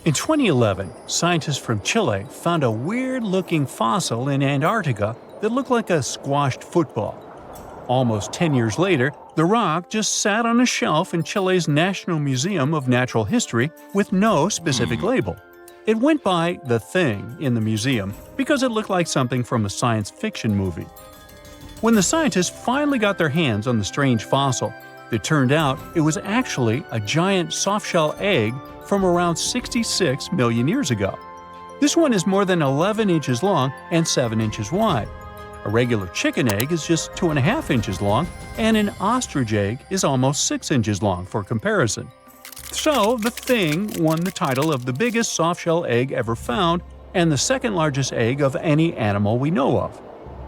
In 2011, scientists from Chile found a weird-looking fossil in Antarctica that looked like a squashed football. Almost 10 years later, the rock just sat on a shelf in Chile's National Museum of Natural History with no specific label. It went by The Thing in the museum because it looked like something from a science fiction movie. When the scientists finally got their hands on the strange fossil, it turned out it was actually a giant softshell egg from around 66 million years ago. This one is more than 11 inches long and 7 inches wide. A regular chicken egg is just 2.5 inches long, and an ostrich egg is almost 6 inches long for comparison. So, the Thing won the title of the biggest softshell egg ever found and the second largest egg of any animal we know of.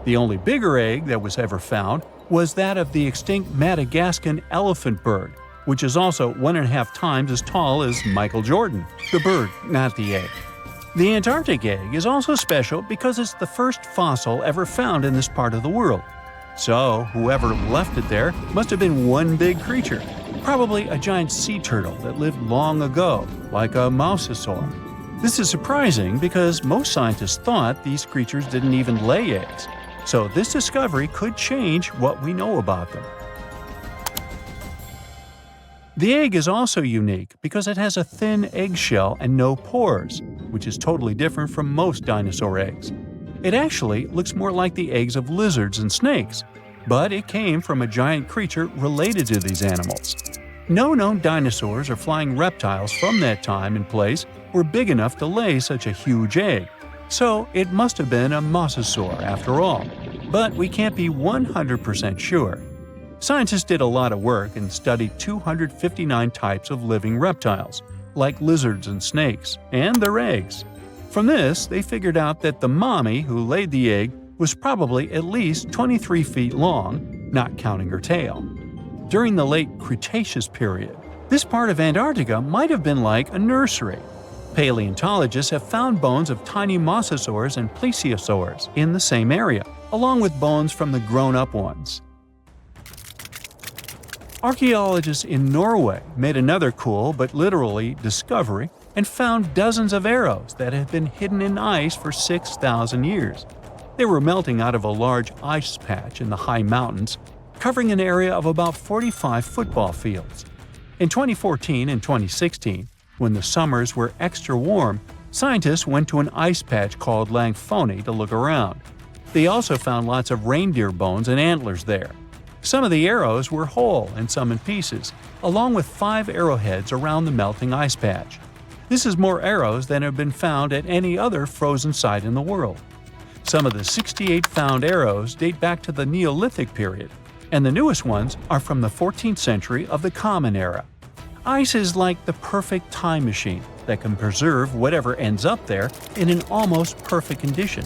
The only bigger egg that was ever found was that of the extinct Madagascan elephant bird, which is also 1.5 times as tall as Michael Jordan. The bird, not the egg. The Antarctic egg is also special because it's the first fossil ever found in this part of the world. So, whoever left it there must have been one big creature, probably a giant sea turtle that lived long ago, like a mosasaur. This is surprising because most scientists thought these creatures didn't even lay eggs. So this discovery could change what we know about them. The egg is also unique because it has a thin eggshell and no pores, which is totally different from most dinosaur eggs. It actually looks more like the eggs of lizards and snakes, but it came from a giant creature related to these animals. No known dinosaurs or flying reptiles from that time and place were big enough to lay such a huge egg, so it must have been a mosasaur after all. But we can't be 100% sure. Scientists did a lot of work and studied 259 types of living reptiles, like lizards and snakes, and their eggs. From this, they figured out that the mommy who laid the egg was probably at least 23 feet long, not counting her tail. During the late Cretaceous period, this part of Antarctica might have been like a nursery. Paleontologists have found bones of tiny mosasaurs and plesiosaurs in the same area, along with bones from the grown-up ones. Archaeologists in Norway made another cool but literally discovery and found dozens of arrows that had been hidden in ice for 6,000 years. They were melting out of a large ice patch in the high mountains, covering an area of about 45 football fields. In 2014 and 2016, when the summers were extra warm, scientists went to an ice patch called Langfoni to look around. They also found lots of reindeer bones and antlers there. Some of the arrows were whole and some in pieces, along with 5 arrowheads around the melting ice patch. This is more arrows than have been found at any other frozen site in the world. Some of the 68 found arrows date back to the Neolithic period, and the newest ones are from the 14th century of the Common Era. Ice is like the perfect time machine that can preserve whatever ends up there in an almost perfect condition.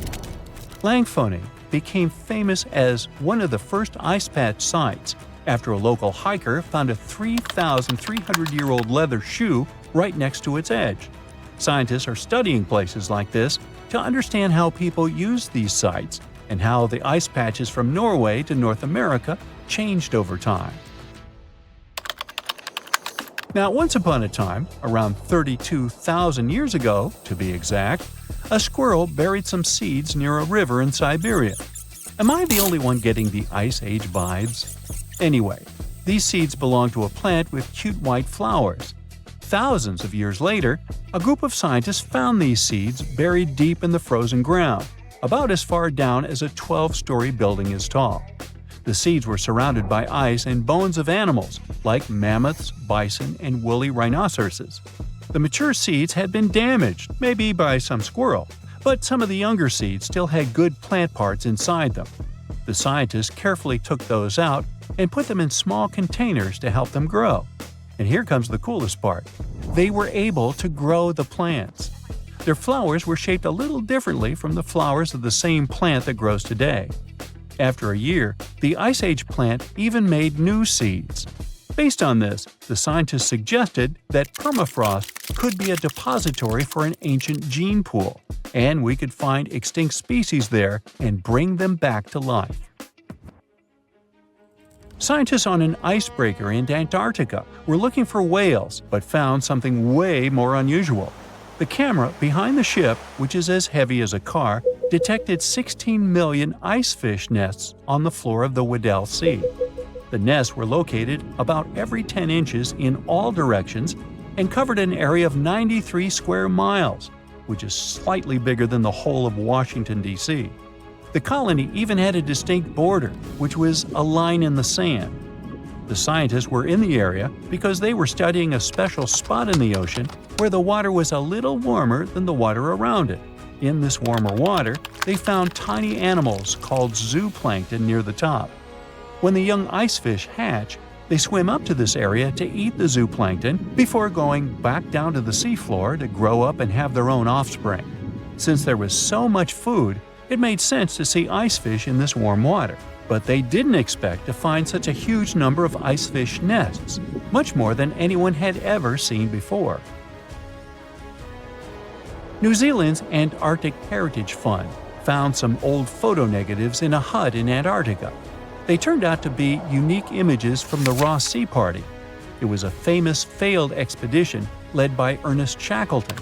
Langfoni became famous as one of the first ice patch sites after a local hiker found a 3,300-year-old leather shoe right next to its edge. Scientists are studying places like this to understand how people use these sites and how the ice patches from Norway to North America changed over time. Now, once upon a time, around 32,000 years ago, to be exact, a squirrel buried some seeds near a river in Siberia. Am I the only one getting the Ice Age vibes? Anyway, these seeds belong to a plant with cute white flowers. Thousands of years later, a group of scientists found these seeds buried deep in the frozen ground, about as far down as a 12-story building is tall. The seeds were surrounded by ice and bones of animals, like mammoths, bison, and woolly rhinoceroses. The mature seeds had been damaged, maybe by some squirrel, but some of the younger seeds still had good plant parts inside them. The scientists carefully took those out and put them in small containers to help them grow. And here comes the coolest part. They were able to grow the plants. Their flowers were shaped a little differently from the flowers of the same plant that grows today. After a year, the Ice Age plant even made new seeds. Based on this, the scientists suggested that permafrost could be a depository for an ancient gene pool, and we could find extinct species there and bring them back to life. Scientists on an icebreaker in Antarctica were looking for whales but found something way more unusual. The camera behind the ship, which is as heavy as a car, detected 16 million ice fish nests on the floor of the Weddell Sea. The nests were located about every 10 inches in all directions and covered an area of 93 square miles, which is slightly bigger than the whole of Washington, D.C. The colony even had a distinct border, which was a line in the sand. The scientists were in the area because they were studying a special spot in the ocean where the water was a little warmer than the water around it. In this warmer water, they found tiny animals called zooplankton near the top. When the young ice fish hatch, they swim up to this area to eat the zooplankton before going back down to the seafloor to grow up and have their own offspring. Since there was so much food, it made sense to see ice fish in this warm water. But they didn't expect to find such a huge number of ice fish nests, much more than anyone had ever seen before. New Zealand's Antarctic Heritage Fund found some old photo negatives in a hut in Antarctica. They turned out to be unique images from the Ross Sea Party. It was a famous failed expedition led by Ernest Shackleton.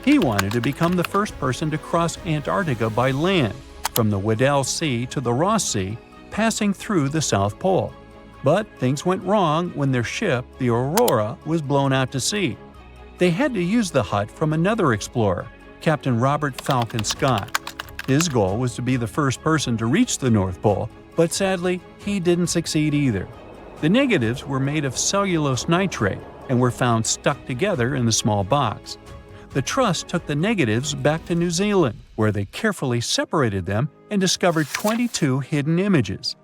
He wanted to become the first person to cross Antarctica by land, from the Weddell Sea to the Ross Sea, passing through the South Pole. But things went wrong when their ship, the Aurora, was blown out to sea. They had to use the hut from another explorer, Captain Robert Falcon Scott. His goal was to be the first person to reach the North Pole, but sadly, he didn't succeed either. The negatives were made of cellulose nitrate and were found stuck together in the small box. The Trust took the negatives back to New Zealand, where they carefully separated them and discovered 22 hidden images.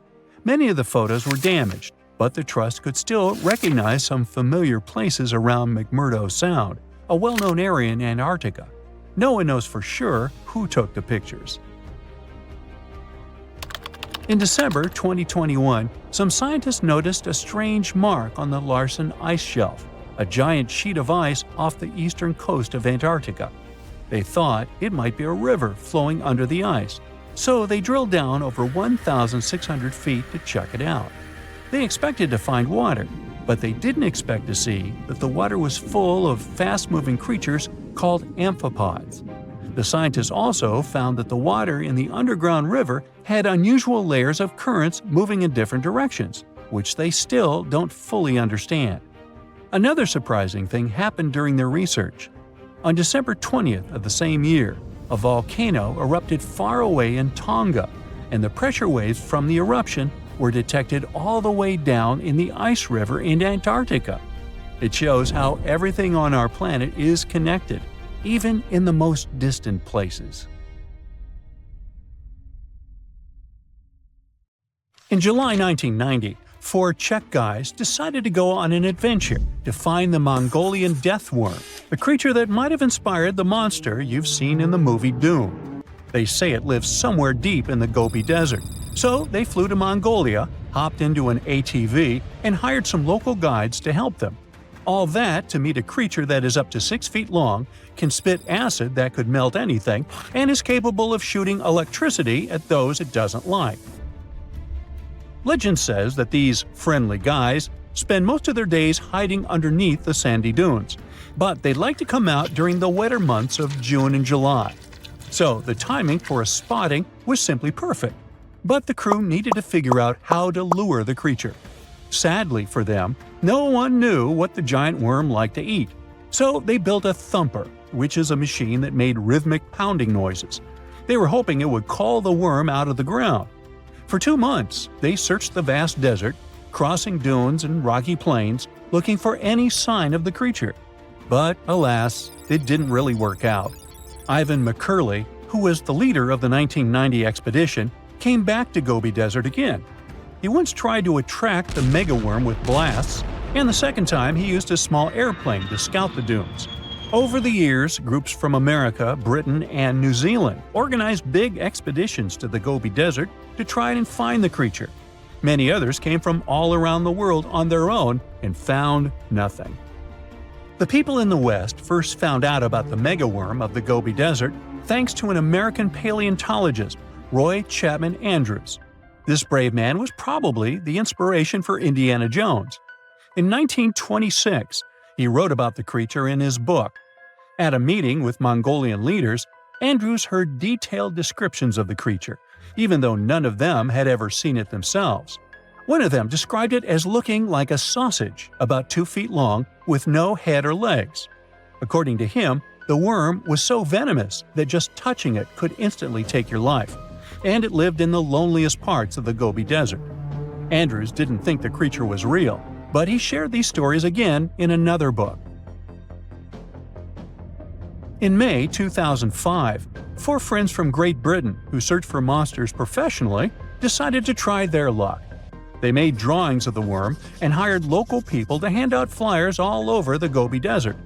Many of the photos were damaged, but the Trust could still recognize some familiar places around McMurdo Sound, a well-known area in Antarctica. No one knows for sure who took the pictures. In December 2021, some scientists noticed a strange mark on the Larsen ice shelf, a giant sheet of ice off the eastern coast of Antarctica. They thought it might be a river flowing under the ice, so they drilled down over 1,600 feet to check it out. They expected to find water, but they didn't expect to see that the water was full of fast-moving creatures called amphipods. The scientists also found that the water in the underground river had unusual layers of currents moving in different directions, which they still don't fully understand. Another surprising thing happened during their research. On December 20th of the same year, a volcano erupted far away in Tonga, and the pressure waves from the eruption were detected all the way down in the ice river in Antarctica. It shows how everything on our planet is connected, even in the most distant places. In July 1990, 4 Czech guys decided to go on an adventure to find the Mongolian death worm, a creature that might have inspired the monster you've seen in the movie Dune. They say it lives somewhere deep in the Gobi Desert, so they flew to Mongolia, hopped into an ATV, and hired some local guides to help them. All that to meet a creature that is up to 6 feet long, can spit acid that could melt anything, and is capable of shooting electricity at those it doesn't like. Legend says that these friendly guys spend most of their days hiding underneath the sandy dunes, but they'd like to come out during the wetter months of June and July. So the timing for a spotting was simply perfect. But the crew needed to figure out how to lure the creature. Sadly for them, no one knew what the giant worm liked to eat. So they built a thumper, which is a machine that made rhythmic pounding noises. They were hoping it would call the worm out of the ground. For 2 months, they searched the vast desert, crossing dunes and rocky plains, looking for any sign of the creature. But alas, it didn't really work out. Ivan McCurley, who was the leader of the 1990 expedition, came back to Gobi Desert again. He once tried to attract the megaworm with blasts, and the second time he used a small airplane to scout the dunes. Over the years, groups from America, Britain, and New Zealand organized big expeditions to the Gobi Desert to try and find the creature. Many others came from all around the world on their own and found nothing. The people in the West first found out about the megaworm of the Gobi Desert thanks to an American paleontologist, Roy Chapman Andrews. This brave man was probably the inspiration for Indiana Jones. In 1926, he wrote about the creature in his book. At a meeting with Mongolian leaders, Andrews heard detailed descriptions of the creature, even though none of them had ever seen it themselves. One of them described it as looking like a sausage, about 2 feet long, with no head or legs. According to him, the worm was so venomous that just touching it could instantly take your life, and it lived in the loneliest parts of the Gobi Desert. Andrews didn't think the creature was real, but he shared these stories again in another book. In May 2005, 4 friends from Great Britain who search for monsters professionally decided to try their luck. They made drawings of the worm and hired local people to hand out flyers all over the Gobi Desert.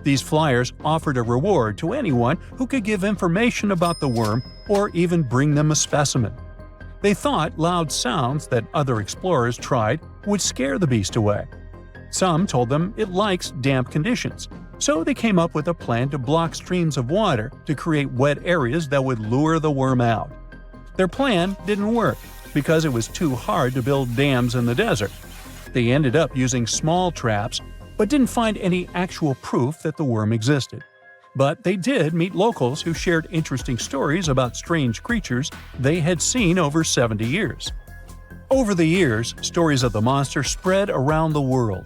These flyers offered a reward to anyone who could give information about the worm or even bring them a specimen. They thought loud sounds that other explorers tried would scare the beast away. Some told them it likes damp conditions, so they came up with a plan to block streams of water to create wet areas that would lure the worm out. Their plan didn't work because it was too hard to build dams in the desert. They ended up using small traps, but didn't find any actual proof that the worm existed. But they did meet locals who shared interesting stories about strange creatures they had seen over 70 years. Over the years, stories of the monster spread around the world.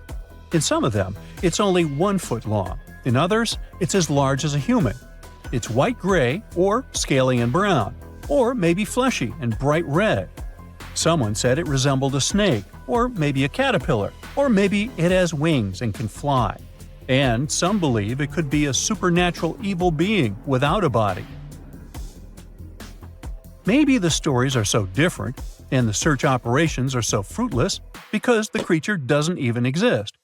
In some of them, it's only 1 foot long. In others, it's as large as a human. It's white-gray or scaly and brown, or maybe fleshy and bright red. Someone said it resembled a snake, or maybe a caterpillar, or maybe it has wings and can fly. And some believe it could be a supernatural evil being without a body. Maybe the stories are so different, and the search operations are so fruitless, because the creature doesn't even exist.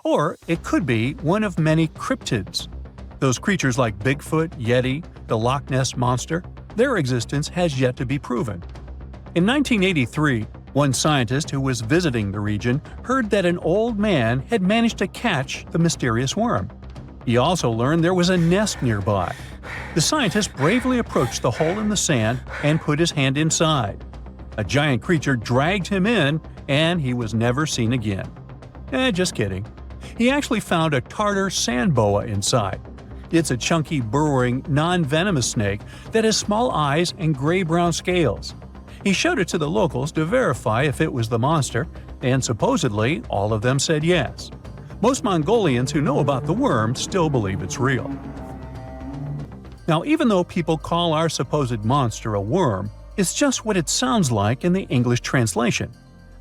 Or it could be one of many cryptids. Those creatures like Bigfoot, Yeti, the Loch Ness Monster, their existence has yet to be proven. In 1983, one scientist who was visiting the region heard that an old man had managed to catch the mysterious worm. He also learned there was a nest nearby. The scientist bravely approached the hole in the sand and put his hand inside. A giant creature dragged him in, and he was never seen again. Just kidding. He actually found a Tartar sand boa inside. It's a chunky, burrowing, non-venomous snake that has small eyes and gray-brown scales. He showed it to the locals to verify if it was the monster, and supposedly all of them said yes. Most Mongolians who know about the worm still believe it's real. Now, even though people call our supposed monster a worm, it's just what it sounds like in the English translation.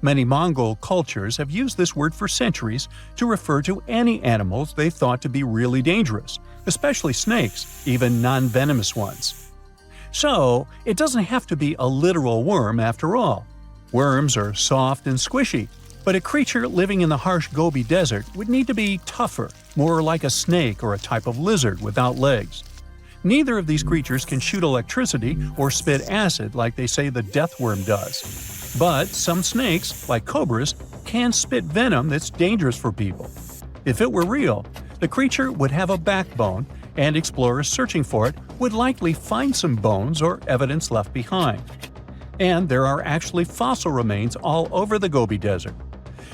Many Mongol cultures have used this word for centuries to refer to any animals they thought to be really dangerous, especially snakes, even non-venomous ones. So, it doesn't have to be a literal worm after all. Worms are soft and squishy, but a creature living in the harsh Gobi Desert would need to be tougher, more like a snake or a type of lizard without legs. Neither of these creatures can shoot electricity or spit acid like they say the death worm does. But some snakes, like cobras, can spit venom that's dangerous for people. If it were real, the creature would have a backbone, and explorers searching for it would likely find some bones or evidence left behind. And there are actually fossil remains all over the Gobi Desert.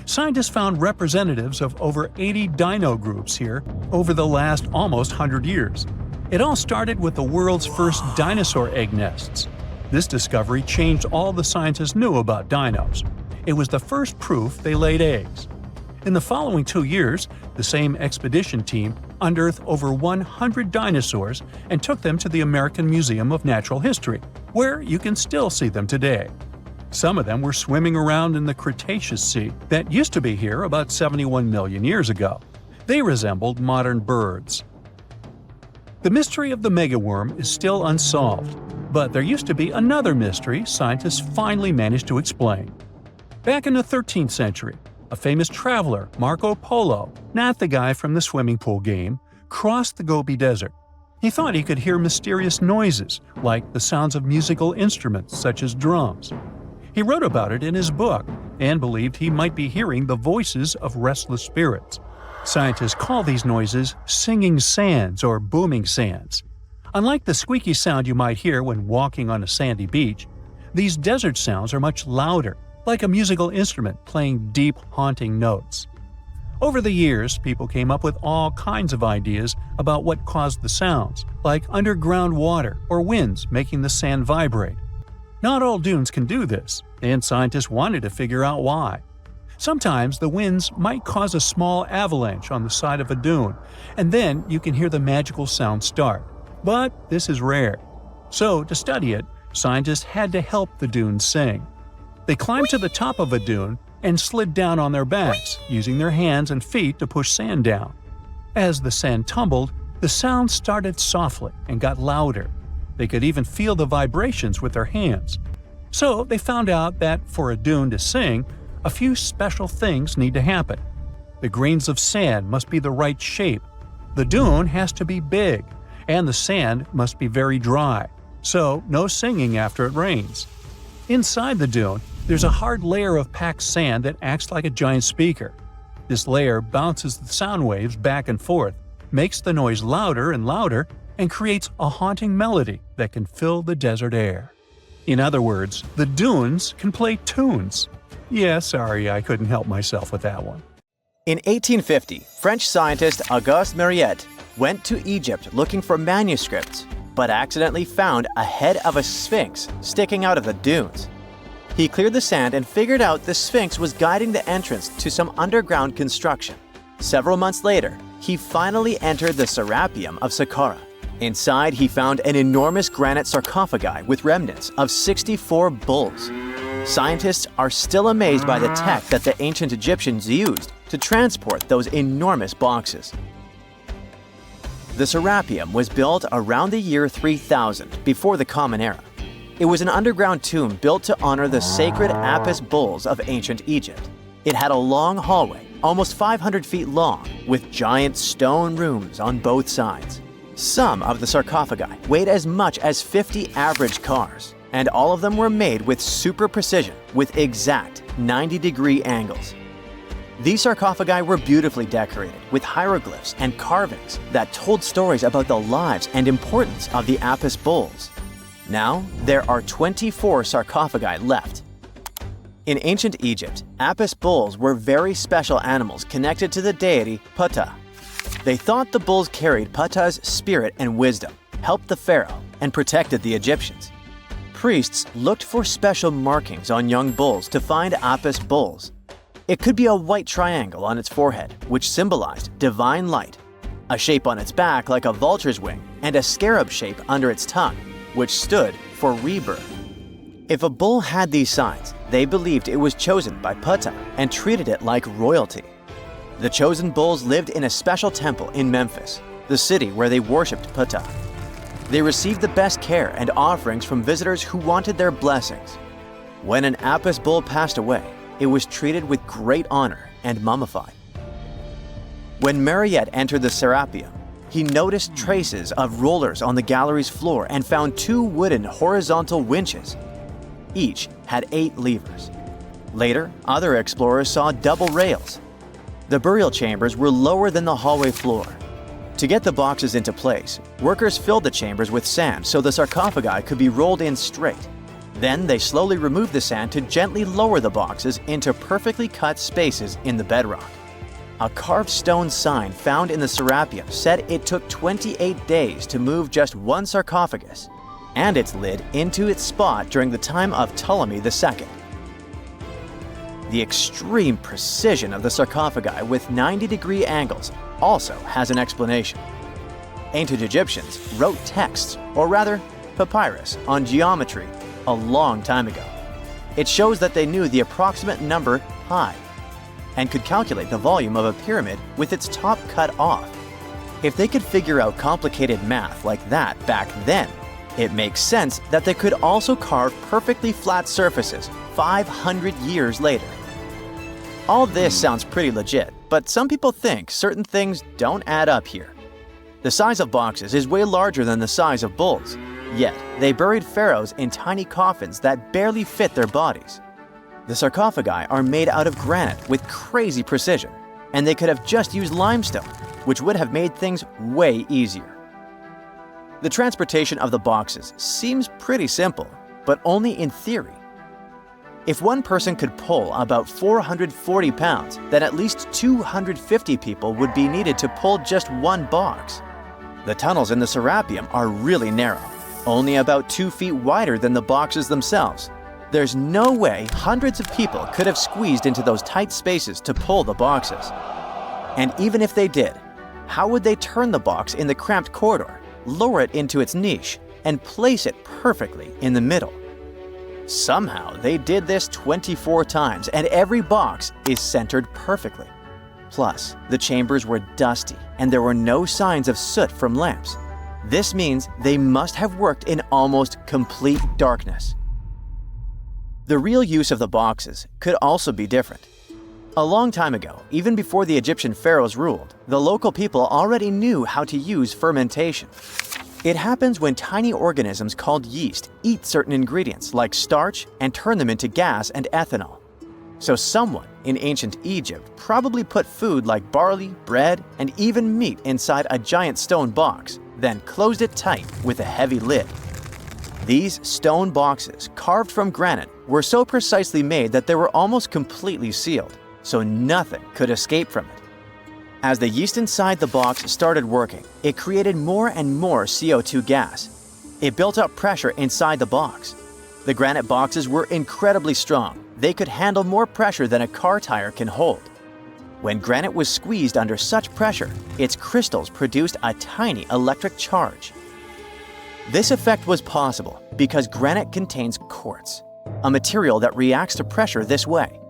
Scientists found representatives of over 80 dino groups here over the last almost 100 years. It all started with the world's first dinosaur egg nests. This discovery changed all the scientists knew about dinos. It was the first proof they laid eggs. In the following 2 years, the same expedition team unearthed over 100 dinosaurs and took them to the American Museum of Natural History, where you can still see them today. Some of them were swimming around in the Cretaceous Sea that used to be here about 71 million years ago. They resembled modern birds. The mystery of the megaworm is still unsolved, but there used to be another mystery scientists finally managed to explain. Back in the 13th century, a famous traveler, Marco Polo, not the guy from the swimming pool game, crossed the Gobi Desert. He thought he could hear mysterious noises, like the sounds of musical instruments such as drums. He wrote about it in his book and believed he might be hearing the voices of restless spirits. Scientists call these noises singing sands or booming sands. Unlike the squeaky sound you might hear when walking on a sandy beach, these desert sounds are much louder, like a musical instrument playing deep, haunting notes. Over the years, people came up with all kinds of ideas about what caused the sounds, like underground water or winds making the sand vibrate. Not all dunes can do this, and scientists wanted to figure out why. Sometimes the winds might cause a small avalanche on the side of a dune, and then you can hear the magical sound start. But this is rare. So, to study it, scientists had to help the dunes sing. They climbed to the top of a dune and slid down on their backs, using their hands and feet to push sand down. As the sand tumbled, the sound started softly and got louder. They could even feel the vibrations with their hands. So they found out that for a dune to sing, a few special things need to happen. The grains of sand must be the right shape. The dune has to be big, and the sand must be very dry, so no singing after it rains. Inside the dune, there's a hard layer of packed sand that acts like a giant speaker. This layer bounces the sound waves back and forth, makes the noise louder and louder, and creates a haunting melody that can fill the desert air. In other words, the dunes can play tunes. Yeah, sorry, I couldn't help myself with that one. In 1850, French scientist Auguste Mariette went to Egypt looking for manuscripts, but accidentally found a head of a sphinx sticking out of the dunes. He cleared the sand and figured out the sphinx was guiding the entrance to some underground construction. Several months later, he finally entered the Serapeum of Saqqara. Inside, he found an enormous granite sarcophagi with remnants of 64 bulls. Scientists are still amazed by the tech that the ancient Egyptians used to transport those enormous boxes. The Serapeum was built around the year 3000 before the Common Era. It was an underground tomb built to honor the sacred Apis bulls of ancient Egypt. It had a long hallway, almost 500 feet long, with giant stone rooms on both sides. Some of the sarcophagi weighed as much as 50 average cars, and all of them were made with super precision with exact 90-degree angles. These sarcophagi were beautifully decorated with hieroglyphs and carvings that told stories about the lives and importance of the Apis bulls. Now, there are 24 sarcophagi left. In ancient Egypt, Apis bulls were very special animals connected to the deity Ptah. They thought the bulls carried Ptah's spirit and wisdom, helped the pharaoh, and protected the Egyptians. Priests looked for special markings on young bulls to find Apis bulls. It could be a white triangle on its forehead, which symbolized divine light, a shape on its back like a vulture's wing, and a scarab shape under its tongue, which stood for rebirth. If a bull had these signs, they believed it was chosen by Ptah and treated it like royalty. The chosen bulls lived in a special temple in Memphis, the city where they worshipped Ptah. They received the best care and offerings from visitors who wanted their blessings. When an Apis bull passed away, it was treated with great honor and mummified. When Mariette entered the Serapeum, he noticed traces of rollers on the gallery's floor and found 2 wooden horizontal winches. Each had 8 levers. Later, other explorers saw double rails. The burial chambers were lower than the hallway floor. To get the boxes into place, workers filled the chambers with sand so the sarcophagi could be rolled in straight. Then they slowly removed the sand to gently lower the boxes into perfectly cut spaces in the bedrock. A carved stone sign found in the Serapeum said it took 28 days to move just one sarcophagus and its lid into its spot during the time of Ptolemy II. The extreme precision of the sarcophagi with 90-degree angles also has an explanation. Ancient Egyptians wrote texts, or rather, papyrus, on geometry a long time ago. It shows that they knew the approximate number pi and could calculate the volume of a pyramid with its top cut off. If they could figure out complicated math like that back then, it makes sense that they could also carve perfectly flat surfaces 500 years later. All this sounds pretty legit, but some people think certain things don't add up here. The size of boxes is way larger than the size of bulls, yet they buried pharaohs in tiny coffins that barely fit their bodies. The sarcophagi are made out of granite with crazy precision, and they could have just used limestone, which would have made things way easier. The transportation of the boxes seems pretty simple, but only in theory. If one person could pull about 440 pounds, then at least 250 people would be needed to pull just one box. The tunnels in the Serapeum are really narrow, only about 2 feet wider than the boxes themselves. There's no way hundreds of people could have squeezed into those tight spaces to pull the boxes. And even if they did, how would they turn the box in the cramped corridor, lower it into its niche, and place it perfectly in the middle? Somehow, they did this 24 times, and every box is centered perfectly. Plus, the chambers were dusty, and there were no signs of soot from lamps. This means they must have worked in almost complete darkness. The real use of the boxes could also be different. A long time ago, even before the Egyptian pharaohs ruled, the local people already knew how to use fermentation. It happens when tiny organisms called yeast eat certain ingredients like starch and turn them into gas and ethanol. So someone in ancient Egypt probably put food like barley, bread, and even meat inside a giant stone box, then closed it tight with a heavy lid. These stone boxes, carved from granite, were so precisely made that they were almost completely sealed, so nothing could escape from it. As the yeast inside the box started working, it created more and more CO2 gas. It built up pressure inside the box. The granite boxes were incredibly strong. They could handle more pressure than a car tire can hold. When granite was squeezed under such pressure, its crystals produced a tiny electric charge. This effect was possible because granite contains quartz, a material that reacts to pressure this way.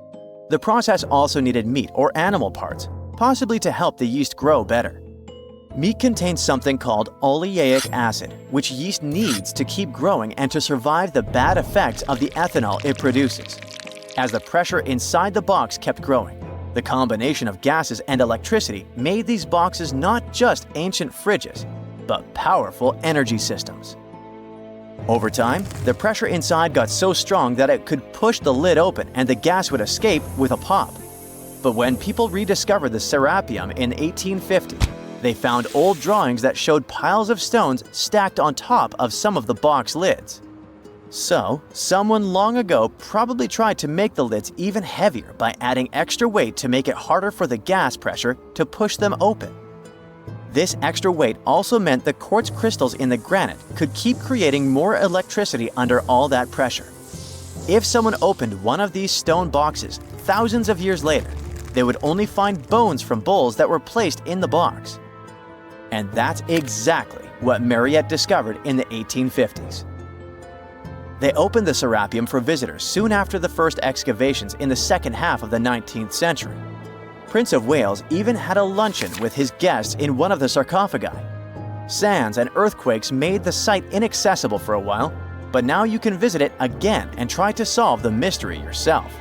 The process also needed meat or animal parts, possibly to help the yeast grow better. Meat contains something called oleic acid, which yeast needs to keep growing and to survive the bad effects of the ethanol it produces. As the pressure inside the box kept growing, the combination of gases and electricity made these boxes not just ancient fridges, but powerful energy systems. Over time, the pressure inside got so strong that it could push the lid open and the gas would escape with a pop. But when people rediscovered the Serapeum in 1850, they found old drawings that showed piles of stones stacked on top of some of the box lids. So, someone long ago probably tried to make the lids even heavier by adding extra weight to make it harder for the gas pressure to push them open. This extra weight also meant the quartz crystals in the granite could keep creating more electricity under all that pressure. If someone opened one of these stone boxes thousands of years later, they would only find bones from bulls that were placed in the box. And that's exactly what Mariette discovered in the 1850s. They opened the Serapeum for visitors soon after the first excavations in the second half of the 19th century. Prince of Wales even had a luncheon with his guests in one of the sarcophagi. Sands and earthquakes made the site inaccessible for a while, but now you can visit it again and try to solve the mystery yourself.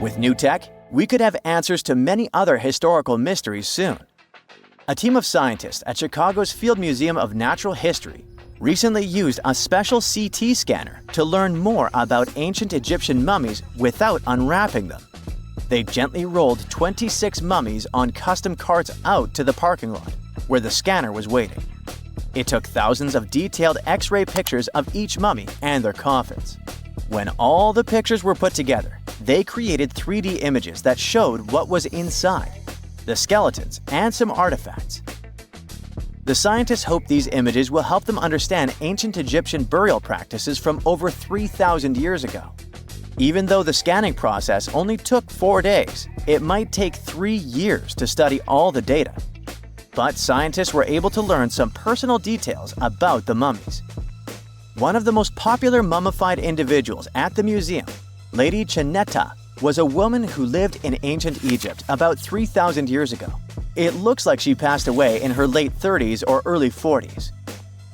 With new tech, we could have answers to many other historical mysteries soon. A team of scientists at Chicago's Field Museum of Natural History recently used a special CT scanner to learn more about ancient Egyptian mummies without unwrapping them. They gently rolled 26 mummies on custom carts out to the parking lot, where the scanner was waiting. It took thousands of detailed X-ray pictures of each mummy and their coffins. When all the pictures were put together, they created 3D images that showed what was inside, the skeletons, and some artifacts. The scientists hope these images will help them understand ancient Egyptian burial practices from over 3,000 years ago. Even though the scanning process only took 4 days, it might take 3 years to study all the data. But scientists were able to learn some personal details about the mummies. One of the most popular mummified individuals at the museum, Lady Cheneta, was a woman who lived in ancient Egypt about 3,000 years ago. It looks like she passed away in her late 30s or early 40s.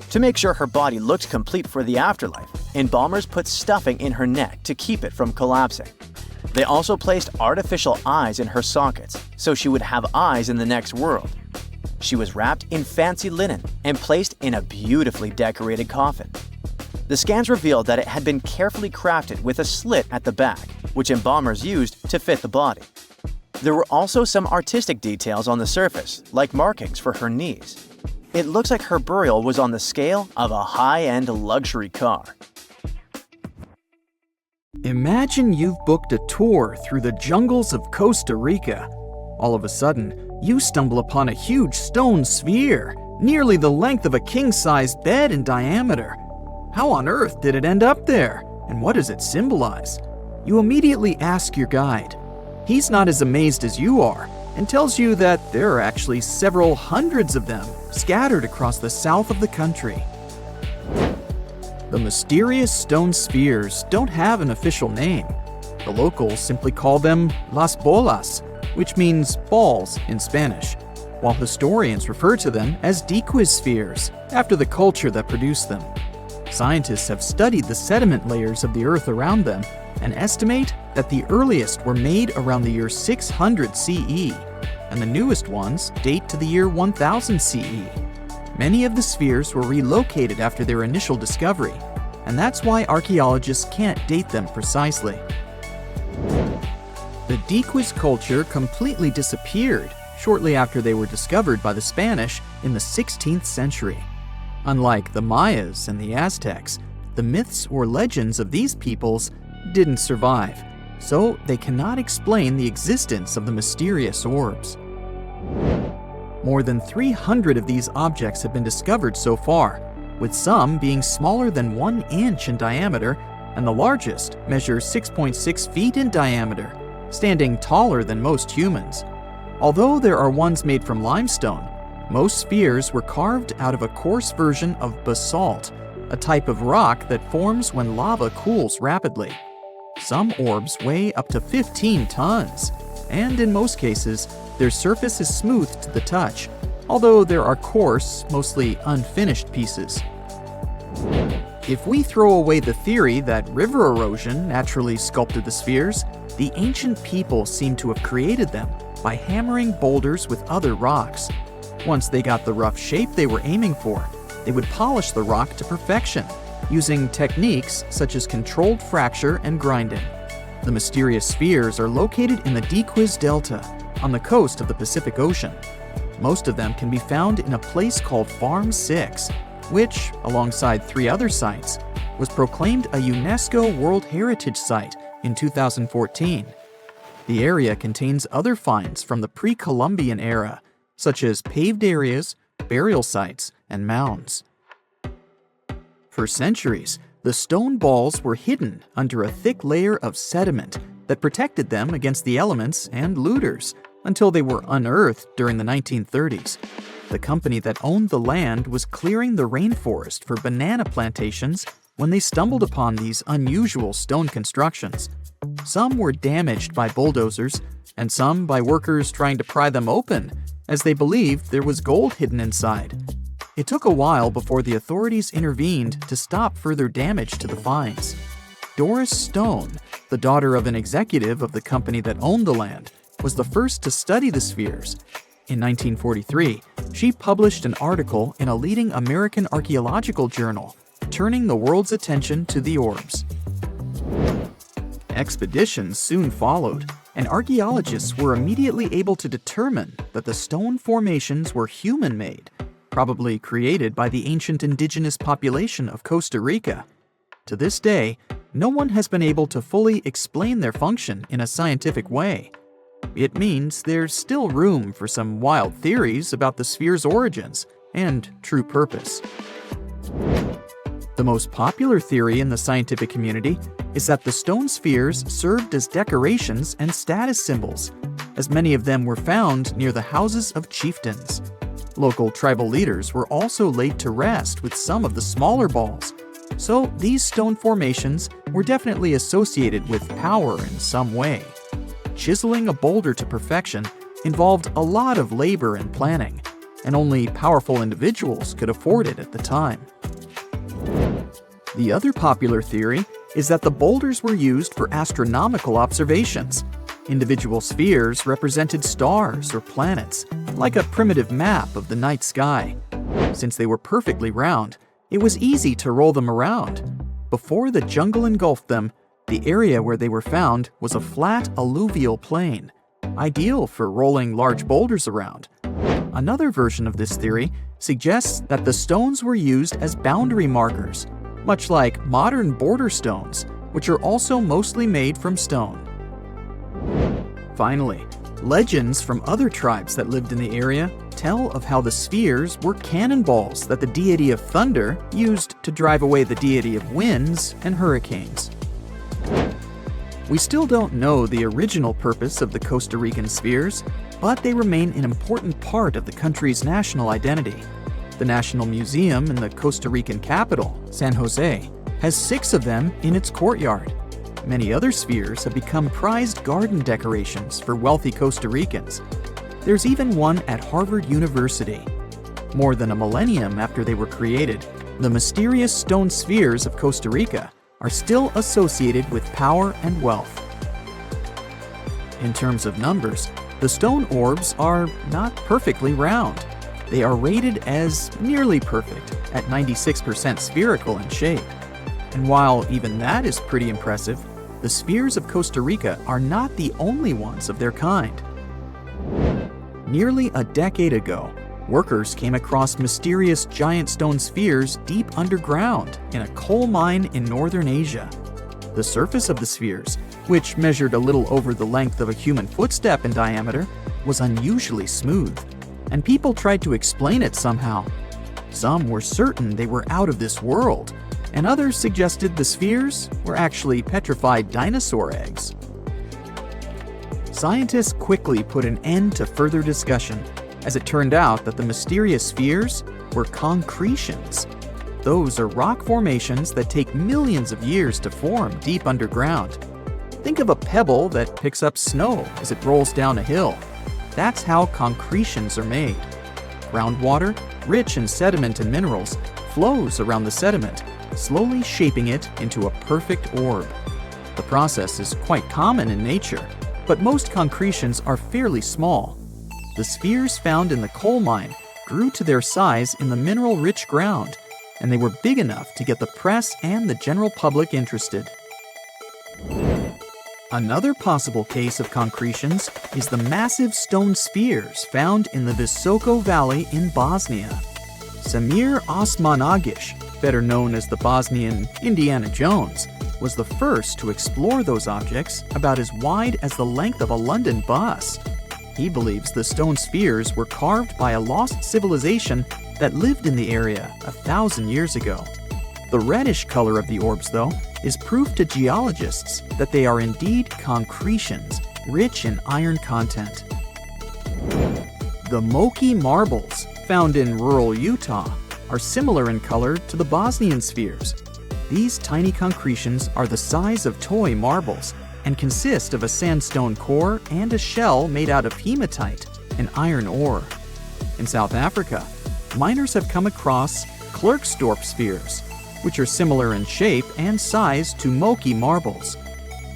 To make sure her body looked complete for the afterlife, embalmers put stuffing in her neck to keep it from collapsing. They also placed artificial eyes in her sockets, so she would have eyes in the next world. She was wrapped in fancy linen and placed in a beautifully decorated coffin. The scans revealed that it had been carefully crafted with a slit at the back, which embalmers used to fit the body. There were also some artistic details on the surface, like markings for her knees. It looks like her burial was on the scale of a high-end luxury car. Imagine you've booked a tour through the jungles of Costa Rica. All of a sudden, you stumble upon a huge stone sphere, nearly the length of a king-sized bed in diameter. How on earth did it end up there? And what does it symbolize? You immediately ask your guide. He's not as amazed as you are and tells you that there are actually several hundreds of them scattered across the south of the country. The mysterious stone spheres don't have an official name. The locals simply call them las bolas, which means balls in Spanish, while historians refer to them as diquis spheres, after the culture that produced them. Scientists have studied the sediment layers of the Earth around them and estimate that the earliest were made around the year 600 CE, and the newest ones date to the year 1000 CE. Many of the spheres were relocated after their initial discovery, and that's why archaeologists can't date them precisely. The diquis culture completely disappeared shortly after they were discovered by the Spanish in the 16th century. Unlike the Mayas and the Aztecs, the myths or legends of these peoples didn't survive, so they cannot explain the existence of the mysterious orbs. More than 300 of these objects have been discovered so far, with some being smaller than 1 inch in diameter, and the largest measures 6.6 feet in diameter, standing taller than most humans. Although there are ones made from limestone, most spheres were carved out of a coarse version of basalt, a type of rock that forms when lava cools rapidly. Some orbs weigh up to 15 tons, and in most cases, their surface is smooth to the touch, although there are coarse, mostly unfinished pieces. If we throw away the theory that river erosion naturally sculpted the spheres, the ancient people seem to have created them by hammering boulders with other rocks. Once they got the rough shape they were aiming for, they would polish the rock to perfection, using techniques such as controlled fracture and grinding. The mysterious spheres are located in the Diquis Delta, on the coast of the Pacific Ocean. Most of them can be found in a place called Farm 6, which, alongside 3 other sites, was proclaimed a UNESCO World Heritage Site in 2014. The area contains other finds from the pre-Columbian era, such as paved areas, burial sites, and mounds. For centuries, the stone balls were hidden under a thick layer of sediment that protected them against the elements and looters until they were unearthed during the 1930s. The company that owned the land was clearing the rainforest for banana plantations when they stumbled upon these unusual stone constructions. Some were damaged by bulldozers, and some by workers trying to pry them open, as they believed there was gold hidden inside. It took a while before the authorities intervened to stop further damage to the finds. Doris Stone, the daughter of an executive of the company that owned the land, was the first to study the spheres. In 1943, she published an article in a leading American archaeological journal, turning the world's attention to the orbs. Expeditions soon followed, and archaeologists were immediately able to determine that the stone formations were human-made, probably created by the ancient indigenous population of Costa Rica. To this day, no one has been able to fully explain their function in a scientific way. It means there's still room for some wild theories about the sphere's origins and true purpose. The most popular theory in the scientific community is that the stone spheres served as decorations and status symbols, as many of them were found near the houses of chieftains. Local tribal leaders were also laid to rest with some of the smaller balls, so these stone formations were definitely associated with power in some way. Chiseling a boulder to perfection involved a lot of labor and planning, and only powerful individuals could afford it at the time. The other popular theory is that the boulders were used for astronomical observations. Individual spheres represented stars or planets, like a primitive map of the night sky. Since they were perfectly round, it was easy to roll them around. Before the jungle engulfed them, the area where they were found was a flat alluvial plain, ideal for rolling large boulders around. Another version of this theory suggests that the stones were used as boundary markers, much like modern border stones, which are also mostly made from stone. Finally, legends from other tribes that lived in the area tell of how the spheres were cannonballs that the deity of thunder used to drive away the deity of winds and hurricanes. We still don't know the original purpose of the Costa Rican spheres, but they remain an important part of the country's national identity. The National Museum in the Costa Rican capital, San Jose, has 6 of them in its courtyard. Many other spheres have become prized garden decorations for wealthy Costa Ricans. There's even one at Harvard University. More than a millennium after they were created, the mysterious stone spheres of Costa Rica are still associated with power and wealth. In terms of numbers, the stone orbs are not perfectly round. They are rated as nearly perfect, at 96% spherical in shape. And while even that is pretty impressive, the spheres of Costa Rica are not the only ones of their kind. Nearly a decade ago, workers came across mysterious giant stone spheres deep underground in a coal mine in northern Asia. The surface of the spheres, which measured a little over the length of a human footstep in diameter, was unusually smooth, and people tried to explain it somehow. Some were certain they were out of this world, and others suggested the spheres were actually petrified dinosaur eggs. Scientists quickly put an end to further discussion, as it turned out that the mysterious spheres were concretions. Those are rock formations that take millions of years to form deep underground. Think of a pebble that picks up snow as it rolls down a hill. That's how concretions are made. Groundwater, rich in sediment and minerals, flows around the sediment, slowly shaping it into a perfect orb. The process is quite common in nature, but most concretions are fairly small. The spheres found in the coal mine grew to their size in the mineral-rich ground, and they were big enough to get the press and the general public interested. Another possible case of concretions is the massive stone spheres found in the Visoko Valley in Bosnia. Samir Osmanagic, better known as the Bosnian Indiana Jones, was the first to explore those objects about as wide as the length of a London bus. He believes the stone spheres were carved by a lost civilization that lived in the area 1,000 years ago. The reddish color of the orbs, though, is proof to geologists that they are indeed concretions, rich in iron content. The Moki marbles, found in rural Utah, are similar in color to the Bosnian spheres. These tiny concretions are the size of toy marbles and consist of a sandstone core and a shell made out of hematite, an iron ore. In South Africa, miners have come across Klerksdorp spheres, which are similar in shape and size to Moki marbles.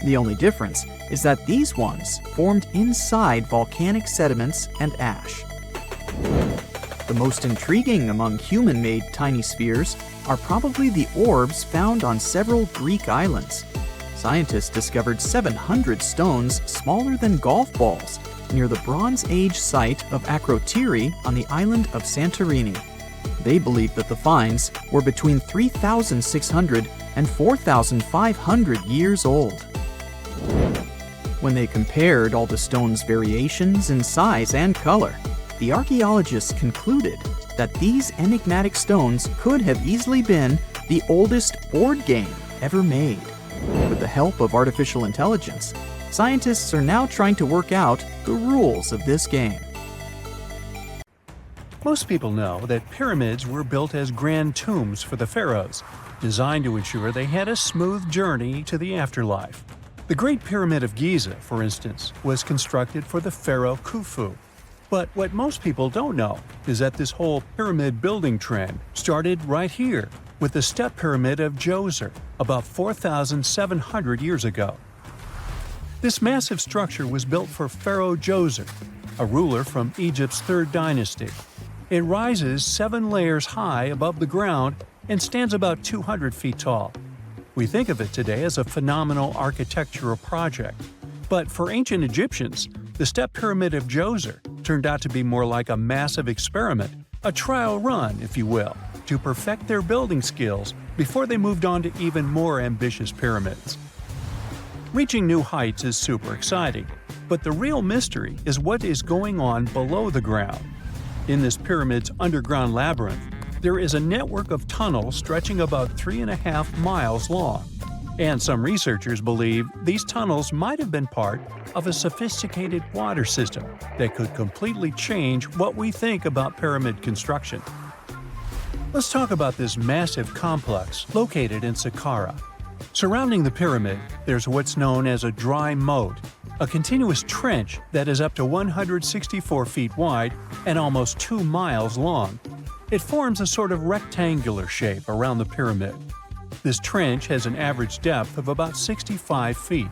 The only difference is that these ones formed inside volcanic sediments and ash. The most intriguing among human-made tiny spheres are probably the orbs found on several Greek islands. Scientists discovered 700 stones smaller than golf balls near the Bronze Age site of Akrotiri on the island of Santorini. They believe that the finds were between 3,600 and 4,500 years old. When they compared all the stones' variations in size and color, the archaeologists concluded that these enigmatic stones could have easily been the oldest board game ever made. With the help of artificial intelligence, scientists are now trying to work out the rules of this game. Most people know that pyramids were built as grand tombs for the pharaohs, designed to ensure they had a smooth journey to the afterlife. The Great Pyramid of Giza, for instance, was constructed for the pharaoh Khufu. But what most people don't know is that this whole pyramid building trend started right here with the step pyramid of Djoser about 4,700 years ago. This massive structure was built for Pharaoh Djoser, a ruler from Egypt's 3rd dynasty. It rises 7 layers high above the ground and stands about 200 feet tall. We think of it today as a phenomenal architectural project, but for ancient Egyptians, the step pyramid of Djoser turned out to be more like a massive experiment, a trial run, if you will. to perfect their building skills before they moved on to even more ambitious pyramids. Reaching new heights is super exciting, but the real mystery is what is going on below the ground. In this pyramid's underground labyrinth, there is a network of tunnels stretching about 3.5 miles long, and some researchers believe these tunnels might have been part of a sophisticated water system that could completely change what we think about pyramid construction. Let's talk about this massive complex located in Saqqara. Surrounding the pyramid, there's what's known as a dry moat, a continuous trench that is up to 164 feet wide and almost 2 miles long. It forms a sort of rectangular shape around the pyramid. This trench has an average depth of about 65 feet.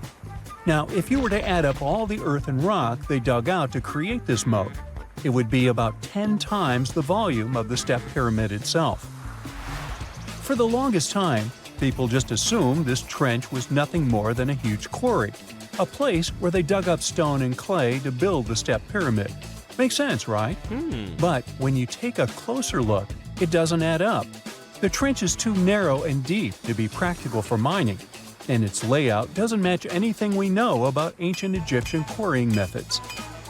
Now, if you were to add up all the earth and rock they dug out to create this moat, it would be about 10 times the volume of the step pyramid itself. For the longest time, people just assumed this trench was nothing more than a huge quarry, a place where they dug up stone and clay to build the step pyramid. Makes sense, right? But when you take a closer look, it doesn't add up. The trench is too narrow and deep to be practical for mining, and its layout doesn't match anything we know about ancient Egyptian quarrying methods.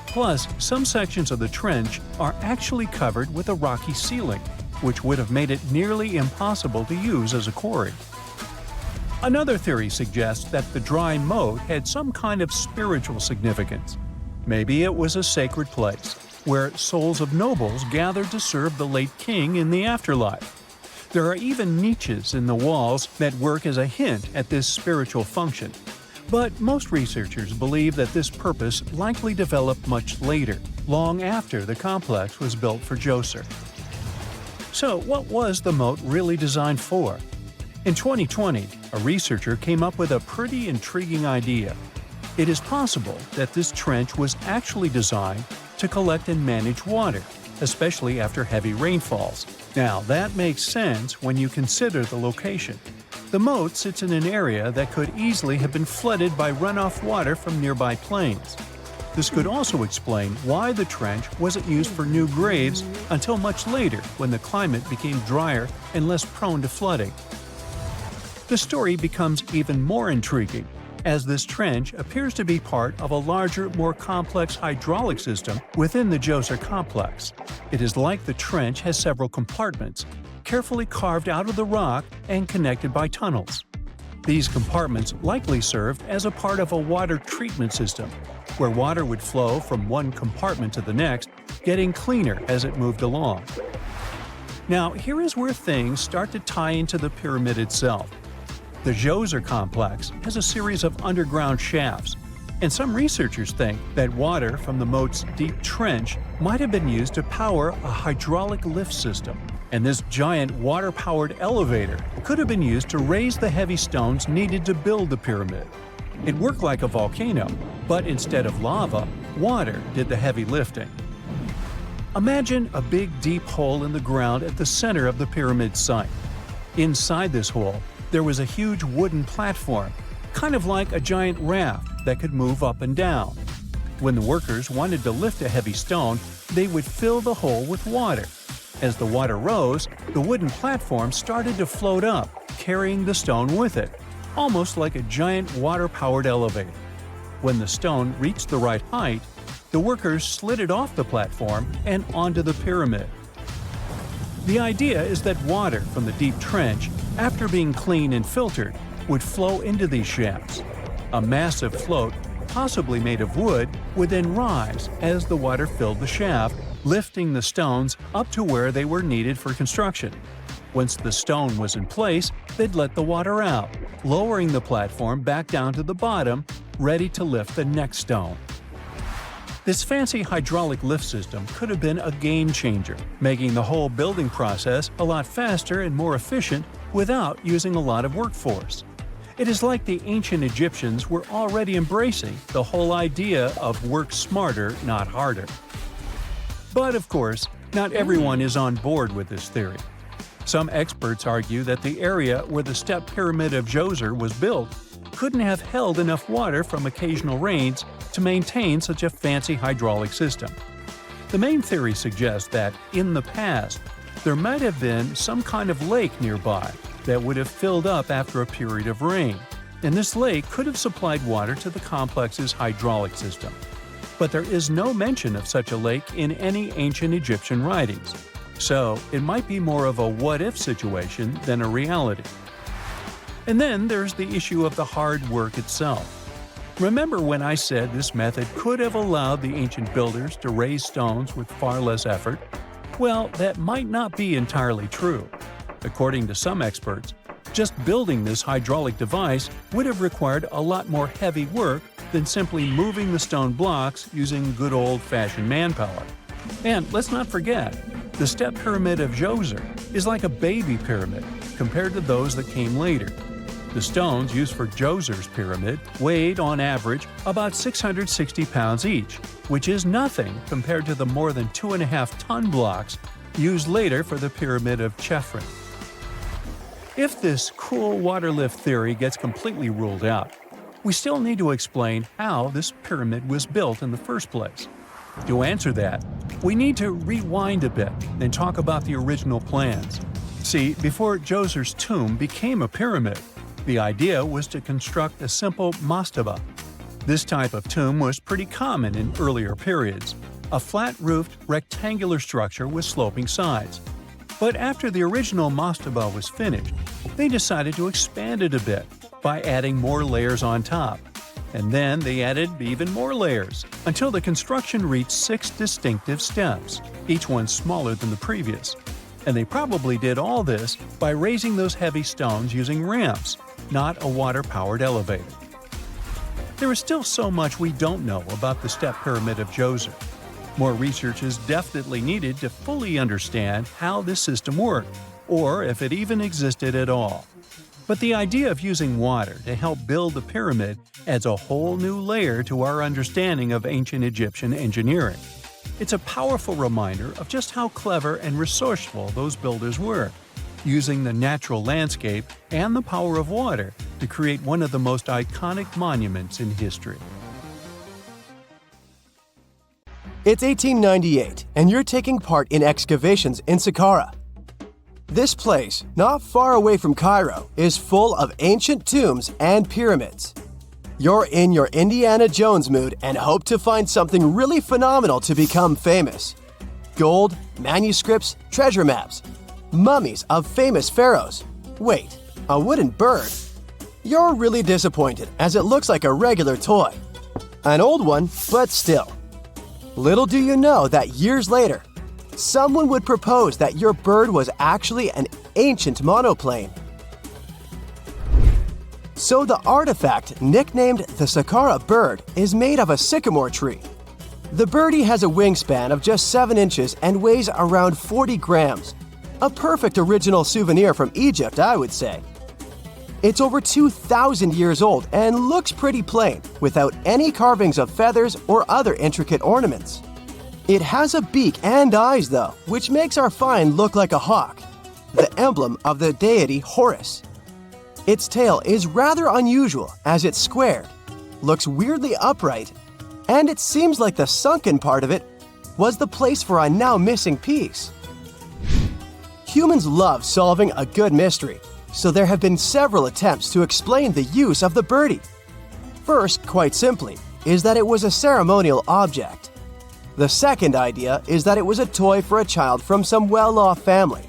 Plus, some sections of the trench are actually covered with a rocky ceiling, which would have made it nearly impossible to use as a quarry. Another theory suggests that the dry moat had some kind of spiritual significance. Maybe it was a sacred place, where souls of nobles gathered to serve the late king in the afterlife. There are even niches in the walls that work as a hint at this spiritual function. But most researchers believe that this purpose likely developed much later, long after the complex was built for Djoser. So what was the moat really designed for? In 2020, a researcher came up with a pretty intriguing idea. It is possible that this trench was actually designed to collect and manage water, especially after heavy rainfalls. Now, that makes sense when you consider the location. The moat sits in an area that could easily have been flooded by runoff water from nearby plains. This could also explain why the trench wasn't used for new graves until much later when the climate became drier and less prone to flooding. The story becomes even more intriguing, as this trench appears to be part of a larger, more complex hydraulic system within the Djoser complex. It is like the trench has several compartments, carefully carved out of the rock and connected by tunnels. These compartments likely served as a part of a water treatment system, where water would flow from one compartment to the next, getting cleaner as it moved along. Now, here is where things start to tie into the pyramid itself. The Djoser complex has a series of underground shafts, and some researchers think that water from the moat's deep trench might have been used to power a hydraulic lift system, and this giant water-powered elevator could have been used to raise the heavy stones needed to build the pyramid. It worked like a volcano, but instead of lava, water did the heavy lifting. Imagine a big deep hole in the ground at the center of the pyramid site. Inside this hole, there was a huge wooden platform, kind of like a giant raft that could move up and down. When the workers wanted to lift a heavy stone, they would fill the hole with water. As the water rose, the wooden platform started to float up, carrying the stone with it, almost like a giant water-powered elevator. When the stone reached the right height, the workers slid it off the platform and onto the pyramid. The idea is that water from the deep trench, after being cleaned and filtered, would flow into these shafts. A massive float, possibly made of wood, would then rise as the water filled the shaft, lifting the stones up to where they were needed for construction. Once the stone was in place, they'd let the water out, lowering the platform back down to the bottom, ready to lift the next stone. This fancy hydraulic lift system could have been a game changer, making the whole building process a lot faster and more efficient without using a lot of workforce. It is like the ancient Egyptians were already embracing the whole idea of work smarter, not harder. But of course, not everyone is on board with this theory. Some experts argue that the area where the step pyramid of Djoser was built couldn't have held enough water from occasional rains to maintain such a fancy hydraulic system. The main theory suggests that, in the past, there might have been some kind of lake nearby that would have filled up after a period of rain, and this lake could have supplied water to the complex's hydraulic system. But there is no mention of such a lake in any ancient Egyptian writings, so it might be more of a what-if situation than a reality. And then there's the issue of the hard work itself. Remember when I said this method could have allowed the ancient builders to raise stones with far less effort? Well, that might not be entirely true. According to some experts, just building this hydraulic device would have required a lot more heavy work than simply moving the stone blocks using good old-fashioned manpower. And let's not forget, the step pyramid of Djoser is like a baby pyramid compared to those that came later. The stones used for Djoser's pyramid weighed, on average, about 660 pounds each, which is nothing compared to the more than 2.5-ton blocks used later for the pyramid of Chephren. If this cool water lift theory gets completely ruled out, we still need to explain how this pyramid was built in the first place. To answer that, we need to rewind a bit and talk about the original plans. See, before Djoser's tomb became a pyramid, the idea was to construct a simple mastaba. This type of tomb was pretty common in earlier periods, a flat-roofed, rectangular structure with sloping sides. But after the original mastaba was finished, they decided to expand it a bit by adding more layers on top. And then they added even more layers, until the construction reached 6 distinctive steps, each one smaller than the previous. And they probably did all this by raising those heavy stones using ramps, not a water-powered elevator. There is still so much we don't know about the step pyramid of Djoser. More research is definitely needed to fully understand how this system worked, or if it even existed at all. But the idea of using water to help build the pyramid adds a whole new layer to our understanding of ancient Egyptian engineering. It's a powerful reminder of just how clever and resourceful those builders were, using the natural landscape and the power of water to create one of the most iconic monuments in history. It's 1898, and you're taking part in excavations in Saqqara. This place, not far away from Cairo, is full of ancient tombs and pyramids. You're in your Indiana Jones mood and hope to find something really phenomenal to become famous. Gold, manuscripts, treasure maps, mummies of famous pharaohs. Wait, a wooden bird? You're really disappointed as it looks like a regular toy. An old one, but still. Little do you know that years later, someone would propose that your bird was actually an ancient monoplane. So the artifact, nicknamed the Saqqara bird, is made of a sycamore tree. The birdie has a wingspan of just 7 inches and weighs around 40 grams. A perfect original souvenir from Egypt, I would say. It's over 2,000 years old and looks pretty plain, without any carvings of feathers or other intricate ornaments. It has a beak and eyes, though, which makes our find look like a hawk, the emblem of the deity Horus. Its tail is rather unusual as it's squared, looks weirdly upright, and it seems like the sunken part of it was the place for a now missing piece. Humans love solving a good mystery, so there have been several attempts to explain the use of the birdie. First, quite simply, is that it was a ceremonial object. The second idea is that it was a toy for a child from some well-off family.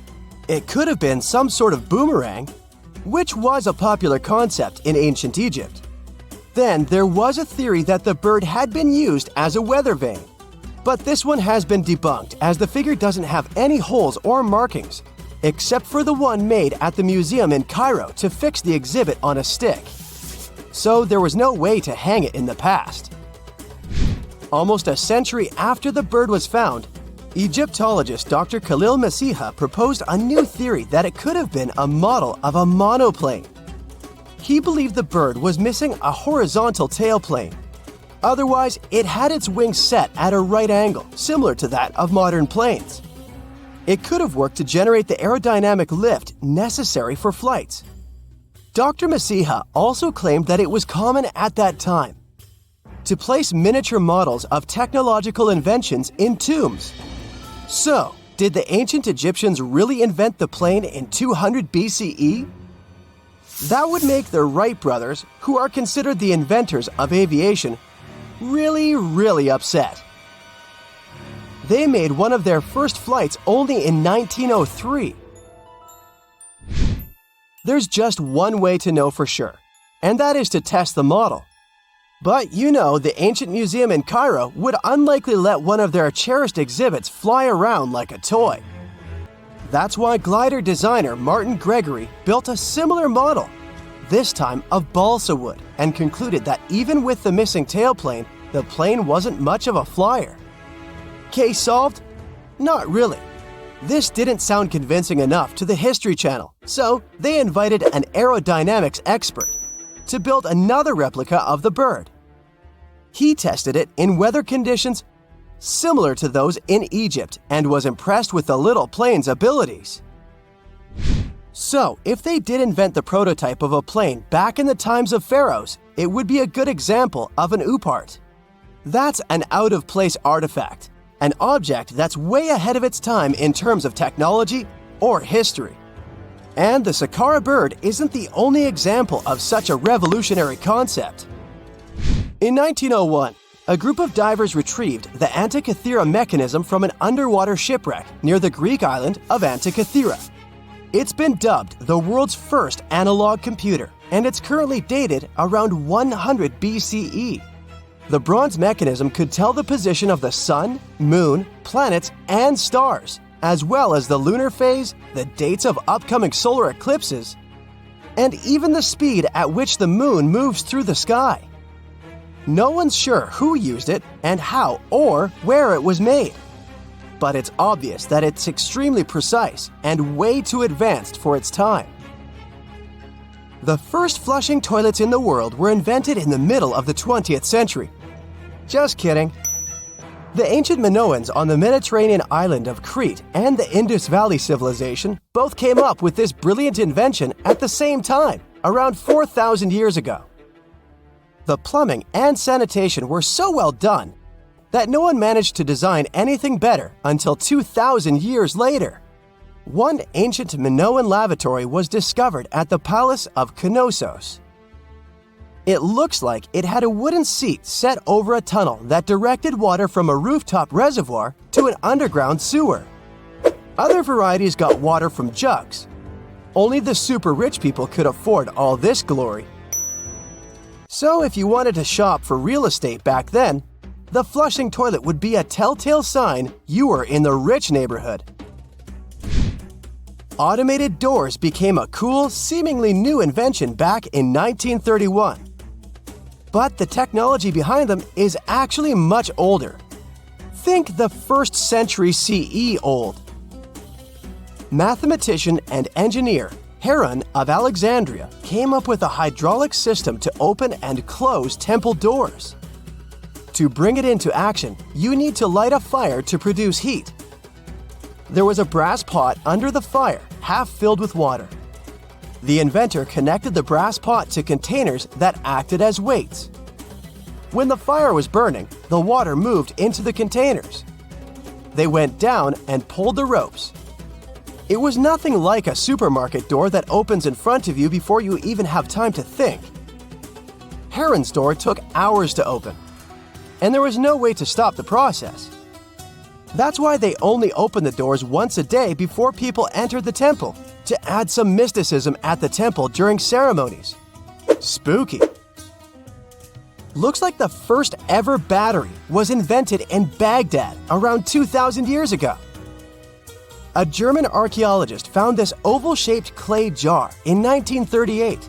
It could have been some sort of boomerang, which was a popular concept in ancient Egypt. Then there was a theory that the bird had been used as a weather vane. But this one has been debunked as the figure doesn't have any holes or markings, except for the one made at the museum in Cairo to fix the exhibit on a stick. So there was no way to hang it in the past. Almost a century after the bird was found, Egyptologist Dr. Khalil Masiha proposed a new theory that it could have been a model of a monoplane. He believed the bird was missing a horizontal tailplane. Otherwise, it had its wings set at a right angle, similar to that of modern planes. It could have worked to generate the aerodynamic lift necessary for flights. Dr. Masiha also claimed that it was common at that time to place miniature models of technological inventions in tombs. So, Did the ancient Egyptians really invent the plane in 200 BCE? That would make the Wright brothers, who are considered the inventors of aviation, really upset. They made one of their first flights only in 1903. There's just one way to know for sure, and that is to test the model. But you know, the ancient museum in Cairo would unlikely let one of their cherished exhibits fly around like a toy. That's why glider designer Martin Gregory built a similar model, this time of balsa wood, and concluded that even with the missing tailplane, the plane wasn't much of a flyer. Case solved? Not really. This didn't sound convincing enough to the History Channel, so they invited an aerodynamics expert to build another replica of the bird. He tested it in weather conditions similar to those in Egypt and was impressed with the little plane's abilities. So, if they did invent the prototype of a plane back in the times of pharaohs, it would be a good example of an oopart. That's an out-of-place artifact, an object that's way ahead of its time in terms of technology or history. And the Saqqara bird isn't the only example of such a revolutionary concept. In 1901, a group of divers retrieved the Antikythera mechanism from an underwater shipwreck near the Greek island of Antikythera. It's been dubbed the world's first analog computer, and it's currently dated around 100 BCE. The bronze mechanism could tell the position of the sun, moon, planets, and stars, as well as the lunar phase, the dates of upcoming solar eclipses, and even the speed at which the moon moves through the sky. No one's sure who used it and how or where it was made, but it's obvious that it's extremely precise and way too advanced for its time. The first flushing toilets in the world were invented in the middle of the 20th century. Just kidding. The ancient Minoans on the Mediterranean island of Crete and the Indus Valley civilization both came up with this brilliant invention at the same time, around 4,000 years ago. The plumbing and sanitation were so well done that no one managed to design anything better until 2,000 years later. One ancient Minoan lavatory was discovered at the Palace of Knossos. It looks like it had a wooden seat set over a tunnel that directed water from a rooftop reservoir to an underground sewer. Other varieties got water from jugs. Only the super rich people could afford all this glory. So if you wanted to shop for real estate back then, the flushing toilet would be a telltale sign you were in the rich neighborhood. Automated doors became a cool, seemingly new invention back in 1931. But the technology behind them is actually much older. Think the 1st century CE old. Mathematician and engineer Heron of Alexandria came up with a hydraulic system to open and close temple doors. To bring it into action, you need to light a fire to produce heat. There was a brass pot under the fire, half filled with water. The inventor connected the brass pot to containers that acted as weights. When the fire was burning, the water moved into the containers. They went down and pulled the ropes. It was nothing like a supermarket door that opens in front of you before you even have time to think. Heron's door took hours to open, and there was no way to stop the process. That's why they only opened the doors once a day before people entered the temple, to add some mysticism at the temple during ceremonies. Spooky. Looks like the first ever battery was invented in Baghdad around 2,000 years ago. A German archaeologist found this oval-shaped clay jar in 1938.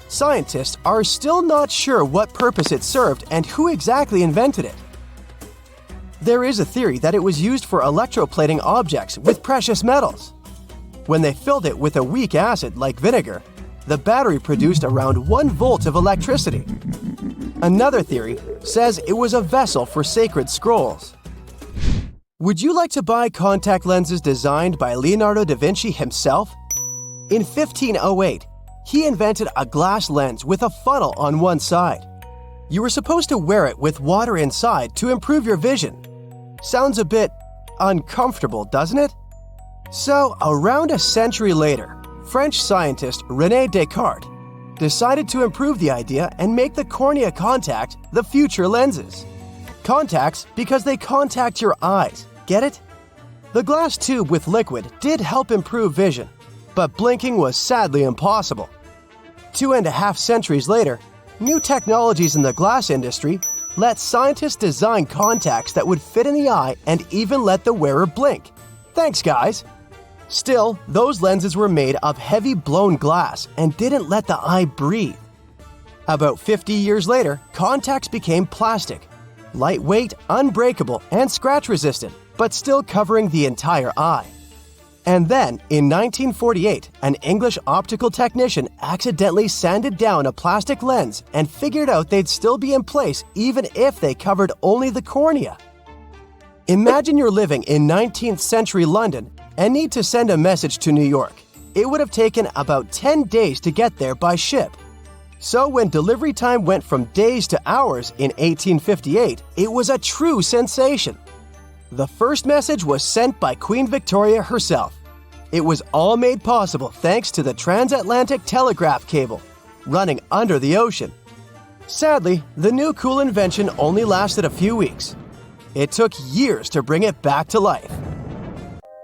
Scientists are still not sure what purpose it served and who exactly invented it. There is a theory that it was used for electroplating objects with precious metals. When they filled it with a weak acid like vinegar, the battery produced around 1 volt of electricity. Another theory says it was a vessel for sacred scrolls. Would you like to buy contact lenses designed by Leonardo da Vinci himself? In 1508, he invented a glass lens with a funnel on one side. You were supposed to wear it with water inside to improve your vision. Sounds a bit uncomfortable, doesn't it? So, around a century later, French scientist René Descartes decided to improve the idea and make the cornea contact the future lenses. Contacts because they contact your eyes, get it? The glass tube with liquid did help improve vision, but blinking was sadly impossible. 2.5 centuries later, new technologies in the glass industry let scientists design contacts that would fit in the eye and even let the wearer blink. Thanks, guys! Still, those lenses were made of heavy blown glass and didn't let the eye breathe. About 50 years later, contacts became plastic, lightweight, unbreakable, and scratch-resistant, but still covering the entire eye. And then, in 1948, an English optical technician accidentally sanded down a plastic lens and figured out they'd still be in place even if they covered only the cornea. Imagine you're living in 19th century London and need to send a message to New York. It would have taken about 10 days to get there by ship. So when delivery time went from days to hours in 1858, it was a true sensation. The first message was sent by Queen Victoria herself. It was all made possible thanks to the transatlantic telegraph cable, running under the ocean. Sadly, the new cool invention only lasted a few weeks. It took years to bring it back to life.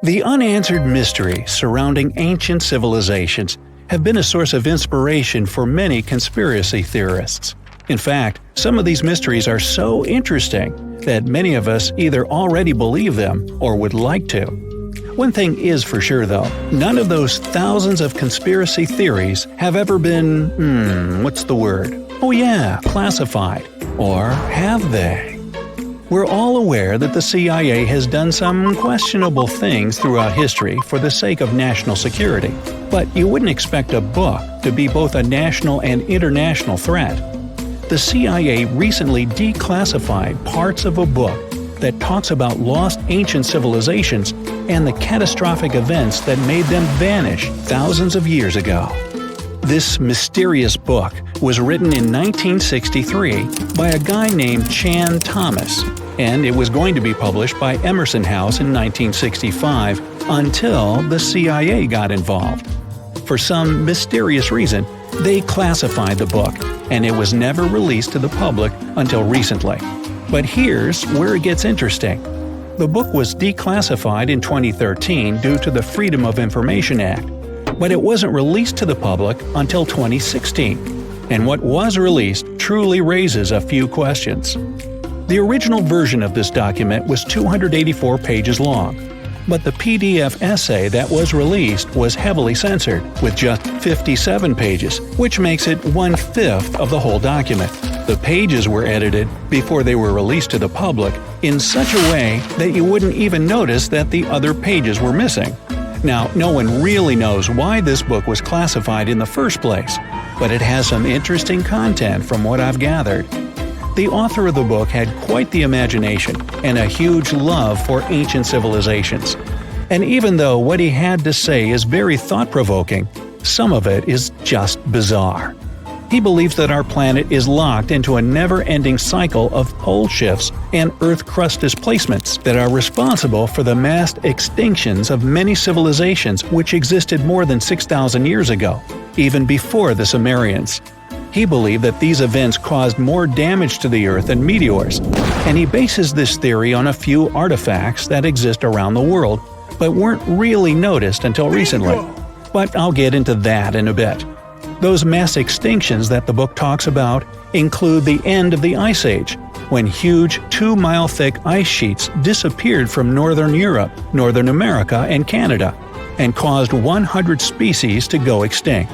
The unanswered mysteries surrounding ancient civilizations have been a source of inspiration for many conspiracy theorists. In fact, some of these mysteries are so interesting that many of us either already believe them or would like to. One thing is for sure though, none of those thousands of conspiracy theories have ever been, classified. Or have they? We're all aware that the CIA has done some questionable things throughout history for the sake of national security, but you wouldn't expect a book to be both a national and international threat. The CIA recently declassified parts of a book that talks about lost ancient civilizations and the catastrophic events that made them vanish thousands of years ago. This mysterious book was written in 1963 by a guy named Chan Thomas, and it was going to be published by Emerson House in 1965 until the CIA got involved. For some mysterious reason, they classified the book, and it was never released to the public until recently. But here's where it gets interesting. The book was declassified in 2013 due to the Freedom of Information Act, but it wasn't released to the public until 2016, and what was released truly raises a few questions. The original version of this document was 284 pages long, but the PDF essay that was released was heavily censored, with just 57 pages, which makes it 1/5 of the whole document. The pages were edited before they were released to the public in such a way that you wouldn't even notice that the other pages were missing. Now, no one really knows why this book was classified in the first place, but it has some interesting content from what I've gathered. The author of the book had quite the imagination and a huge love for ancient civilizations. And even though what he had to say is very thought-provoking, some of it is just bizarre. He believes that our planet is locked into a never-ending cycle of pole shifts and Earth crust displacements that are responsible for the mass extinctions of many civilizations which existed more than 6,000 years ago, even before the Sumerians. He believed that these events caused more damage to the Earth than meteors, and he bases this theory on a few artifacts that exist around the world, but weren't really noticed until recently. But I'll get into that in a bit. Those mass extinctions that the book talks about include the end of the Ice Age, when huge 2-mile-thick ice sheets disappeared from northern Europe, Northern America, and Canada, and caused 100 species to go extinct.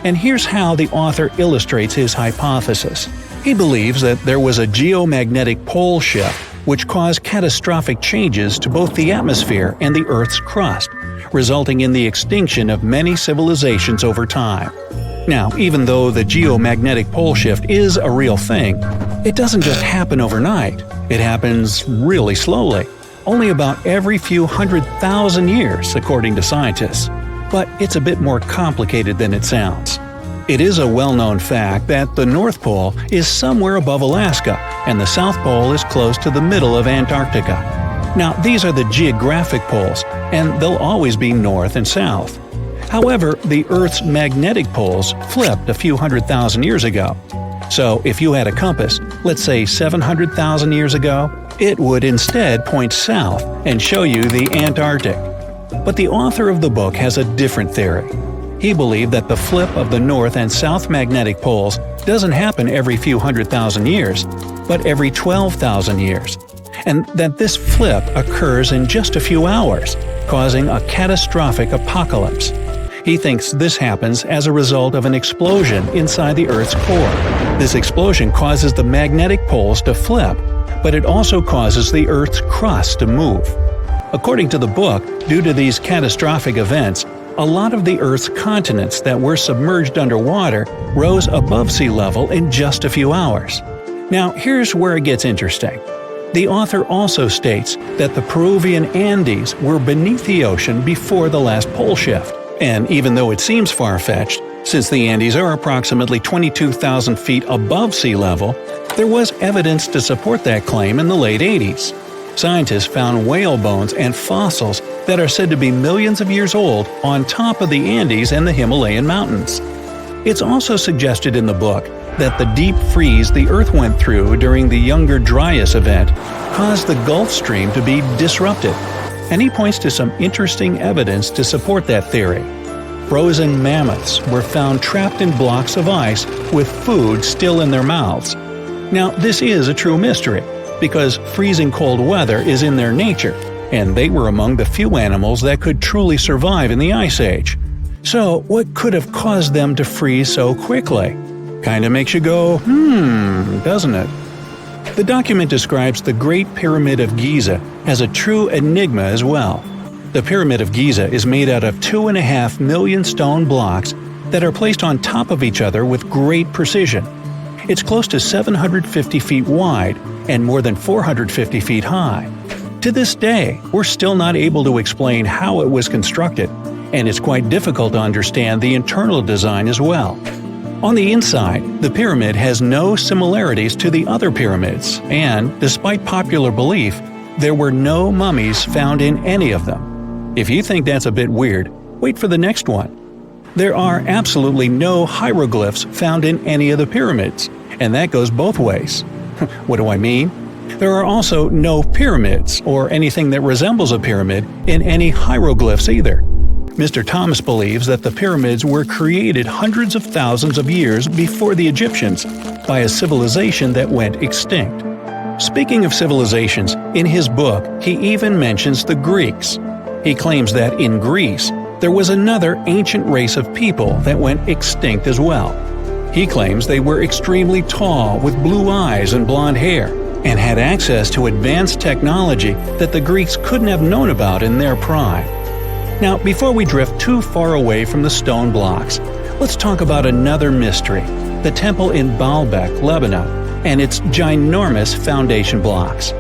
And here's how the author illustrates his hypothesis. He believes that there was a geomagnetic pole shift which caused catastrophic changes to both the atmosphere and the Earth's crust, resulting in the extinction of many civilizations over time. Now, even though the geomagnetic pole shift is a real thing, it doesn't just happen overnight. It happens really slowly, only about every few 100,000 years, according to scientists. But it's a bit more complicated than it sounds. It is a well-known fact that the North Pole is somewhere above Alaska, and the South Pole is close to the middle of Antarctica. Now, these are the geographic poles, and they'll always be north and south. However, the Earth's magnetic poles flipped a few 100,000 years ago. So, if you had a compass, let's say 700,000 years ago, it would instead point south and show you the Antarctic. But the author of the book has a different theory. He believed that the flip of the north and south magnetic poles doesn't happen every few 100,000 years, but every 12,000 years, and that this flip occurs in just a few hours, causing a catastrophic apocalypse. He thinks this happens as a result of an explosion inside the Earth's core. This explosion causes the magnetic poles to flip, but it also causes the Earth's crust to move. According to the book, due to these catastrophic events, a lot of the Earth's continents that were submerged underwater rose above sea level in just a few hours. Now, here's where it gets interesting. The author also states that the Peruvian Andes were beneath the ocean before the last pole shift. And even though it seems far-fetched, since the Andes are approximately 22,000 feet above sea level, there was evidence to support that claim in the late 80s. Scientists found whale bones and fossils that are said to be millions of years old on top of the Andes and the Himalayan mountains. It's also suggested in the book that the deep freeze the Earth went through during the Younger Dryas event caused the Gulf Stream to be disrupted. And he points to some interesting evidence to support that theory. Frozen mammoths were found trapped in blocks of ice with food still in their mouths. Now, this is a true mystery, because freezing cold weather is in their nature, and they were among the few animals that could truly survive in the Ice Age. So, what could have caused them to freeze so quickly? Kinda makes you go, doesn't it? The document describes the Great Pyramid of Giza as a true enigma as well. The Pyramid of Giza is made out of 2.5 million stone blocks that are placed on top of each other with great precision. It's close to 750 feet wide and more than 450 feet high. To this day, we're still not able to explain how it was constructed, and it's quite difficult to understand the internal design as well. On the inside, the pyramid has no similarities to the other pyramids, and, despite popular belief, there were no mummies found in any of them. If you think that's a bit weird, wait for the next one. There are absolutely no hieroglyphs found in any of the pyramids, and that goes both ways. What do I mean? There are also no pyramids, or anything that resembles a pyramid, in any hieroglyphs either. Mr. Thomas believes that the pyramids were created hundreds of thousands of years before the Egyptians by a civilization that went extinct. Speaking of civilizations, in his book he even mentions the Greeks. He claims that in Greece there was another ancient race of people that went extinct as well. He claims they were extremely tall with blue eyes and blonde hair, and had access to advanced technology that the Greeks couldn't have known about in their prime. Now, before we drift too far away from the stone blocks, let's talk about another mystery, the temple in Baalbek, Lebanon, and its ginormous foundation blocks.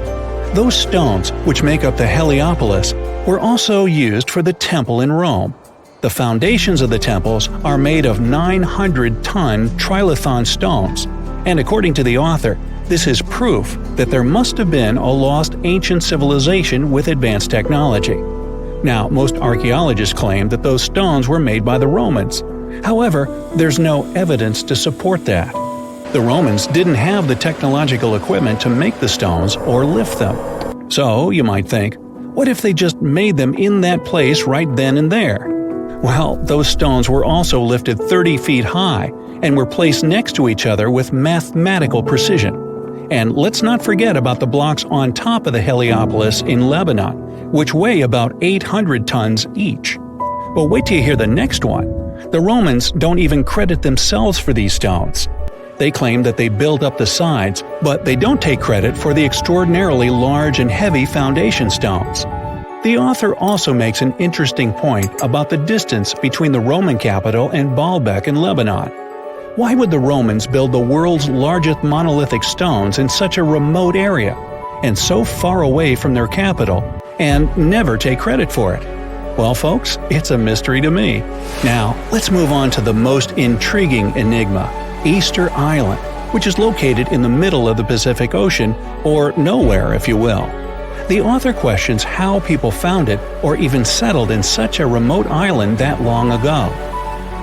Those stones, which make up the Heliopolis, were also used for the temple in Rome. The foundations of the temples are made of 900-ton trilithon stones, and according to the author, this is proof that there must have been a lost ancient civilization with advanced technology. Now, most archaeologists claim that those stones were made by the Romans. However, there's no evidence to support that. The Romans didn't have the technological equipment to make the stones or lift them. So, you might think, what if they just made them in that place right then and there? Well, those stones were also lifted 30 feet high and were placed next to each other with mathematical precision. And let's not forget about the blocks on top of the Heliopolis in Lebanon, which weigh about 800 tons each. But wait till you hear the next one. The Romans don't even credit themselves for these stones. They claim that they built up the sides, but they don't take credit for the extraordinarily large and heavy foundation stones. The author also makes an interesting point about the distance between the Roman capital and Baalbek in Lebanon. Why would the Romans build the world's largest monolithic stones in such a remote area, and so far away from their capital, and never take credit for it? Well, folks, it's a mystery to me. Now, let's move on to the most intriguing enigma, Easter Island, which is located in the middle of the Pacific Ocean, or nowhere if you will. The author questions how people found it or even settled in such a remote island that long ago.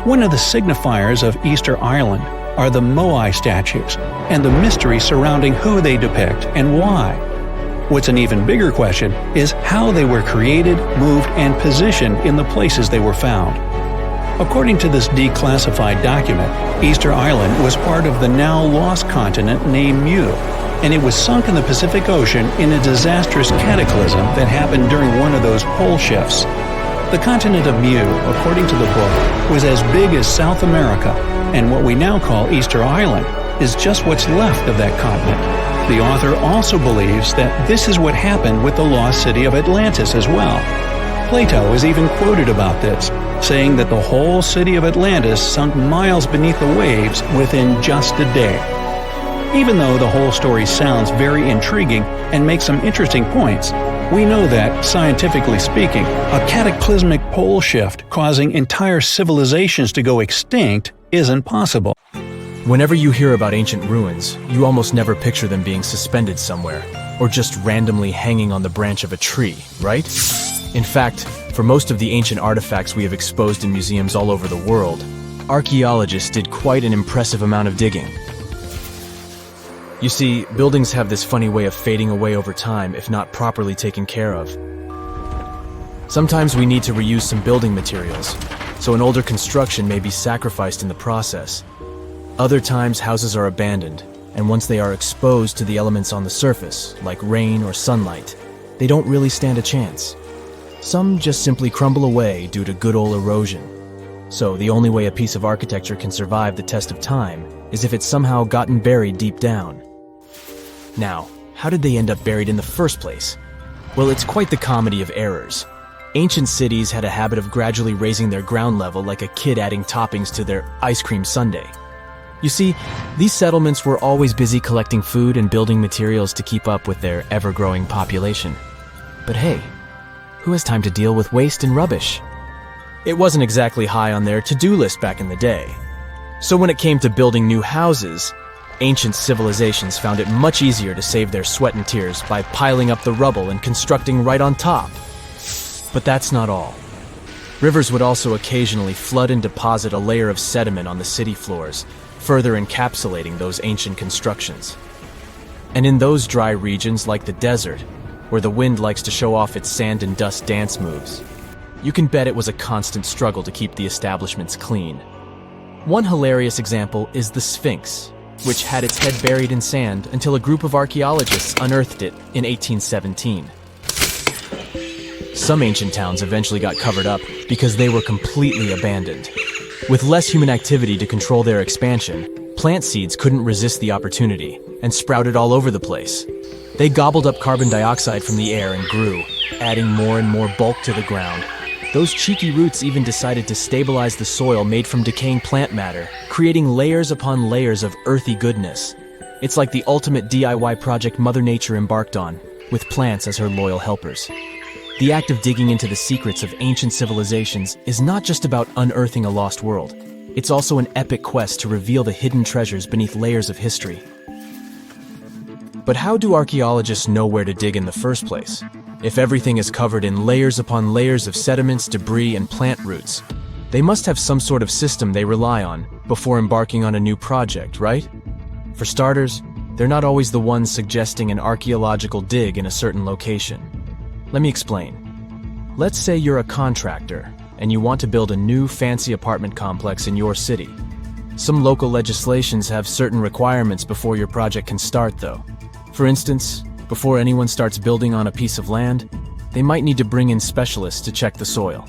One of the signifiers of Easter Island are the Moai statues and the mystery surrounding who they depict and why. What's an even bigger question is how they were created, moved, and positioned in the places they were found. According to this declassified document, Easter Island was part of the now lost continent named Mu, and it was sunk in the Pacific Ocean in a disastrous cataclysm that happened during one of those pole shifts. The continent of Mu, according to the book, was as big as South America, and what we now call Easter Island is just what's left of that continent. The author also believes that this is what happened with the lost city of Atlantis as well. Plato is even quoted about this, saying that the whole city of Atlantis sunk miles beneath the waves within just a day. Even though the whole story sounds very intriguing and makes some interesting points, we know that, scientifically speaking, a cataclysmic pole shift causing entire civilizations to go extinct isn't possible. Whenever you hear about ancient ruins, you almost never picture them being suspended somewhere, or just randomly hanging on the branch of a tree, right? In fact, for most of the ancient artifacts we have exposed in museums all over the world, archaeologists did quite an impressive amount of digging. You see, buildings have this funny way of fading away over time if not properly taken care of. Sometimes we need to reuse some building materials, so an older construction may be sacrificed in the process. Other times houses are abandoned, and once they are exposed to the elements on the surface, like rain or sunlight, they don't really stand a chance. Some just simply crumble away due to good old erosion. So the only way a piece of architecture can survive the test of time is if it's somehow gotten buried deep down. Now, how did they end up buried in the first place? Well, it's quite the comedy of errors. Ancient cities had a habit of gradually raising their ground level like a kid adding toppings to their ice cream sundae. You see, these settlements were always busy collecting food and building materials to keep up with their ever-growing population. But hey, who has time to deal with waste and rubbish? It wasn't exactly high on their to-do list back in the day. So when it came to building new houses, ancient civilizations found it much easier to save their sweat and tears by piling up the rubble and constructing right on top. But that's not all. Rivers would also occasionally flood and deposit a layer of sediment on the city floors, further encapsulating those ancient constructions. And in those dry regions like the desert, where the wind likes to show off its sand and dust dance moves, you can bet it was a constant struggle to keep the establishments clean. One hilarious example is the Sphinx, which had its head buried in sand until a group of archaeologists unearthed it in 1817. Some ancient towns eventually got covered up because they were completely abandoned. With less human activity to control their expansion, plant seeds couldn't resist the opportunity and sprouted all over the place. They gobbled up carbon dioxide from the air and grew, adding more and more bulk to the ground. Those cheeky roots even decided to stabilize the soil made from decaying plant matter, creating layers upon layers of earthy goodness. It's like the ultimate DIY project Mother Nature embarked on, with plants as her loyal helpers. The act of digging into the secrets of ancient civilizations is not just about unearthing a lost world. It's also an epic quest to reveal the hidden treasures beneath layers of history. But how do archaeologists know where to dig in the first place? If everything is covered in layers upon layers of sediments, debris, and plant roots, they must have some sort of system they rely on before embarking on a new project, right? For starters, they're not always the ones suggesting an archaeological dig in a certain location. Let me explain. Let's say you're a contractor and you want to build a new fancy apartment complex in your city. Some local legislations have certain requirements before your project can start, though. For instance, before anyone starts building on a piece of land, they might need to bring in specialists to check the soil.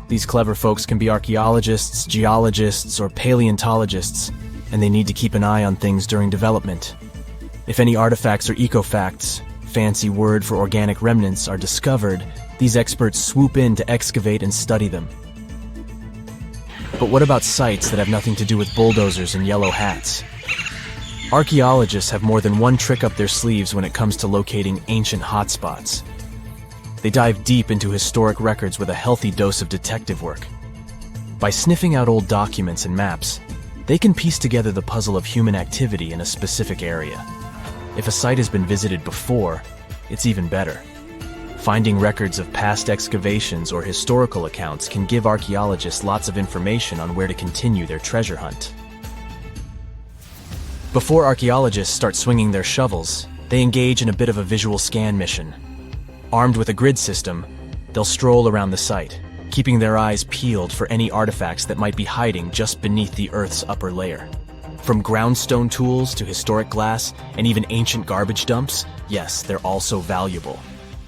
These clever folks can be archaeologists, geologists, or paleontologists, and they need to keep an eye on things during development. If any artifacts or ecofacts, fancy word for organic remnants, are discovered, these experts swoop in to excavate and study them. But what about sites that have nothing to do with bulldozers and yellow hats? Archaeologists have more than one trick up their sleeves when it comes to locating ancient hotspots. They dive deep into historic records with a healthy dose of detective work. By sniffing out old documents and maps, they can piece together the puzzle of human activity in a specific area. If a site has been visited before, it's even better. Finding records of past excavations or historical accounts can give archaeologists lots of information on where to continue their treasure hunt. Before archaeologists start swinging their shovels, they engage in a bit of a visual scan mission. Armed with a grid system, they'll stroll around the site, keeping their eyes peeled for any artifacts that might be hiding just beneath the Earth's upper layer. From groundstone tools to historic glass and even ancient garbage dumps, yes, they're all so valuable.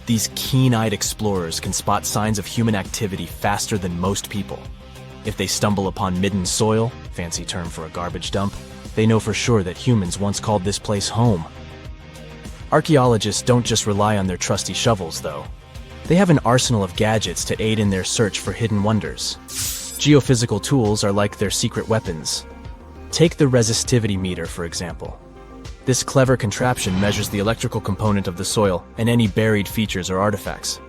These keen-eyed explorers can spot signs of human activity faster than most people. If they stumble upon midden soil, fancy term for a garbage dump, they know for sure that humans once called this place home. Archaeologists don't just rely on their trusty shovels, though. They have an arsenal of gadgets to aid in their search for hidden wonders. Geophysical tools are like their secret weapons. Take the resistivity meter, for example. This clever contraption measures the electrical component of the soil and any buried features or artifacts.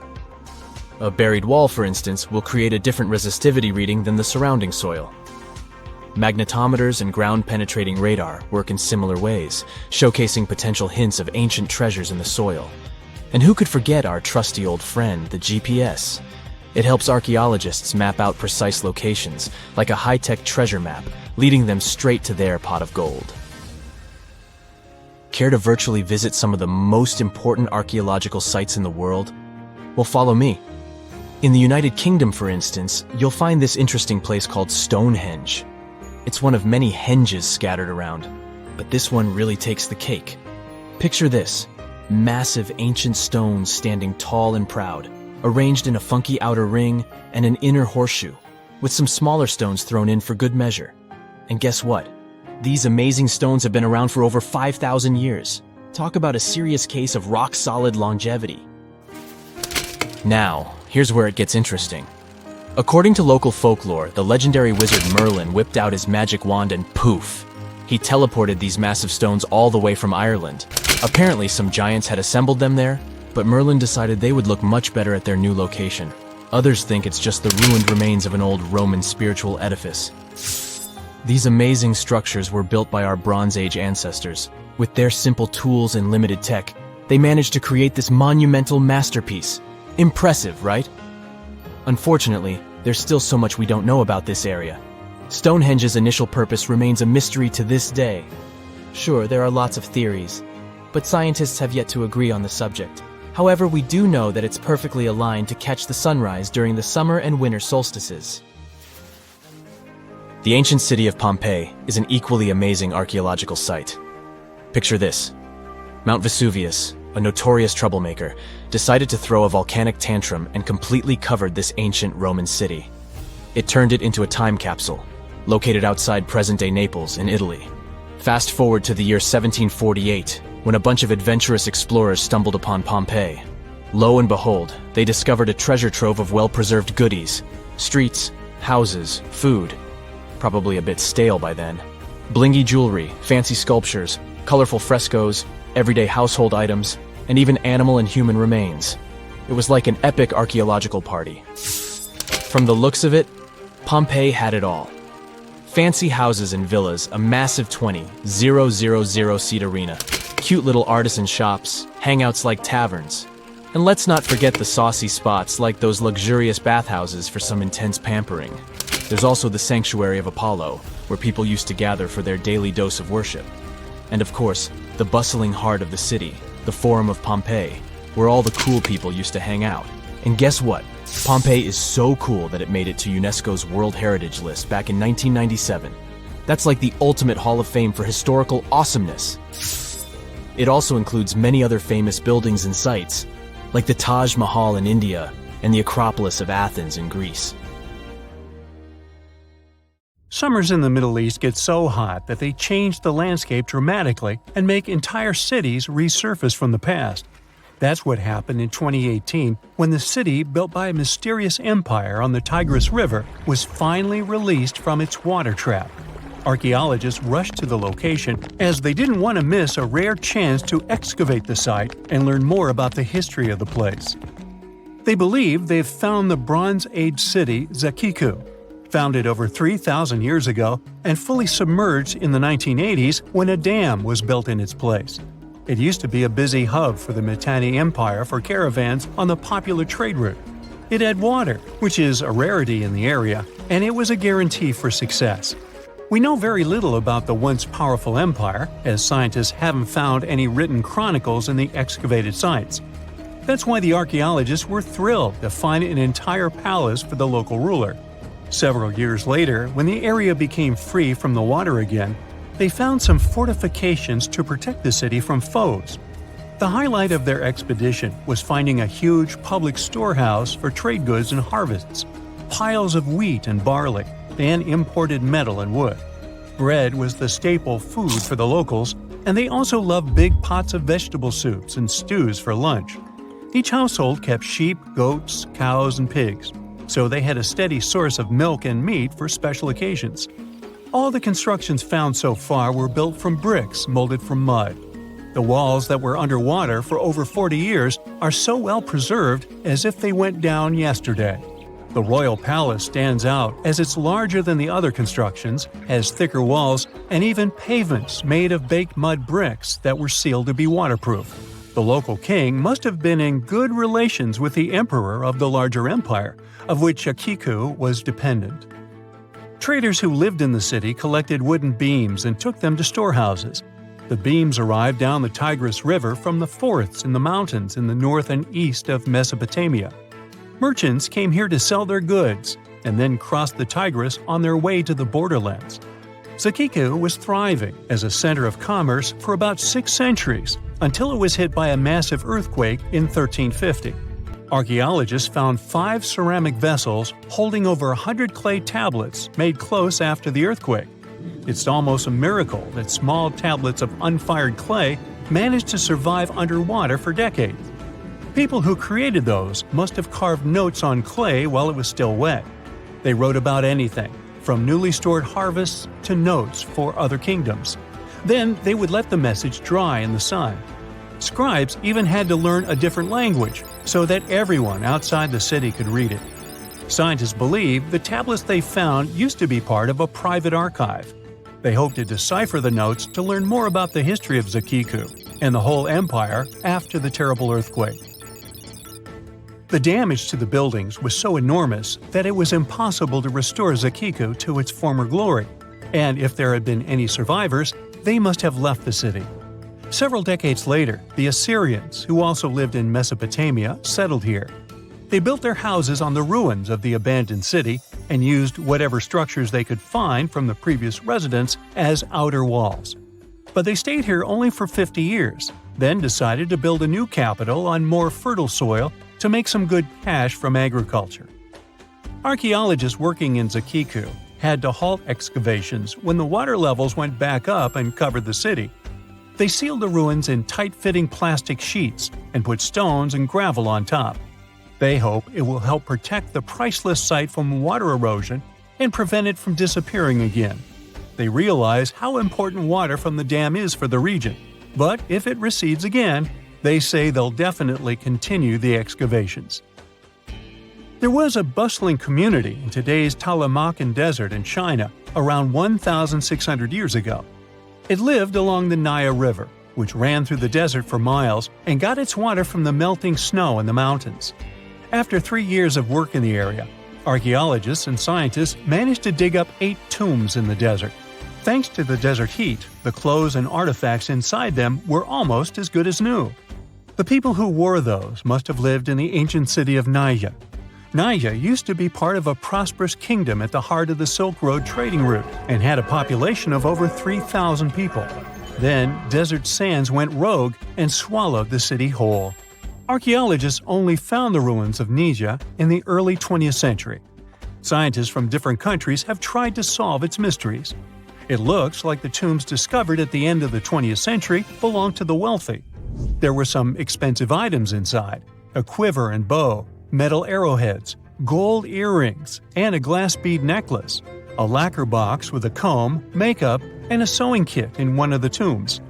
A buried wall, for instance, will create a different resistivity reading than the surrounding soil. Magnetometers and ground-penetrating radar work in similar ways, showcasing potential hints of ancient treasures in the soil. And who could forget our trusty old friend, the GPS? It helps archaeologists map out precise locations, like a high-tech treasure map, leading them straight to their pot of gold. Care to virtually visit some of the most important archaeological sites in the world? Well, follow me. In the United Kingdom, for instance, you'll find this interesting place called Stonehenge. It's one of many henges scattered around, but this one really takes the cake. Picture this: massive ancient stones standing tall and proud, arranged in a funky outer ring and an inner horseshoe, with some smaller stones thrown in for good measure. And guess what? These amazing stones have been around for over 5,000 years. Talk about a serious case of rock-solid longevity. Now, here's where it gets interesting. According to local folklore, the legendary wizard Merlin whipped out his magic wand and poof! He teleported these massive stones all the way from Ireland. Apparently, some giants had assembled them there, but Merlin decided they would look much better at their new location. Others think it's just the ruined remains of an old Roman spiritual edifice. These amazing structures were built by our Bronze Age ancestors. With their simple tools and limited tech, they managed to create this monumental masterpiece. Impressive, right? Unfortunately, there's still so much we don't know about this area. Stonehenge's initial purpose remains a mystery to this day. Sure, there are lots of theories, but scientists have yet to agree on the subject. However, we do know that it's perfectly aligned to catch the sunrise during the summer and winter solstices. The ancient city of Pompeii is an equally amazing archaeological site. Picture this: Mount Vesuvius, a notorious troublemaker, decided to throw a volcanic tantrum and completely covered this ancient Roman city. It turned it into a time capsule, located outside present-day Naples in Italy. Fast forward to the year 1748, when a bunch of adventurous explorers stumbled upon Pompeii. Lo and behold, they discovered a treasure trove of well-preserved goodies: streets, houses, food. Probably a bit stale by then. Blingy jewelry, fancy sculptures, colorful frescoes, everyday household items, and even animal and human remains. It was like an epic archaeological party. From the looks of it, Pompeii had it all. Fancy houses and villas, a massive 20,000-seat arena, cute little artisan shops, hangouts like taverns. And let's not forget the saucy spots like those luxurious bathhouses for some intense pampering. There's also the Sanctuary of Apollo, where people used to gather for their daily dose of worship. And of course, the bustling heart of the city, the Forum of Pompeii, where all the cool people used to hang out. And guess what? Pompeii is so cool that it made it to UNESCO's World Heritage List back in 1997. That's like the ultimate Hall of Fame for historical awesomeness. It also includes many other famous buildings and sites, like the Taj Mahal in India and the Acropolis of Athens in Greece. Summers in the Middle East get so hot that they change the landscape dramatically and make entire cities resurface from the past. That's what happened in 2018 when the city, built by a mysterious empire on the Tigris River, was finally released from its water trap. Archaeologists rushed to the location as they didn't want to miss a rare chance to excavate the site and learn more about the history of the place. They believe they've found the Bronze Age city Zakiku, founded over 3,000 years ago and fully submerged in the 1980s when a dam was built in its place. It used to be a busy hub for the Mitanni Empire for caravans on the popular trade route. It had water, which is a rarity in the area, and it was a guarantee for success. We know very little about the once powerful empire, as scientists haven't found any written chronicles in the excavated sites. That's why the archaeologists were thrilled to find an entire palace for the local ruler. Several years later, when the area became free from the water again, they found some fortifications to protect the city from foes. The highlight of their expedition was finding a huge public storehouse for trade goods and harvests, piles of wheat and barley, and imported metal and wood. Bread was the staple food for the locals, and they also loved big pots of vegetable soups and stews for lunch. Each household kept sheep, goats, cows, and pigs, so they had a steady source of milk and meat for special occasions. All the constructions found so far were built from bricks molded from mud. The walls that were underwater for over 40 years are so well preserved as if they went down yesterday. The royal palace stands out as it's larger than the other constructions, has thicker walls, and even pavements made of baked mud bricks that were sealed to be waterproof. The local king must have been in good relations with the emperor of the larger empire, of which Akiku was dependent. Traders who lived in the city collected wooden beams and took them to storehouses. The beams arrived down the Tigris River from the forests in the mountains in the north and east of Mesopotamia. Merchants came here to sell their goods and then crossed the Tigris on their way to the borderlands. Zakiku was thriving as a center of commerce for about 6 centuries until it was hit by a massive earthquake in 1350. Archaeologists found 5 ceramic vessels holding over 100 clay tablets made close after the earthquake. It's almost a miracle that small tablets of unfired clay managed to survive underwater for decades. People who created those must have carved notes on clay while it was still wet. They wrote about anything, from newly stored harvests to notes for other kingdoms. Then they would let the message dry in the sun. Scribes even had to learn a different language so that everyone outside the city could read it. Scientists believe the tablets they found used to be part of a private archive. They hope to decipher the notes to learn more about the history of Zakiku and the whole empire after the terrible earthquake. The damage to the buildings was so enormous that it was impossible to restore Zakiku to its former glory, and if there had been any survivors, they must have left the city. Several decades later, the Assyrians, who also lived in Mesopotamia, settled here. They built their houses on the ruins of the abandoned city and used whatever structures they could find from the previous residents as outer walls. But they stayed here only for 50 years, then decided to build a new capital on more fertile soil to make some good cash from agriculture. Archaeologists working in Zakiku had to halt excavations when the water levels went back up and covered the city. They sealed the ruins in tight-fitting plastic sheets and put stones and gravel on top. They hope it will help protect the priceless site from water erosion and prevent it from disappearing again. They realize how important water from the dam is for the region, but if it recedes again, they say they'll definitely continue the excavations. There was a bustling community in today's Taklamakan Desert in China around 1,600 years ago. It lived along the Nile River, which ran through the desert for miles and got its water from the melting snow in the mountains. After 3 years of work in the area, archaeologists and scientists managed to dig up 8 tombs in the desert. Thanks to the desert heat, the clothes and artifacts inside them were almost as good as new. The people who wore those must have lived in the ancient city of Naya. Naya used to be part of a prosperous kingdom at the heart of the Silk Road trading route and had a population of over 3,000 people. Then, desert sands went rogue and swallowed the city whole. Archaeologists only found the ruins of Nija in the early 20th century. Scientists from different countries have tried to solve its mysteries. It looks like the tombs discovered at the end of the 20th century belonged to the wealthy. There were some expensive items inside: a quiver and bow, metal arrowheads, gold earrings, and a glass bead necklace, a lacquer box with a comb, makeup, and a sewing kit in one of the tombs.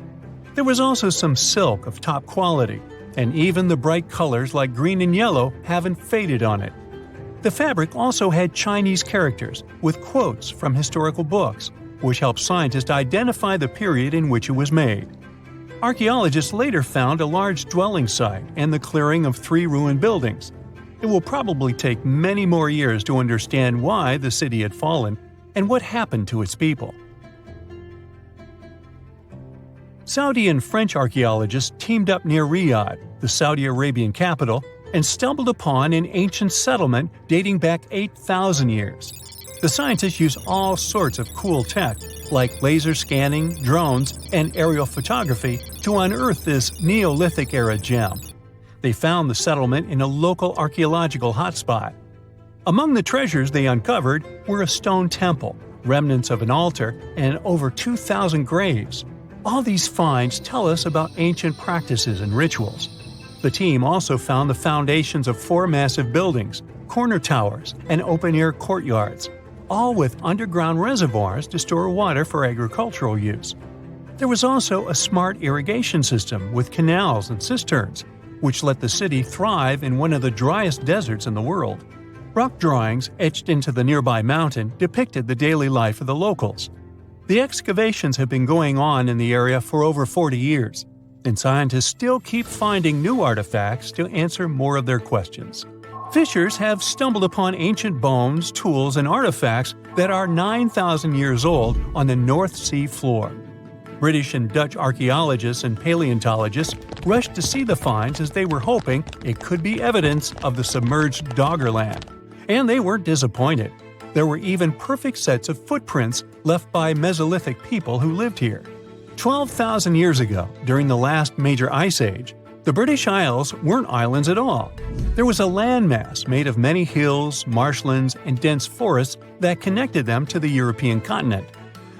There was also some silk of top quality, and even the bright colors like green and yellow haven't faded on it. The fabric also had Chinese characters with quotes from historical books, which helped scientists identify the period in which it was made. Archaeologists later found a large dwelling site and the clearing of 3 ruined buildings. It will probably take many more years to understand why the city had fallen and what happened to its people. Saudi and French archaeologists teamed up near Riyadh, the Saudi Arabian capital, and stumbled upon an ancient settlement dating back 8,000 years. The scientists used all sorts of cool tech, like laser scanning, drones, and aerial photography, to unearth this Neolithic-era gem. They found the settlement in a local archaeological hotspot. Among the treasures they uncovered were a stone temple, remnants of an altar, and over 2,000 graves. All these finds tell us about ancient practices and rituals. The team also found the foundations of 4 massive buildings, corner towers, and open-air courtyards, all with underground reservoirs to store water for agricultural use. There was also a smart irrigation system with canals and cisterns, which let the city thrive in one of the driest deserts in the world. Rock drawings etched into the nearby mountain depicted the daily life of the locals. The excavations have been going on in the area for over 40 years, and scientists still keep finding new artifacts to answer more of their questions. Fishers have stumbled upon ancient bones, tools, and artifacts that are 9,000 years old on the North Sea floor. British and Dutch archaeologists and paleontologists rushed to see the finds as they were hoping it could be evidence of the submerged Doggerland. And they weren't disappointed. There were even perfect sets of footprints left by Mesolithic people who lived here. 12,000 years ago, during the last major ice age, the British Isles weren't islands at all. There was a landmass made of many hills, marshlands, and dense forests that connected them to the European continent.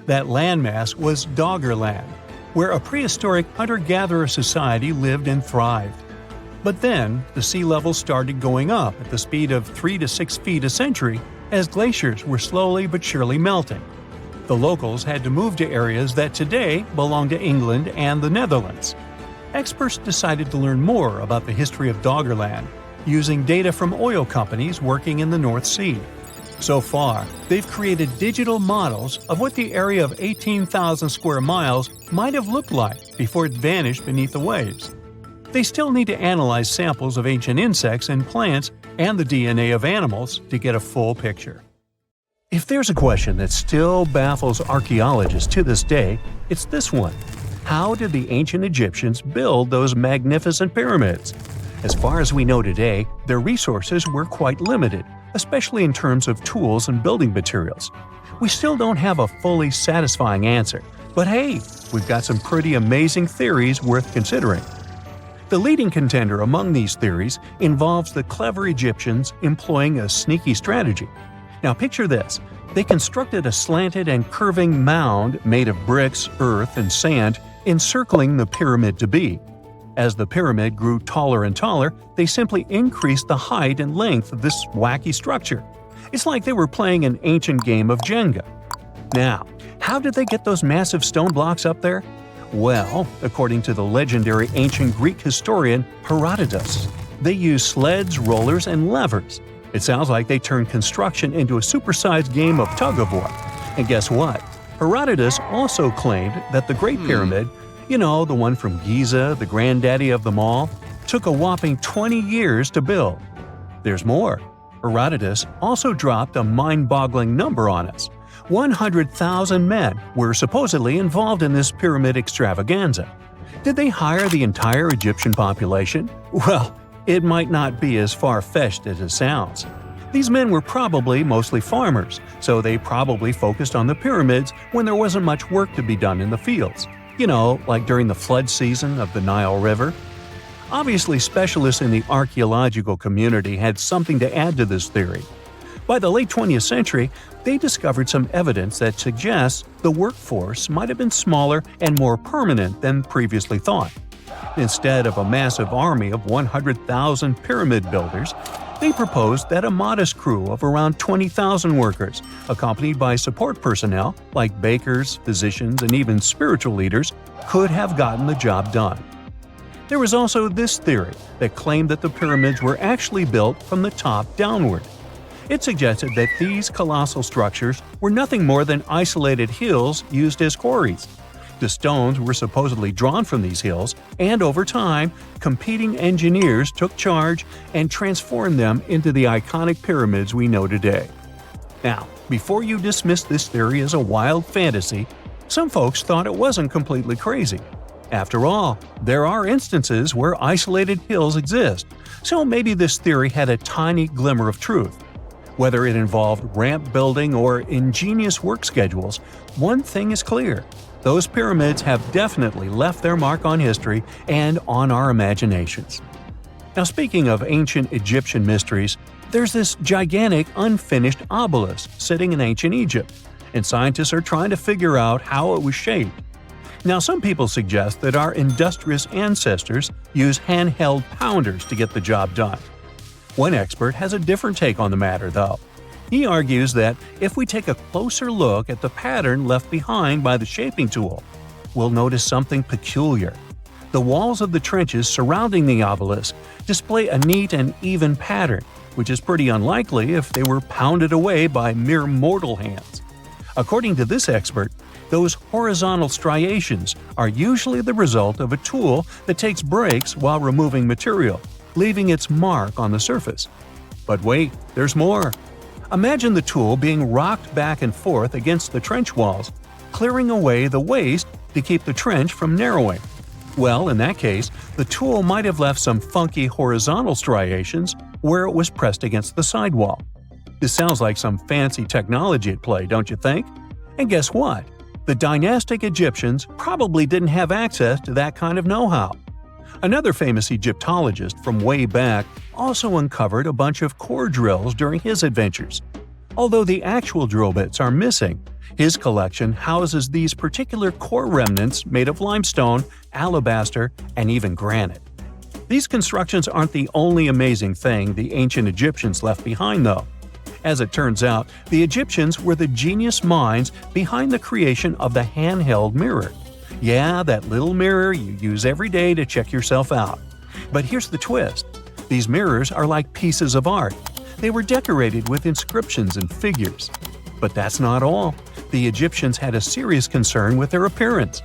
That landmass was Doggerland, where a prehistoric hunter-gatherer society lived and thrived. But then, the sea level started going up at the speed of 3 to 6 feet a century as glaciers were slowly but surely melting. The locals had to move to areas that today belong to England and the Netherlands. Experts decided to learn more about the history of Doggerland, using data from oil companies working in the North Sea. So far, they've created digital models of what the area of 18,000 square miles might have looked like before it vanished beneath the waves. They still need to analyze samples of ancient insects and plants and the DNA of animals to get a full picture. If there's a question that still baffles archaeologists to this day, it's this one. How did the ancient Egyptians build those magnificent pyramids? As far as we know today, their resources were quite limited, especially in terms of tools and building materials. We still don't have a fully satisfying answer, but hey, we've got some pretty amazing theories worth considering. The leading contender among these theories involves the clever Egyptians employing a sneaky strategy. Now picture this. They constructed a slanted and curving mound made of bricks, earth, and sand encircling the pyramid to be. As the pyramid grew taller and taller, they simply increased the height and length of this wacky structure. It's like they were playing an ancient game of Jenga. Now, how did they get those massive stone blocks up there? Well, according to the legendary ancient Greek historian Herodotus, they used sleds, rollers, and levers. It sounds like they turned construction into a supersized game of tug-of-war. And guess what? Herodotus also claimed that the Great Pyramid, the one from Giza, the granddaddy of them all, took a whopping 20 years to build. There's more. Herodotus also dropped a mind-boggling number on us. 100,000 men were supposedly involved in this pyramid extravaganza. Did they hire the entire Egyptian population? Well, it might not be as far-fetched as it sounds. These men were probably mostly farmers, so they probably focused on the pyramids when there wasn't much work to be done in the fields. Like during the flood season of the Nile River. Obviously, specialists in the archaeological community had something to add to this theory. By the late 20th century, they discovered some evidence that suggests the workforce might have been smaller and more permanent than previously thought. Instead of a massive army of 100,000 pyramid builders, they proposed that a modest crew of around 20,000 workers, accompanied by support personnel like bakers, physicians, and even spiritual leaders, could have gotten the job done. There was also this theory that claimed that the pyramids were actually built from the top downward. It suggested that these colossal structures were nothing more than isolated hills used as quarries. The stones were supposedly drawn from these hills, and over time, competing engineers took charge and transformed them into the iconic pyramids we know today. Now, before you dismiss this theory as a wild fantasy, some folks thought it wasn't completely crazy. After all, there are instances where isolated hills exist, so maybe this theory had a tiny glimmer of truth. Whether it involved ramp building or ingenious work schedules, one thing is clear: those pyramids have definitely left their mark on history and on our imaginations. Now, speaking of ancient Egyptian mysteries, there's this gigantic unfinished obelisk sitting in ancient Egypt, and scientists are trying to figure out how it was shaped. Now, some people suggest that our industrious ancestors used handheld pounders to get the job done. One expert has a different take on the matter, though. He argues that if we take a closer look at the pattern left behind by the shaping tool, we'll notice something peculiar. The walls of the trenches surrounding the obelisk display a neat and even pattern, which is pretty unlikely if they were pounded away by mere mortal hands. According to this expert, those horizontal striations are usually the result of a tool that takes breaks while removing material, leaving its mark on the surface. But wait, there's more. Imagine the tool being rocked back and forth against the trench walls, clearing away the waste to keep the trench from narrowing. Well, in that case, the tool might have left some funky horizontal striations where it was pressed against the sidewall. This sounds like some fancy technology at play, don't you think? And guess what? The dynastic Egyptians probably didn't have access to that kind of know-how. Another famous Egyptologist from way back also uncovered a bunch of core drills during his adventures. Although the actual drill bits are missing, his collection houses these particular core remnants made of limestone, alabaster, and even granite. These constructions aren't the only amazing thing the ancient Egyptians left behind, though. As it turns out, the Egyptians were the genius minds behind the creation of the handheld mirror. Yeah, that little mirror you use every day to check yourself out. But here's the twist. These mirrors are like pieces of art. They were decorated with inscriptions and figures. But that's not all. The Egyptians had a serious concern with their appearance.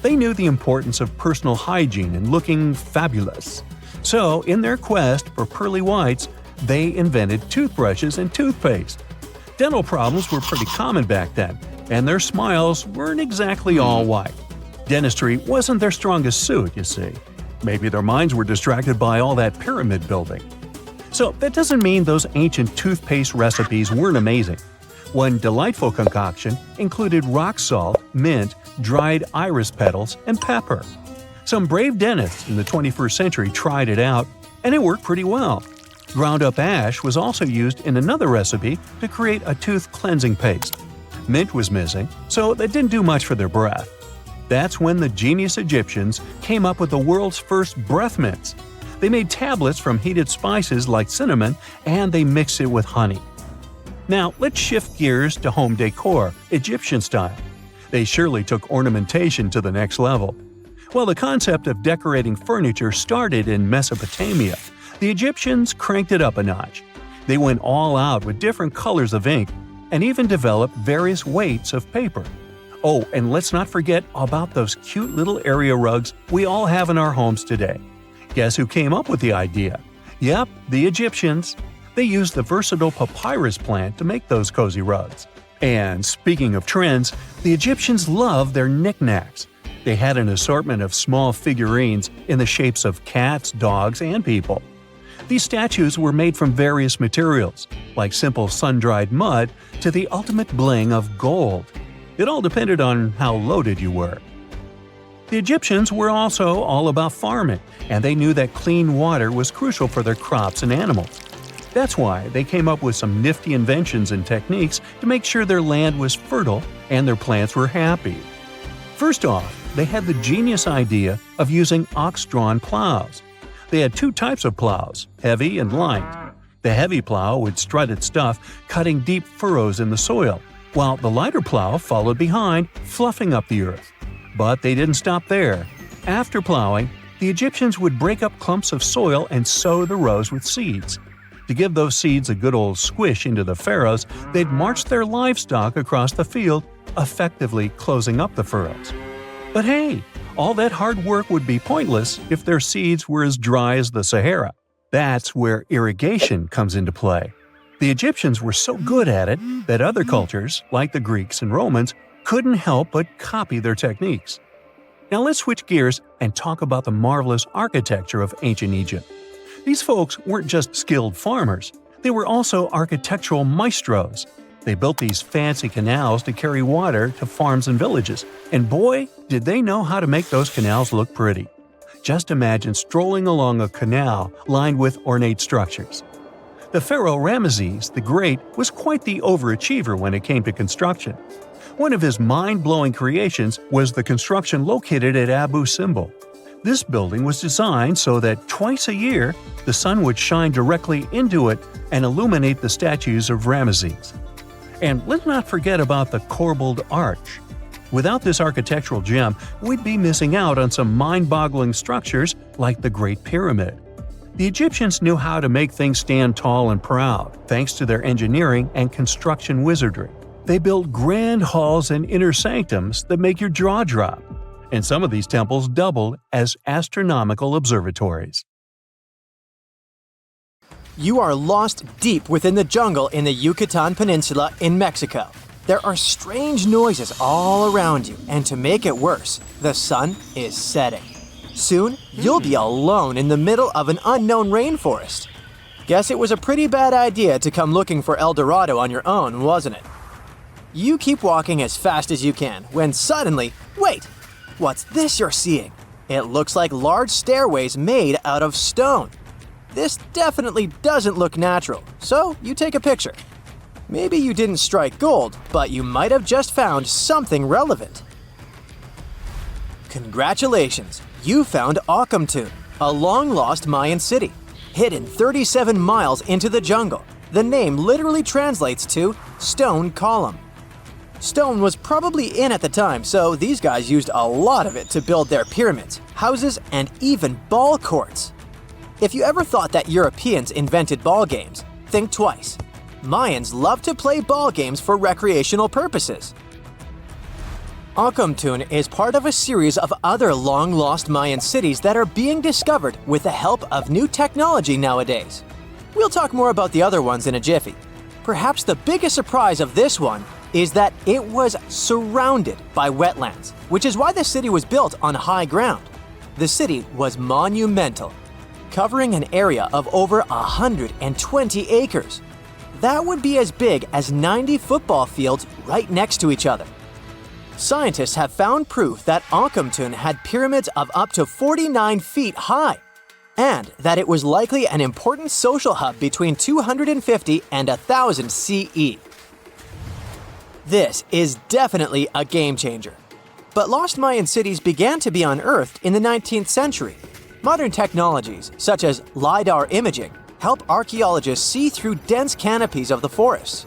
They knew the importance of personal hygiene and looking fabulous. So, in their quest for pearly whites, they invented toothbrushes and toothpaste. Dental problems were pretty common back then, and their smiles weren't exactly all white. Dentistry wasn't their strongest suit, you see. Maybe their minds were distracted by all that pyramid building. So that doesn't mean those ancient toothpaste recipes weren't amazing. One delightful concoction included rock salt, mint, dried iris petals, and pepper. Some brave dentists in the 21st century tried it out, and it worked pretty well. Ground-up ash was also used in another recipe to create a tooth cleansing paste. Mint was missing, so that didn't do much for their breath. That's when the genius Egyptians came up with the world's first breath mints. They made tablets from heated spices like cinnamon, and they mixed it with honey. Now, let's shift gears to home decor, Egyptian style. They surely took ornamentation to the next level. While the concept of decorating furniture started in Mesopotamia, the Egyptians cranked it up a notch. They went all out with different colors of ink and even developed various weights of paper. Oh, and let's not forget about those cute little area rugs we all have in our homes today. Guess who came up with the idea? Yep, the Egyptians. They used the versatile papyrus plant to make those cozy rugs. And speaking of trends, the Egyptians loved their knickknacks. They had an assortment of small figurines in the shapes of cats, dogs, and people. These statues were made from various materials, like simple sun-dried mud to the ultimate bling of gold. It all depended on how loaded you were. The Egyptians were also all about farming, and they knew that clean water was crucial for their crops and animals. That's why they came up with some nifty inventions and techniques to make sure their land was fertile and their plants were happy. First off, they had the genius idea of using ox-drawn plows. They had two types of plows, heavy and light. The heavy plow would strut its stuff, cutting deep furrows in the soil, while the lighter plow followed behind, fluffing up the earth. But they didn't stop there. After plowing, the Egyptians would break up clumps of soil and sow the rows with seeds. To give those seeds a good old squish into the furrows, they'd march their livestock across the field, effectively closing up the furrows. But hey, all that hard work would be pointless if their seeds were as dry as the Sahara. That's where irrigation comes into play. The Egyptians were so good at it that other cultures, like the Greeks and Romans, couldn't help but copy their techniques. Now let's switch gears and talk about the marvelous architecture of ancient Egypt. These folks weren't just skilled farmers, they were also architectural maestros. They built these fancy canals to carry water to farms and villages, and boy, did they know how to make those canals look pretty. Just imagine strolling along a canal lined with ornate structures. The pharaoh Ramesses the Great was quite the overachiever when it came to construction. One of his mind-blowing creations was the construction located at Abu Simbel. This building was designed so that twice a year, the sun would shine directly into it and illuminate the statues of Ramesses. And let's not forget about the corbelled arch. Without this architectural gem, we'd be missing out on some mind-boggling structures like the Great Pyramid. The Egyptians knew how to make things stand tall and proud, thanks to their engineering and construction wizardry. They built grand halls and inner sanctums that make your jaw drop, and some of these temples doubled as astronomical observatories. You are lost deep within the jungle in the Yucatan Peninsula in Mexico. There are strange noises all around you, and to make it worse, the sun is setting. Soon, you'll be alone in the middle of an unknown rainforest. Guess it was a pretty bad idea to come looking for El Dorado on your own, wasn't it? You keep walking as fast as you can when suddenly, wait! What's this you're seeing? It looks like large stairways made out of stone. This definitely doesn't look natural, so you take a picture. Maybe you didn't strike gold, but you might have just found something relevant. Congratulations! You found Akamtun, a long-lost Mayan city, hidden 37 miles into the jungle. The name literally translates to stone column. Stone was probably in at the time, so these guys used a lot of it to build their pyramids, houses, and even ball courts. If you ever thought that Europeans invented ball games, think twice. Mayans loved to play ball games for recreational purposes. Akamtun is part of a series of other long-lost Mayan cities that are being discovered with the help of new technology nowadays. We'll talk more about the other ones in a jiffy. Perhaps the biggest surprise of this one is that it was surrounded by wetlands, which is why the city was built on high ground. The city was monumental, covering an area of over 120 acres. That would be as big as 90 football fields right next to each other. Scientists have found proof that Akamtun had pyramids of up to 49 feet high, and that it was likely an important social hub between 250 and 1000 CE. This is definitely a game changer. But lost Mayan cities began to be unearthed in the 19th century. Modern technologies, such as LiDAR imaging, help archaeologists see through dense canopies of the forests.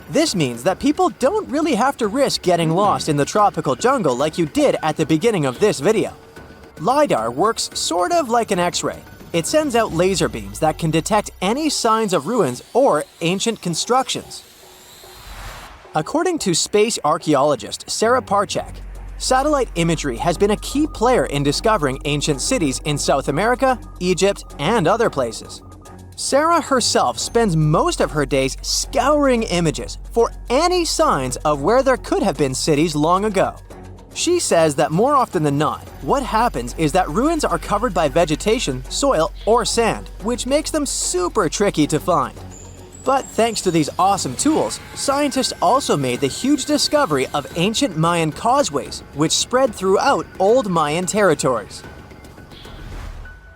This means that people don't really have to risk getting lost in the tropical jungle like you did at the beginning of this video. LiDAR works sort of like an X-ray. It sends out laser beams that can detect any signs of ruins or ancient constructions. According to space archaeologist Sarah Parchak, satellite imagery has been a key player in discovering ancient cities in South America, Egypt, and other places. Sarah herself spends most of her days scouring images for any signs of where there could have been cities long ago. She says that more often than not, what happens is that ruins are covered by vegetation, soil, or sand, which makes them super tricky to find. But thanks to these awesome tools, scientists also made the huge discovery of ancient Mayan causeways, which spread throughout old Mayan territories.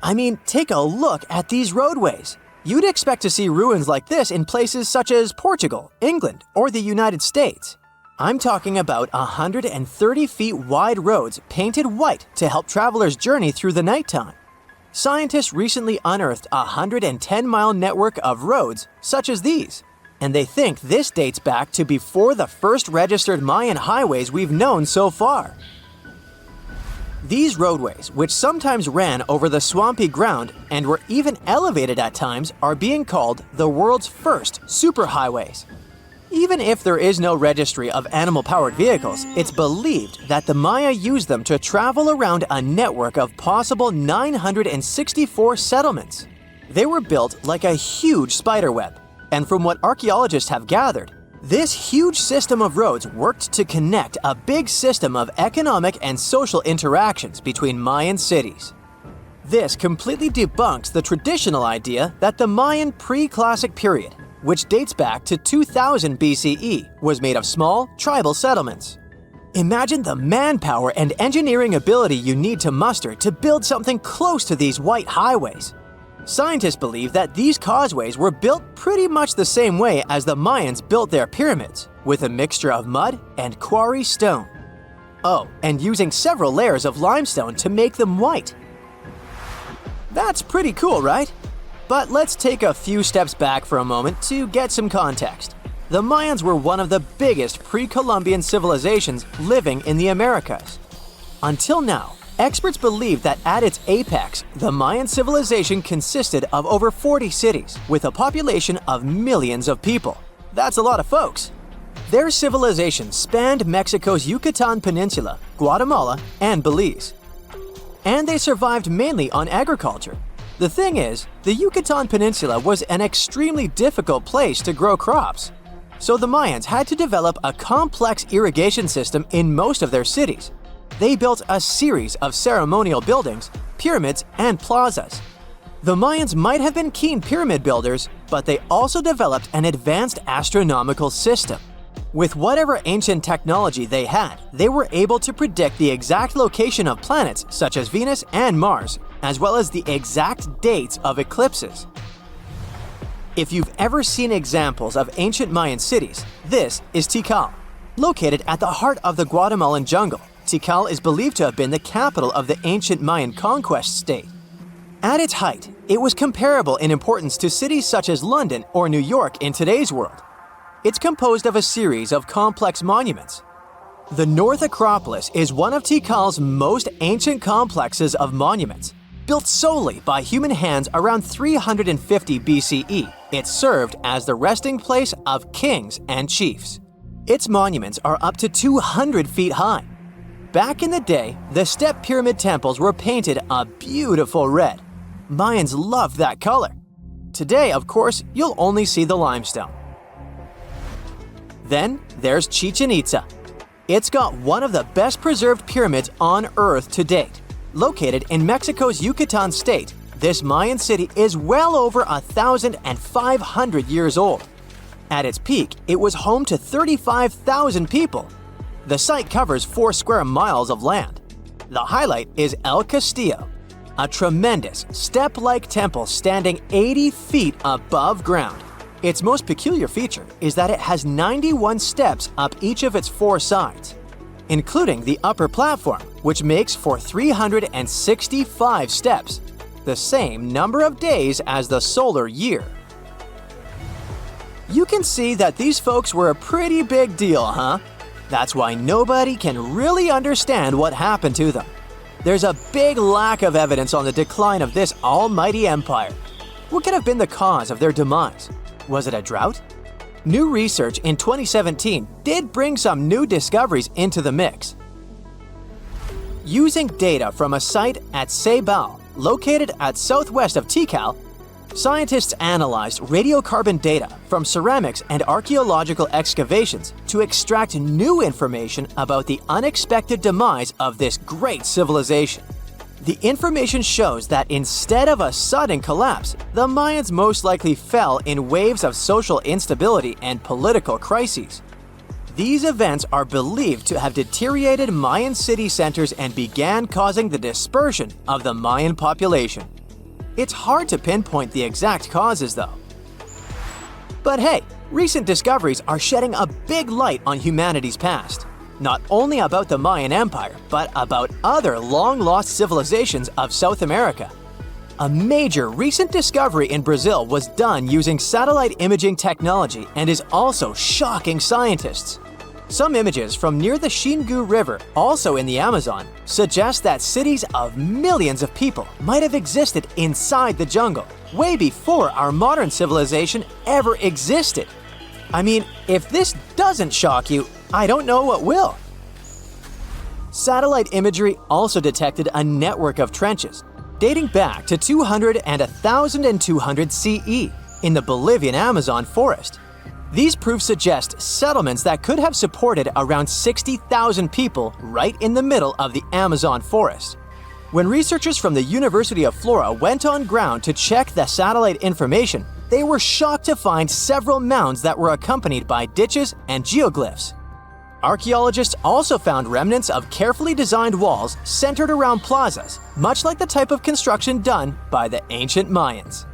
I mean, take a look at these roadways. You'd expect to see ruins like this in places such as Portugal, England, or the United States. I'm talking about 130 feet wide roads painted white to help travelers journey through the nighttime. Scientists recently unearthed a 110-mile network of roads such as these, and they think this dates back to before the first registered Mayan highways we've known so far. These roadways, which sometimes ran over the swampy ground and were even elevated at times, are being called the world's first superhighways. Even if there is no registry of animal-powered vehicles, it's believed that the Maya used them to travel around a network of possible 964 settlements. They were built like a huge spiderweb, and from what archaeologists have gathered, this huge system of roads worked to connect a big system of economic and social interactions between Mayan cities. This completely debunks the traditional idea that the Mayan pre-classic period, which dates back to 2000 BCE, was made of small, tribal settlements. Imagine the manpower and engineering ability you need to muster to build something close to these white highways. Scientists believe that these causeways were built pretty much the same way as the Mayans built their pyramids, with a mixture of mud and quarry stone. Oh, and using several layers of limestone to make them white. That's pretty cool, right? But let's take a few steps back for a moment to get some context. The Mayans were one of the biggest pre-Columbian civilizations living in the Americas. Until now, experts believe that at its apex, the Mayan civilization consisted of over 40 cities with a population of millions of people. That's a lot of folks. Their civilization spanned Mexico's Yucatan Peninsula, Guatemala, and Belize. And they survived mainly on agriculture. The thing is, the Yucatan Peninsula was an extremely difficult place to grow crops. So the Mayans had to develop a complex irrigation system in most of their cities. They built a series of ceremonial buildings, pyramids, and plazas. The Mayans might have been keen pyramid builders, but they also developed an advanced astronomical system. With whatever ancient technology they had, they were able to predict the exact location of planets such as Venus and Mars, as well as the exact dates of eclipses. If you've ever seen examples of ancient Mayan cities, this is Tikal. Located at the heart of the Guatemalan jungle, Tikal is believed to have been the capital of the ancient Mayan conquest state. At its height, it was comparable in importance to cities such as London or New York in today's world. It's composed of a series of complex monuments. The North Acropolis is one of Tikal's most ancient complexes of monuments. Built solely by human hands around 350 BCE, it served as the resting place of kings and chiefs. Its monuments are up to 200 feet high. Back in the day, the step pyramid temples were painted a beautiful red. Mayans loved that color. Today, of course, you'll only see the limestone. Then there's Chichen Itza. It's got one of the best preserved pyramids on Earth to date. Located in Mexico's Yucatan state, this Mayan city is well over 1,500 years old. At its peak, it was home to 35,000 people. The site covers 4 square miles of land. The highlight is El Castillo, a tremendous step-like temple standing 80 feet above ground. Its most peculiar feature is that it has 91 steps up each of its 4 sides, including the upper platform, which makes for 365 steps, the same number of days as the solar year. You can see that these folks were a pretty big deal, huh? That's why nobody can really understand what happened to them. There's a big lack of evidence on the decline of this almighty empire. What could have been the cause of their demise? Was it a drought? New research in 2017 did bring some new discoveries into the mix. Using data from a site at Ceibal, located at southwest of Tikal, scientists analyzed radiocarbon data from ceramics and archaeological excavations to extract new information about the unexpected demise of this great civilization. The information shows that instead of a sudden collapse, the Mayans most likely fell in waves of social instability and political crises. These events are believed to have deteriorated Mayan city centers and began causing the dispersion of the Mayan population. It's hard to pinpoint the exact causes, though. But hey, recent discoveries are shedding a big light on humanity's past. Not only about the Mayan Empire, but about other long-lost civilizations of South America. A major recent discovery in Brazil was done using satellite imaging technology and is also shocking scientists. Some images from near the Xingu River, also in the Amazon, suggest that cities of millions of people might have existed inside the jungle, way before our modern civilization ever existed. I mean, if this doesn't shock you, I don't know what will. Satellite imagery also detected a network of trenches dating back to 200 and 1200 CE in the Bolivian Amazon forest. These proofs suggest settlements that could have supported around 60,000 people right in the middle of the Amazon forest. When researchers from the University of Florida went on ground to check the satellite information, they were shocked to find several mounds that were accompanied by ditches and geoglyphs. Archaeologists also found remnants of carefully designed walls centered around plazas, much like the type of construction done by the ancient Mayans.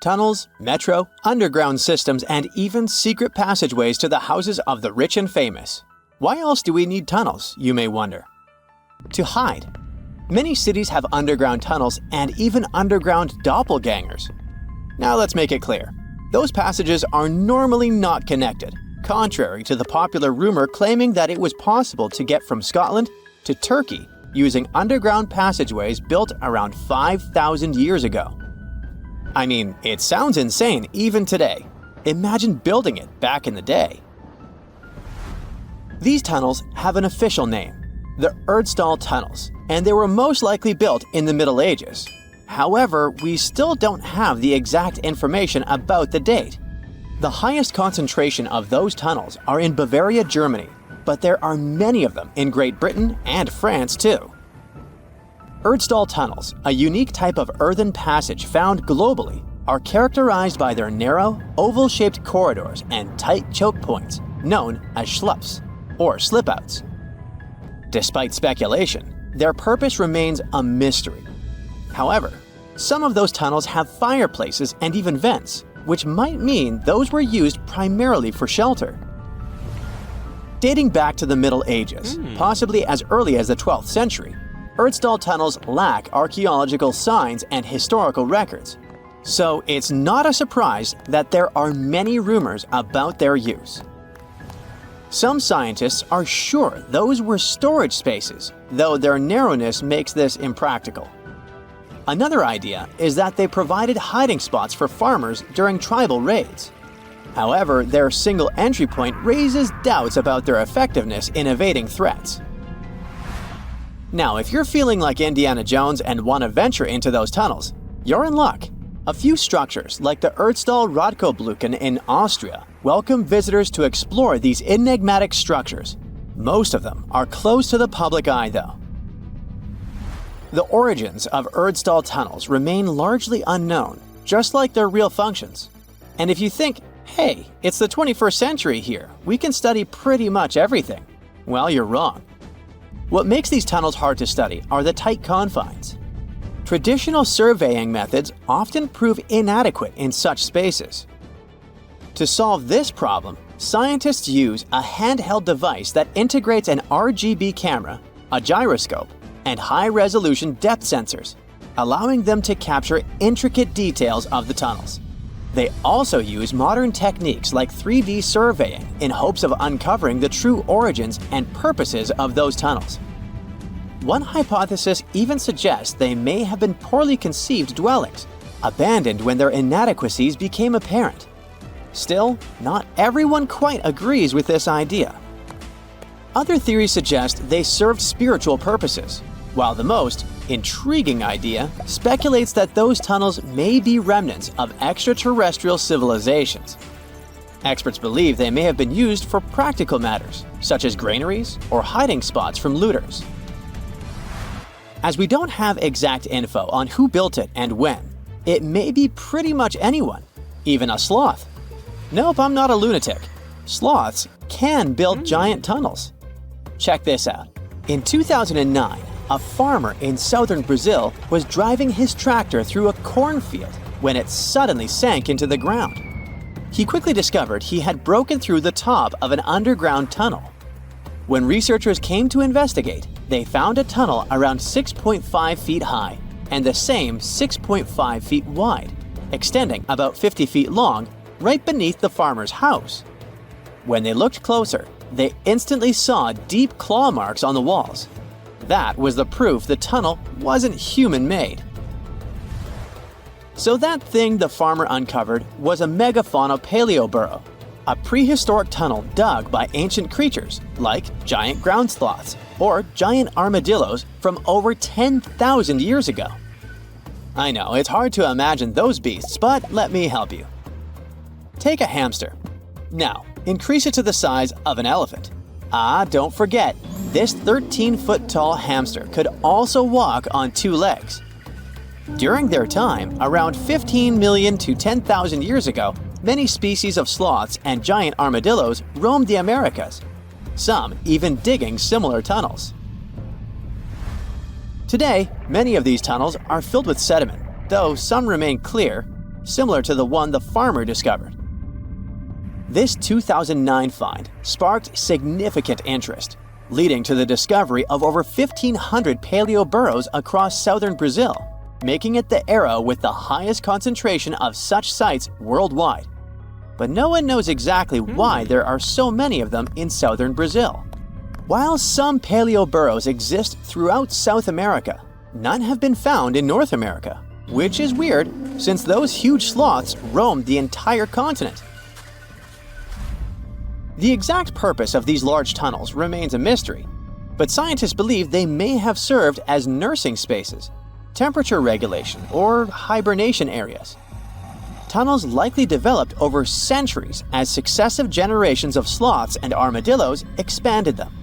Tunnels, metro, underground systems, and even secret passageways to the houses of the rich and famous. Why else do we need tunnels, you may wonder? To hide. Many cities have underground tunnels and even underground doppelgangers. Now let's make it clear. Those passages are normally not connected, contrary to the popular rumor claiming that it was possible to get from Scotland to Turkey using underground passageways built around 5,000 years ago. I mean, it sounds insane even today. Imagine building it back in the day. These tunnels have an official name, the Erdstall Tunnels, and they were most likely built in the Middle Ages. However, we still don't have the exact information about the date. The highest concentration of those tunnels are in Bavaria, Germany, but there are many of them in Great Britain and France too. Erdstall tunnels, a unique type of earthen passage found globally, are characterized by their narrow, oval-shaped corridors and tight choke points, known as schlups, or slip-outs. Despite speculation, their purpose remains a mystery. However, some of those tunnels have fireplaces and even vents, which might mean those were used primarily for shelter. Dating back to the Middle Ages, possibly as early as the 12th century, Erdstall tunnels lack archaeological signs and historical records, so it's not a surprise that there are many rumors about their use. Some scientists are sure those were storage spaces, though their narrowness makes this impractical. Another idea is that they provided hiding spots for farmers during tribal raids. However, their single entry point raises doubts about their effectiveness in evading threats. Now, if you're feeling like Indiana Jones and want to venture into those tunnels, you're in luck. A few structures, like the Erdstall Radkobluken in Austria, welcome visitors to explore these enigmatic structures. Most of them are closed to the public eye, though. The origins of Erdstall tunnels remain largely unknown, just like their real functions. And if you think, hey, it's the 21st century here, we can study pretty much everything, well, you're wrong. What makes these tunnels hard to study are the tight confines. Traditional surveying methods often prove inadequate in such spaces. To solve this problem, scientists use a handheld device that integrates an RGB camera, a gyroscope, and high-resolution depth sensors, allowing them to capture intricate details of the tunnels. They also use modern techniques like 3D surveying in hopes of uncovering the true origins and purposes of those tunnels. One hypothesis even suggests they may have been poorly conceived dwellings, abandoned when their inadequacies became apparent. Still, not everyone quite agrees with this idea. Other theories suggest they served spiritual purposes, while the most intriguing idea speculates that those tunnels may be remnants of extraterrestrial civilizations. Experts believe they may have been used for practical matters, such as granaries or hiding spots from looters. As we don't have exact info on who built it and when, it may be pretty much anyone, even a sloth. Nope, I'm not a lunatic. Sloths can build giant tunnels. Check this out. In 2009, a farmer in southern Brazil was driving his tractor through a cornfield when it suddenly sank into the ground. He quickly discovered he had broken through the top of an underground tunnel. When researchers came to investigate, they found a tunnel around 6.5 feet high and the same 6.5 feet wide, extending about 50 feet long right beneath the farmer's house. When they looked closer, they instantly saw deep claw marks on the walls. That was the proof the tunnel wasn't human-made. So that thing the farmer uncovered was a megafauna paleoburrow, a prehistoric tunnel dug by ancient creatures like giant ground sloths or giant armadillos from over 10,000 years ago. I know, it's hard to imagine those beasts, but let me help you. Take a hamster. Now, increase it to the size of an elephant. Don't forget, this 13-foot tall hamster could also walk on 2 legs. During their time, around 15 million to 10,000 years ago, many species of sloths and giant armadillos roamed the Americas, some even digging similar tunnels. Today, many of these tunnels are filled with sediment, though some remain clear, similar to the one the farmer discovered. This 2009 find sparked significant interest, leading to the discovery of over 1,500 paleoburrows across southern Brazil, making it the era with the highest concentration of such sites worldwide. But no one knows exactly why there are so many of them in southern Brazil. While some paleoburrows exist throughout South America, none have been found in North America, which is weird since those huge sloths roamed the entire continent. The exact purpose of these large tunnels remains a mystery, but scientists believe they may have served as nursing spaces, temperature regulation, or hibernation areas. Tunnels likely developed over centuries as successive generations of sloths and armadillos expanded them.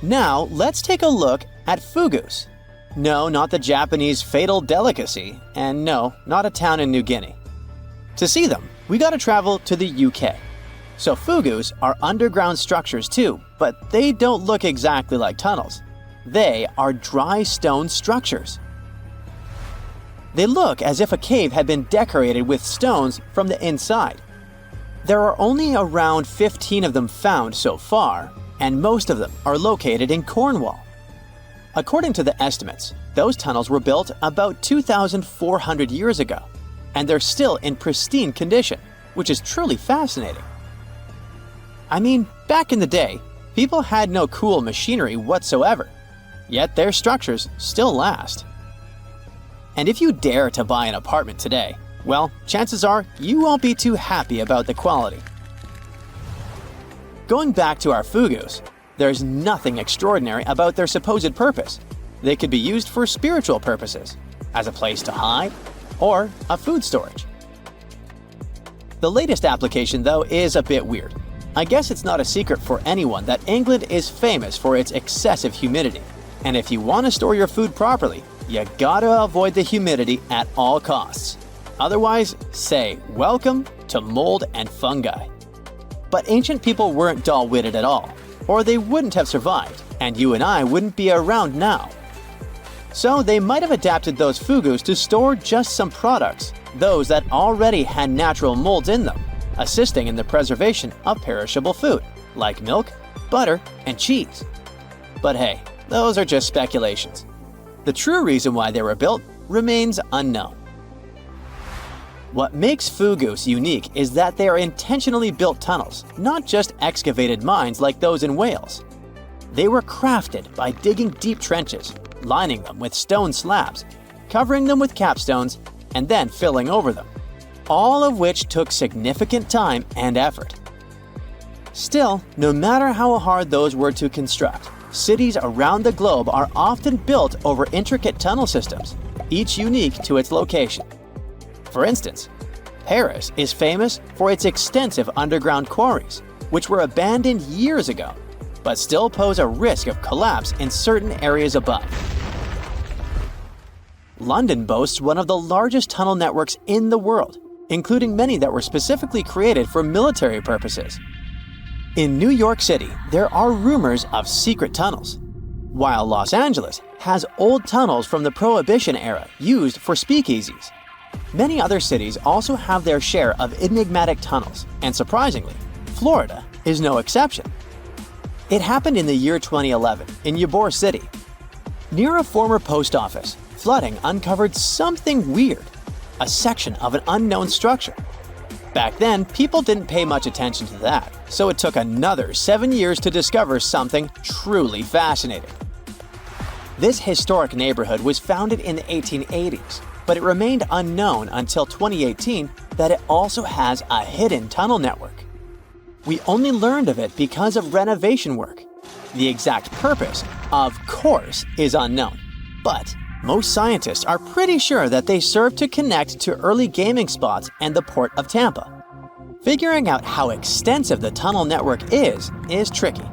Now, let's take a look at fugus. No, not the Japanese fatal delicacy, and no, not a town in New Guinea. To see them, we gotta travel to the UK. So fugus are underground structures too, but they don't look exactly like tunnels. They are dry stone structures. They look as if a cave had been decorated with stones from the inside. There are only around 15 of them found so far, and most of them are located in Cornwall. According to the estimates, those tunnels were built about 2,400 years ago, and they're still in pristine condition, which is truly fascinating. I mean, back in the day, people had no cool machinery whatsoever, yet their structures still last. And if you dare to buy an apartment today, well, chances are you won't be too happy about the quality. Going back to our fugus, there's nothing extraordinary about their supposed purpose. They could be used for spiritual purposes, as a place to hide, or a food storage. The latest application, though, is a bit weird. I guess it's not a secret for anyone that England is famous for its excessive humidity. And if you want to store your food properly, you gotta avoid the humidity at all costs. Otherwise, say welcome to mold and fungi. But ancient people weren't dull-witted at all, or they wouldn't have survived, and you and I wouldn't be around now. So they might have adapted those fugus to store just some products, those that already had natural molds in them, assisting in the preservation of perishable food, like milk, butter, and cheese. But hey, those are just speculations. The true reason why they were built remains unknown. What makes fugus unique is that they are intentionally built tunnels, not just excavated mines like those in Wales. They were crafted by digging deep trenches, lining them with stone slabs, covering them with capstones, and then filling over them, all of which took significant time and effort. Still, no matter how hard those were to construct, cities around the globe are often built over intricate tunnel systems, each unique to its location. For instance, Paris is famous for its extensive underground quarries, which were abandoned years ago, but still pose a risk of collapse in certain areas above. London boasts one of the largest tunnel networks in the world, including many that were specifically created for military purposes. In New York City, there are rumors of secret tunnels, while Los Angeles has old tunnels from the Prohibition era used for speakeasies. Many other cities also have their share of enigmatic tunnels, and surprisingly, Florida is no exception. It happened in the year 2011 in Ybor City. Near a former post office, flooding uncovered something weird, a section of an unknown structure. Back then, people didn't pay much attention to that, so it took another 7 years to discover something truly fascinating. This historic neighborhood was founded in the 1880s, but it remained unknown until 2018 that it also has a hidden tunnel network. We only learned of it because of renovation work. The exact purpose, of course, is unknown, but most scientists are pretty sure that they serve to connect to early gaming spots and the port of Tampa. Figuring out how extensive the tunnel network is tricky.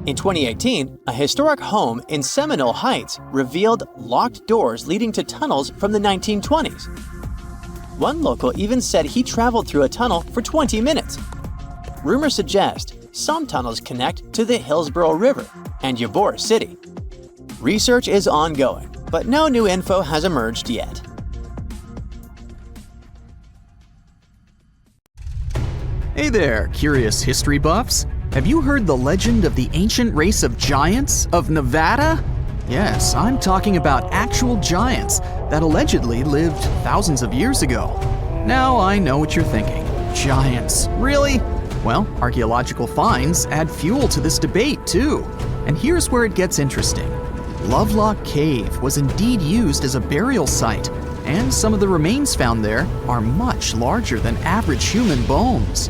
In 2018, a historic home in Seminole Heights revealed locked doors leading to tunnels from the 1920s. One local even said he traveled through a tunnel for 20 minutes. Rumors suggest some tunnels connect to the Hillsborough River and Ybor City. Research is ongoing, but no new info has emerged yet. Hey there, curious history buffs. Have you heard the legend of the ancient race of giants of Nevada? Yes, I'm talking about actual giants that allegedly lived thousands of years ago. Now I know what you're thinking. Giants, really? Well, archaeological finds add fuel to this debate too. And here's where it gets interesting. Lovelock Cave was indeed used as a burial site, and some of the remains found there are much larger than average human bones.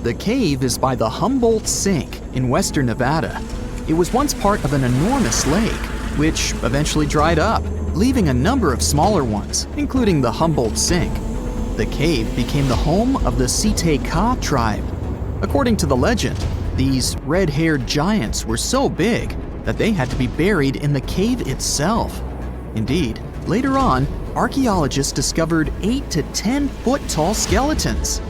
The cave is by the Humboldt Sink in western Nevada. It was once part of an enormous lake, which eventually dried up, leaving a number of smaller ones, including the Humboldt Sink. The cave became the home of the Site-Ka tribe. According to the legend, these red-haired giants were so big that they had to be buried in the cave itself. Indeed, later on, archaeologists discovered 8 to 10 foot tall skeletons.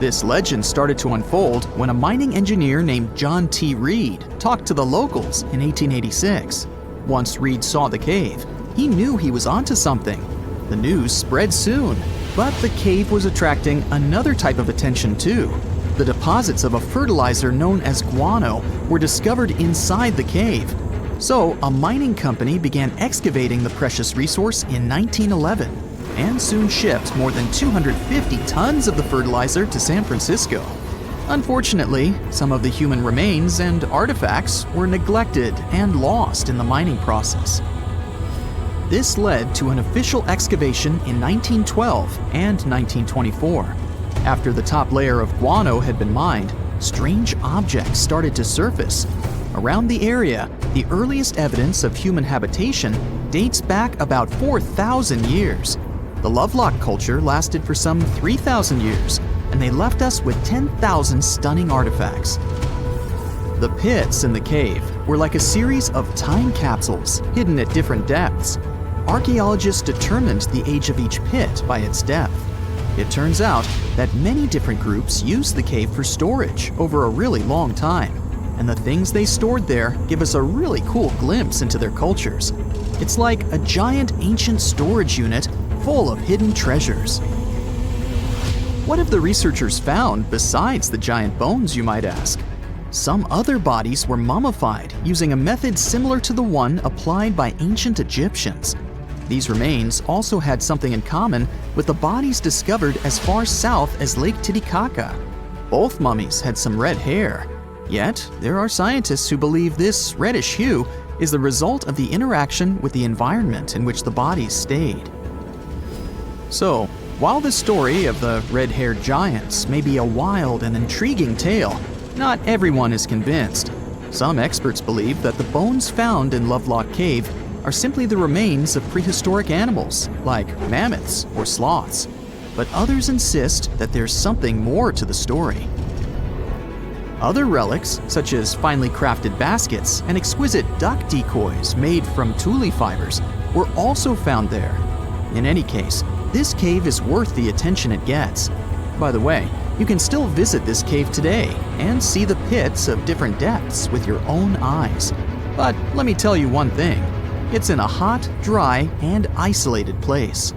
This legend started to unfold when a mining engineer named John T. Reed talked to the locals in 1886. Once Reed saw the cave, he knew he was onto something. The news spread soon, but the cave was attracting another type of attention too. The deposits of a fertilizer known as guano were discovered inside the cave. So a mining company began excavating the precious resource in 1911 and soon shipped more than 250 tons of the fertilizer to San Francisco. Unfortunately, some of the human remains and artifacts were neglected and lost in the mining process. This led to an official excavation in 1912 and 1924. After the top layer of guano had been mined, strange objects started to surface. Around the area, the earliest evidence of human habitation dates back about 4,000 years. The Lovelock culture lasted for some 3,000 years, and they left us with 10,000 stunning artifacts. The pits in the cave were like a series of time capsules hidden at different depths. Archaeologists determined the age of each pit by its depth. It turns out that many different groups used the cave for storage over a really long time, and the things they stored there give us a really cool glimpse into their cultures. It's like a giant ancient storage unit full of hidden treasures. What have the researchers found besides the giant bones, you might ask? Some other bodies were mummified using a method similar to the one applied by ancient Egyptians. These remains also had something in common with the bodies discovered as far south as Lake Titicaca. Both mummies had some red hair. Yet, there are scientists who believe this reddish hue is the result of the interaction with the environment in which the bodies stayed. So, while the story of the red-haired giants may be a wild and intriguing tale, not everyone is convinced. Some experts believe that the bones found in Lovelock Cave are simply the remains of prehistoric animals, like mammoths or sloths. But others insist that there's something more to the story. Other relics, such as finely crafted baskets and exquisite duck decoys made from tule fibers, were also found there. In any case, this cave is worth the attention it gets. By the way, you can still visit this cave today and see the pits of different depths with your own eyes. But let me tell you one thing, it's in a hot, dry, and isolated place.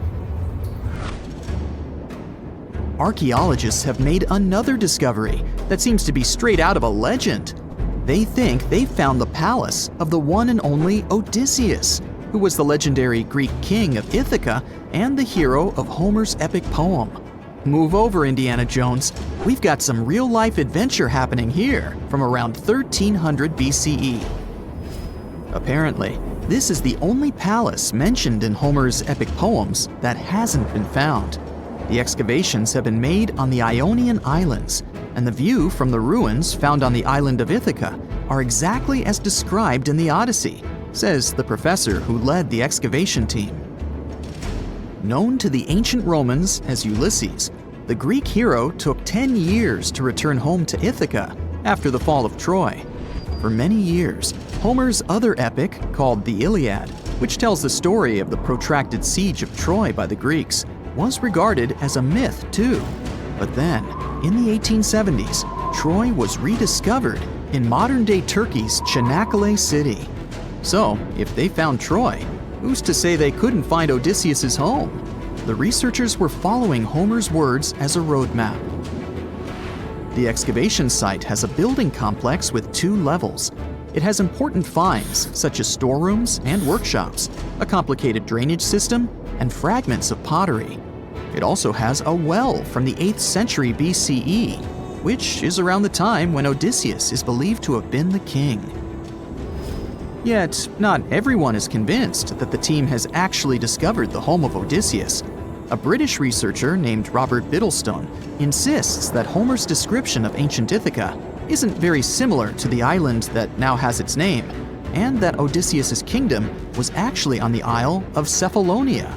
Archaeologists have made another discovery that seems to be straight out of a legend. They think they found the palace of the one and only Odysseus, who was the legendary Greek king of Ithaca and the hero of Homer's epic poem. Move over, Indiana Jones. We've got some real-life adventure happening here from around 1300 BCE. Apparently, this is the only palace mentioned in Homer's epic poems that hasn't been found. The excavations have been made on the Ionian Islands, and the view from the ruins found on the island of Ithaca are exactly as described in the Odyssey, says the professor who led the excavation team. Known to the ancient Romans as Ulysses, the Greek hero took 10 years to return home to Ithaca after the fall of Troy. For many years, Homer's other epic, called the Iliad, which tells the story of the protracted siege of Troy by the Greeks, was regarded as a myth too. But then, in the 1870s, Troy was rediscovered in modern-day Turkey's Çanakkale city. So, if they found Troy, who's to say they couldn't find Odysseus' home? The researchers were following Homer's words as a roadmap. The excavation site has a building complex with 2 levels. It has important finds, such as storerooms and workshops, a complicated drainage system, and fragments of pottery. It also has a well from the 8th century BCE, which is around the time when Odysseus is believed to have been the king. Yet, not everyone is convinced that the team has actually discovered the home of Odysseus. A British researcher named Robert Biddlestone insists that Homer's description of ancient Ithaca isn't very similar to the island that now has its name, and that Odysseus' kingdom was actually on the Isle of Cephalonia.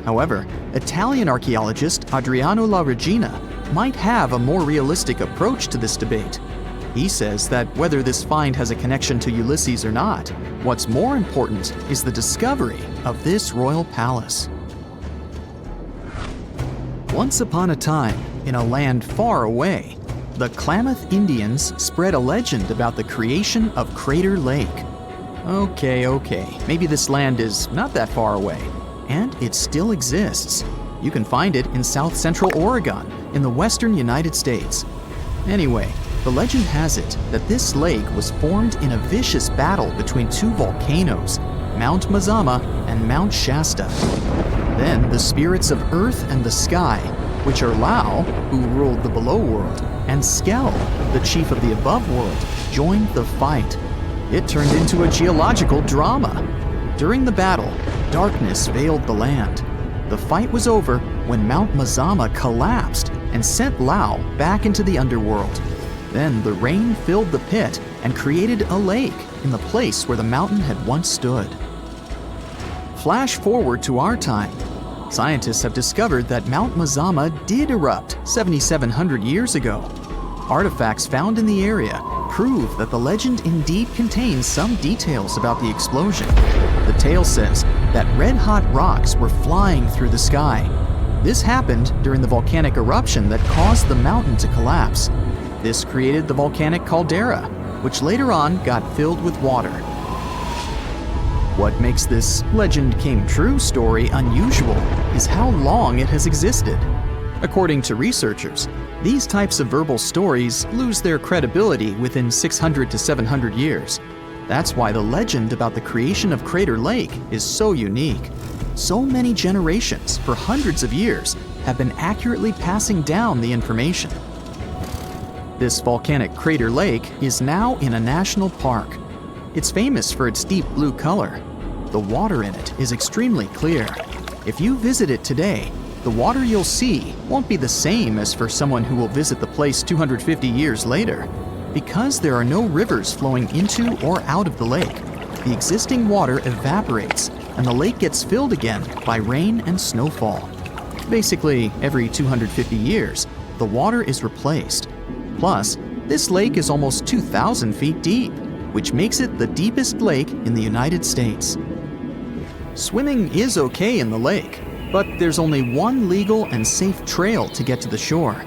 However, Italian archaeologist Adriano La Regina might have a more realistic approach to this debate. He says that whether this find has a connection to Ulysses or not, what's more important is the discovery of this royal palace. Once upon a time, in a land far away, the Klamath Indians spread a legend about the creation of Crater Lake. Okay, maybe this land is not that far away, and it still exists. You can find it in south central Oregon, in the western United States. Anyway, the legend has it that this lake was formed in a vicious battle between 2 volcanoes, Mount Mazama and Mount Shasta. Then the spirits of Earth and the Sky, which are Lau, who ruled the below world, and Skel, the chief of the above world, joined the fight. It turned into a geological drama. During the battle, darkness veiled the land. The fight was over when Mount Mazama collapsed and sent Lau back into the underworld. Then the rain filled the pit and created a lake in the place where the mountain had once stood. Flash forward to our time. Scientists have discovered that Mount Mazama did erupt 7,700 years ago. Artifacts found in the area prove that the legend indeed contains some details about the explosion. The tale says that red-hot rocks were flying through the sky. This happened during the volcanic eruption that caused the mountain to collapse. This created the volcanic caldera, which later on got filled with water. What makes this legend came true story unusual is how long it has existed. According to researchers, these types of verbal stories lose their credibility within 600 to 700 years. That's why the legend about the creation of Crater Lake is so unique. So many generations, for hundreds of years, have been accurately passing down the information. This volcanic crater lake is now in a national park. It's famous for its deep blue color. The water in it is extremely clear. If you visit it today, the water you'll see won't be the same as for someone who will visit the place 250 years later. Because there are no rivers flowing into or out of the lake, the existing water evaporates and the lake gets filled again by rain and snowfall. Basically, every 250 years, the water is replaced. Plus, this lake is almost 2,000 feet deep, which makes it the deepest lake in the United States. Swimming is okay in the lake, but there's only one legal and safe trail to get to the shore.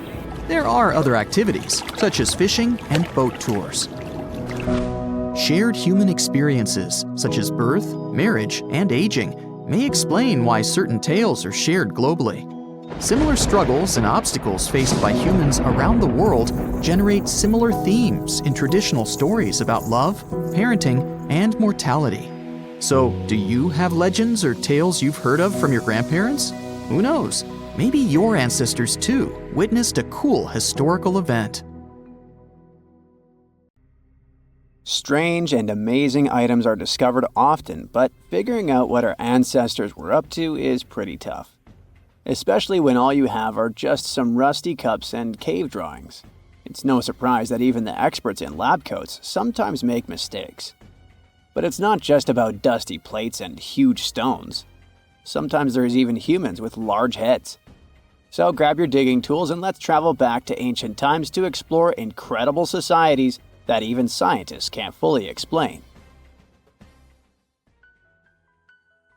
There are other activities, such as fishing and boat tours. Shared human experiences, such as birth, marriage, and aging, may explain why certain tales are shared globally. Similar struggles and obstacles faced by humans around the world generate similar themes in traditional stories about love, parenting, and mortality. So, do you have legends or tales you've heard of from your grandparents? Who knows? Maybe your ancestors too witnessed a cool historical event. Strange and amazing items are discovered often, but figuring out what our ancestors were up to is pretty tough. Especially when all you have are just some rusty cups and cave drawings. It's no surprise that even the experts in lab coats sometimes make mistakes. But it's not just about dusty plates and huge stones. Sometimes there's even humans with large heads. So grab your digging tools and let's travel back to ancient times to explore incredible societies that even scientists can't fully explain.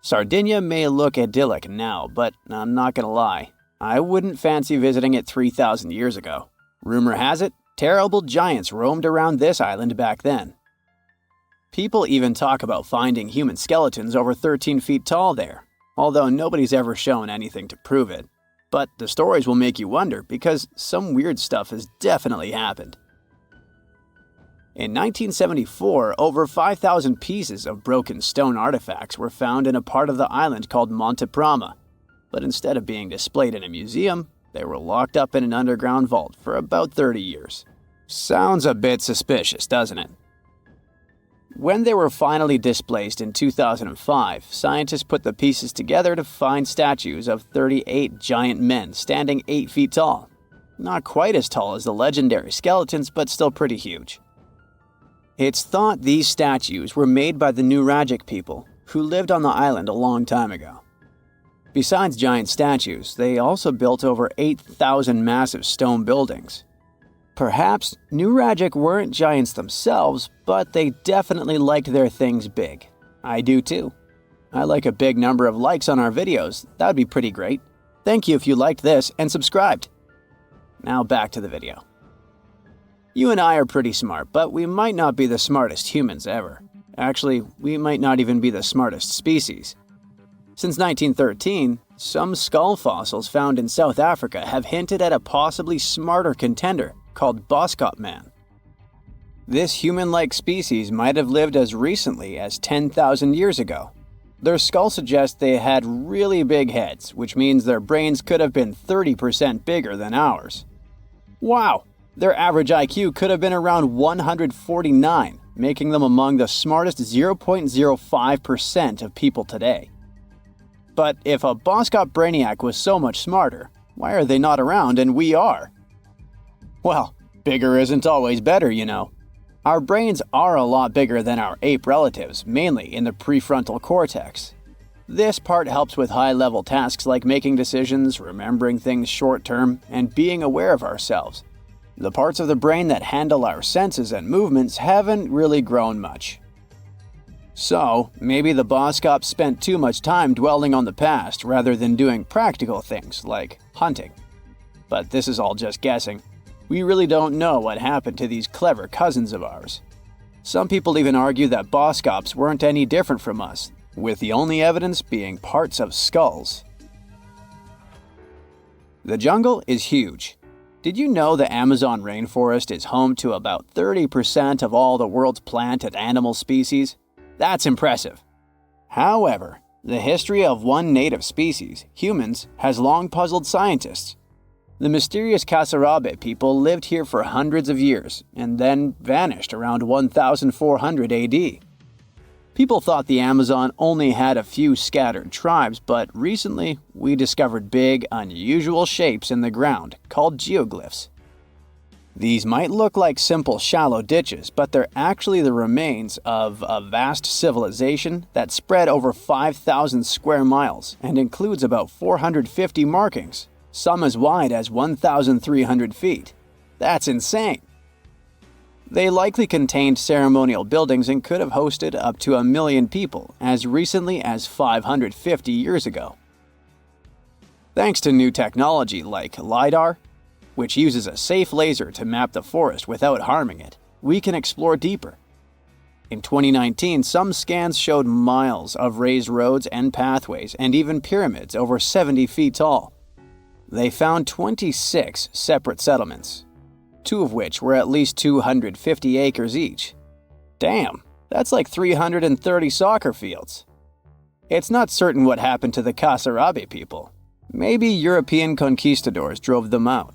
Sardinia may look idyllic now, but I'm not gonna lie, I wouldn't fancy visiting it 3,000 years ago. Rumor has it, terrible giants roamed around this island back then. People even talk about finding human skeletons over 13 feet tall there, although nobody's ever shown anything to prove it. But the stories will make you wonder because some weird stuff has definitely happened. In 1974, over 5,000 pieces of broken stone artifacts were found in a part of the island called Monte Prama, but instead of being displayed in a museum, they were locked up in an underground vault for about 30 years. Sounds a bit suspicious, doesn't it? When they were finally displaced in 2005, scientists put the pieces together to find statues of 38 giant men standing 8 feet tall. Not quite as tall as the legendary skeletons, but still pretty huge. It's thought these statues were made by the Nuragic people, who lived on the island a long time ago. Besides giant statues, they also built over 8,000 massive stone buildings. Perhaps Nuragic weren't giants themselves, but they definitely liked their things big. I do too. I like a big number of likes on our videos. That would be pretty great. Thank you if you liked this and subscribed. Now back to the video. You and I are pretty smart, but we might not be the smartest humans ever. Actually, we might not even be the smartest species. Since 1913, some skull fossils found in South Africa have hinted at a possibly smarter contender called Boskop Man. This human-like species might have lived as recently as 10,000 years ago. Their skull suggests they had really big heads, which means their brains could have been 30% bigger than ours. Wow! Their average IQ could have been around 149, making them among the smartest 0.05% of people today. But if a Boskop Brainiac was so much smarter, why are they not around and we are? Well, bigger isn't always better, you know. Our brains are a lot bigger than our ape relatives, mainly in the prefrontal cortex. This part helps with high-level tasks like making decisions, remembering things short-term, and being aware of ourselves. The parts of the brain that handle our senses and movements haven't really grown much. So, maybe the Boskops spent too much time dwelling on the past rather than doing practical things like hunting. But this is all just guessing. We really don't know what happened to these clever cousins of ours. Some people even argue that Boskops weren't any different from us, with the only evidence being parts of skulls. The jungle is huge. Did you know the Amazon rainforest is home to about 30% of all the world's plant and animal species? That's impressive. However, the history of one native species, humans, has long puzzled scientists. The mysterious Kasarabe people lived here for hundreds of years and then vanished around 1400 AD. People thought the Amazon only had a few scattered tribes, but recently we discovered big, unusual shapes in the ground called geoglyphs. These might look like simple shallow ditches, but they're actually the remains of a vast civilization that spread over 5,000 square miles and includes about 450 markings, some as wide as 1,300 feet. That's insane! They likely contained ceremonial buildings and could have hosted up to 1 million people as recently as 550 years ago. Thanks to new technology like LiDAR, which uses a safe laser to map the forest without harming it, we can explore deeper. In 2019, some scans showed miles of raised roads and pathways and even pyramids over 70 feet tall. They found 26 separate settlements, 2 of which were at least 250 acres each. Damn, that's like 330 soccer fields. It's not certain what happened to the Kasarabe people. Maybe European conquistadors drove them out.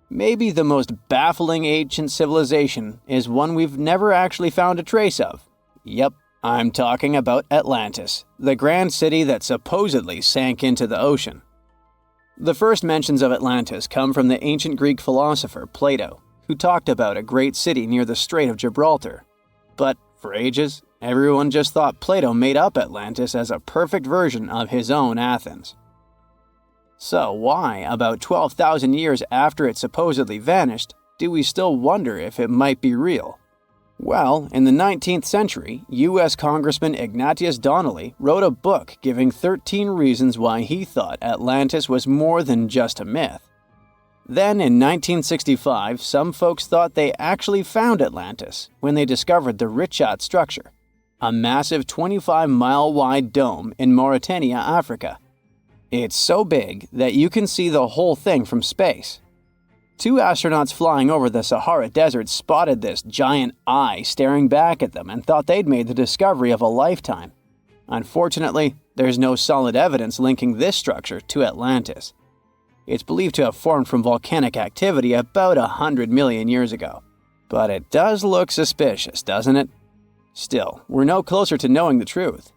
Maybe the most baffling ancient civilization is one we've never actually found a trace of. Yep, I'm talking about Atlantis, the grand city that supposedly sank into the ocean. The first mentions of Atlantis come from the ancient Greek philosopher Plato, who talked about a great city near the Strait of Gibraltar. But for ages, everyone just thought Plato made up Atlantis as a perfect version of his own Athens. So why, about 12,000 years after it supposedly vanished, do we still wonder if it might be real? Well, in the 19th century, U.S. Congressman Ignatius Donnelly wrote a book giving 13 reasons why he thought Atlantis was more than just a myth. Then, in 1965, some folks thought they actually found Atlantis when they discovered the Richat structure, a massive 25-mile-wide dome in Mauritania, Africa. It's so big that you can see the whole thing from space. 2 astronauts flying over the Sahara Desert spotted this giant eye staring back at them and thought they'd made the discovery of a lifetime. Unfortunately, there's no solid evidence linking this structure to Atlantis. It's believed to have formed from volcanic activity about 100 million years ago. But it does look suspicious, doesn't it? Still, we're no closer to knowing the truth.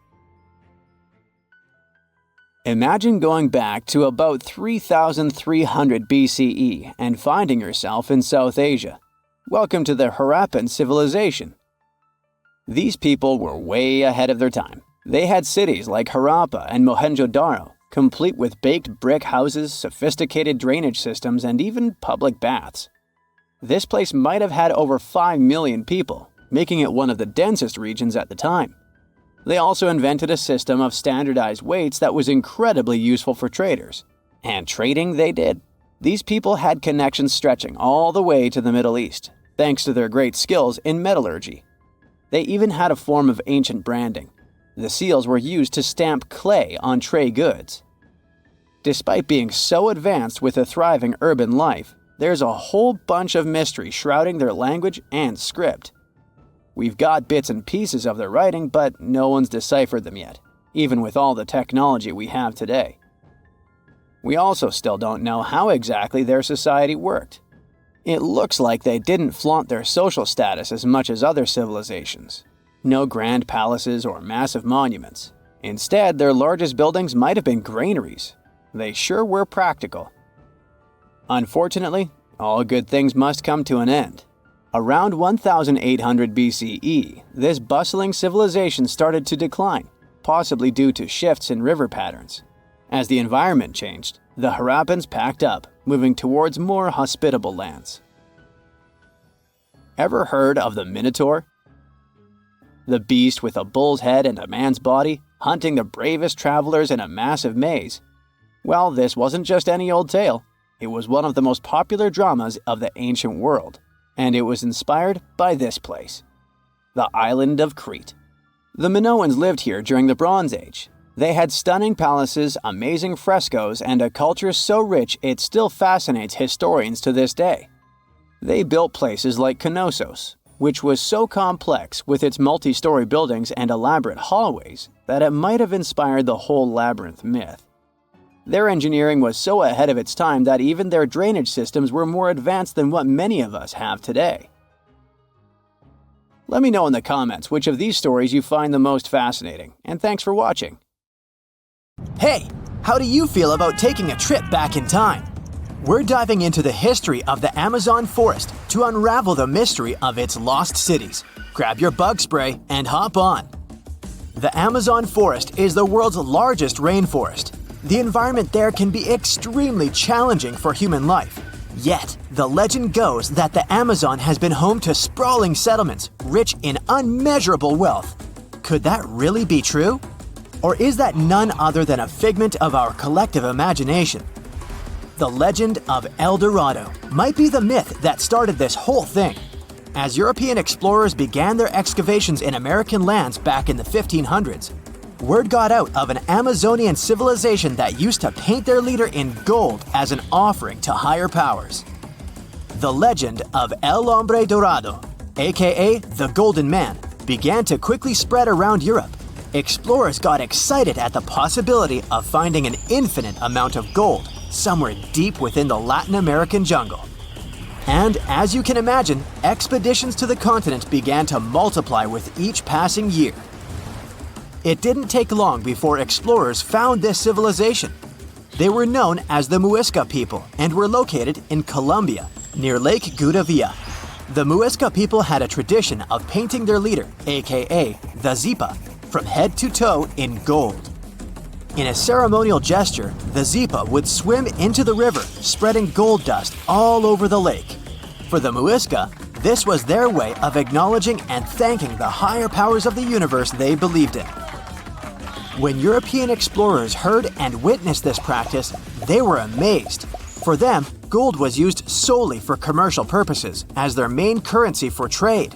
Imagine going back to about 3,300 BCE and finding yourself in South Asia. Welcome to the Harappan civilization. These people were way ahead of their time. They had cities like Harappa and Mohenjo-Daro, complete with baked brick houses, sophisticated drainage systems, and even public baths. This place might have had over 5 million people, making it one of the densest regions at the time. They also invented a system of standardized weights that was incredibly useful for traders. And trading they did. These people had connections stretching all the way to the Middle East, thanks to their great skills in metallurgy. They even had a form of ancient branding. The seals were used to stamp clay on tray goods. Despite being so advanced with a thriving urban life, there's a whole bunch of mystery shrouding their language and script. We've got bits and pieces of their writing, but no one's deciphered them yet, even with all the technology we have today. We also still don't know how exactly their society worked. It looks like they didn't flaunt their social status as much as other civilizations. No grand palaces or massive monuments. Instead, their largest buildings might have been granaries. They sure were practical. Unfortunately, all good things must come to an end. Around 1800 BCE, this bustling civilization started to decline, possibly due to shifts in river patterns. As the environment changed, the Harappans packed up, moving towards more hospitable lands. Ever heard of the Minotaur? The beast with a bull's head and a man's body, hunting the bravest travelers in a massive maze. Well, this wasn't just any old tale. It was one of the most popular dramas of the ancient world. And it was inspired by this place, the island of Crete. The Minoans lived here during the Bronze Age. They had stunning palaces, amazing frescoes, and a culture so rich it still fascinates historians to this day. They built places like Knossos, which was so complex with its multi-story buildings and elaborate hallways that it might have inspired the whole labyrinth myth. Their engineering was so ahead of its time that even their drainage systems were more advanced than what many of us have today. Let me know in the comments which of these stories you find the most fascinating, and thanks for watching. Hey, how do you feel about taking a trip back in time? We're diving into the history of the Amazon forest to unravel the mystery of its lost cities. Grab your bug spray and hop on. The Amazon forest is the world's largest rainforest. The environment there can be extremely challenging for human life. Yet, the legend goes that the Amazon has been home to sprawling settlements rich in unmeasurable wealth. Could that really be true? Or is that none other than a figment of our collective imagination? The legend of El Dorado might be the myth that started this whole thing. As European explorers began their excavations in American lands back in the 1500s, word got out of an Amazonian civilization that used to paint their leader in gold as an offering to higher powers. The legend of El Hombre Dorado, aka the Golden Man, began to quickly spread around Europe. Explorers got excited at the possibility of finding an infinite amount of gold somewhere deep within the Latin American jungle. And as you can imagine, expeditions to the continent began to multiply with each passing year. It didn't take long before explorers found this civilization. They were known as the Muisca people and were located in Colombia, near Lake Gudavia. The Muisca people had a tradition of painting their leader, aka the Zipa, from head to toe in gold. In a ceremonial gesture, the Zipa would swim into the river, spreading gold dust all over the lake. For the Muisca, this was their way of acknowledging and thanking the higher powers of the universe they believed in. When European explorers heard and witnessed this practice, they were amazed. For them, gold was used solely for commercial purposes as their main currency for trade.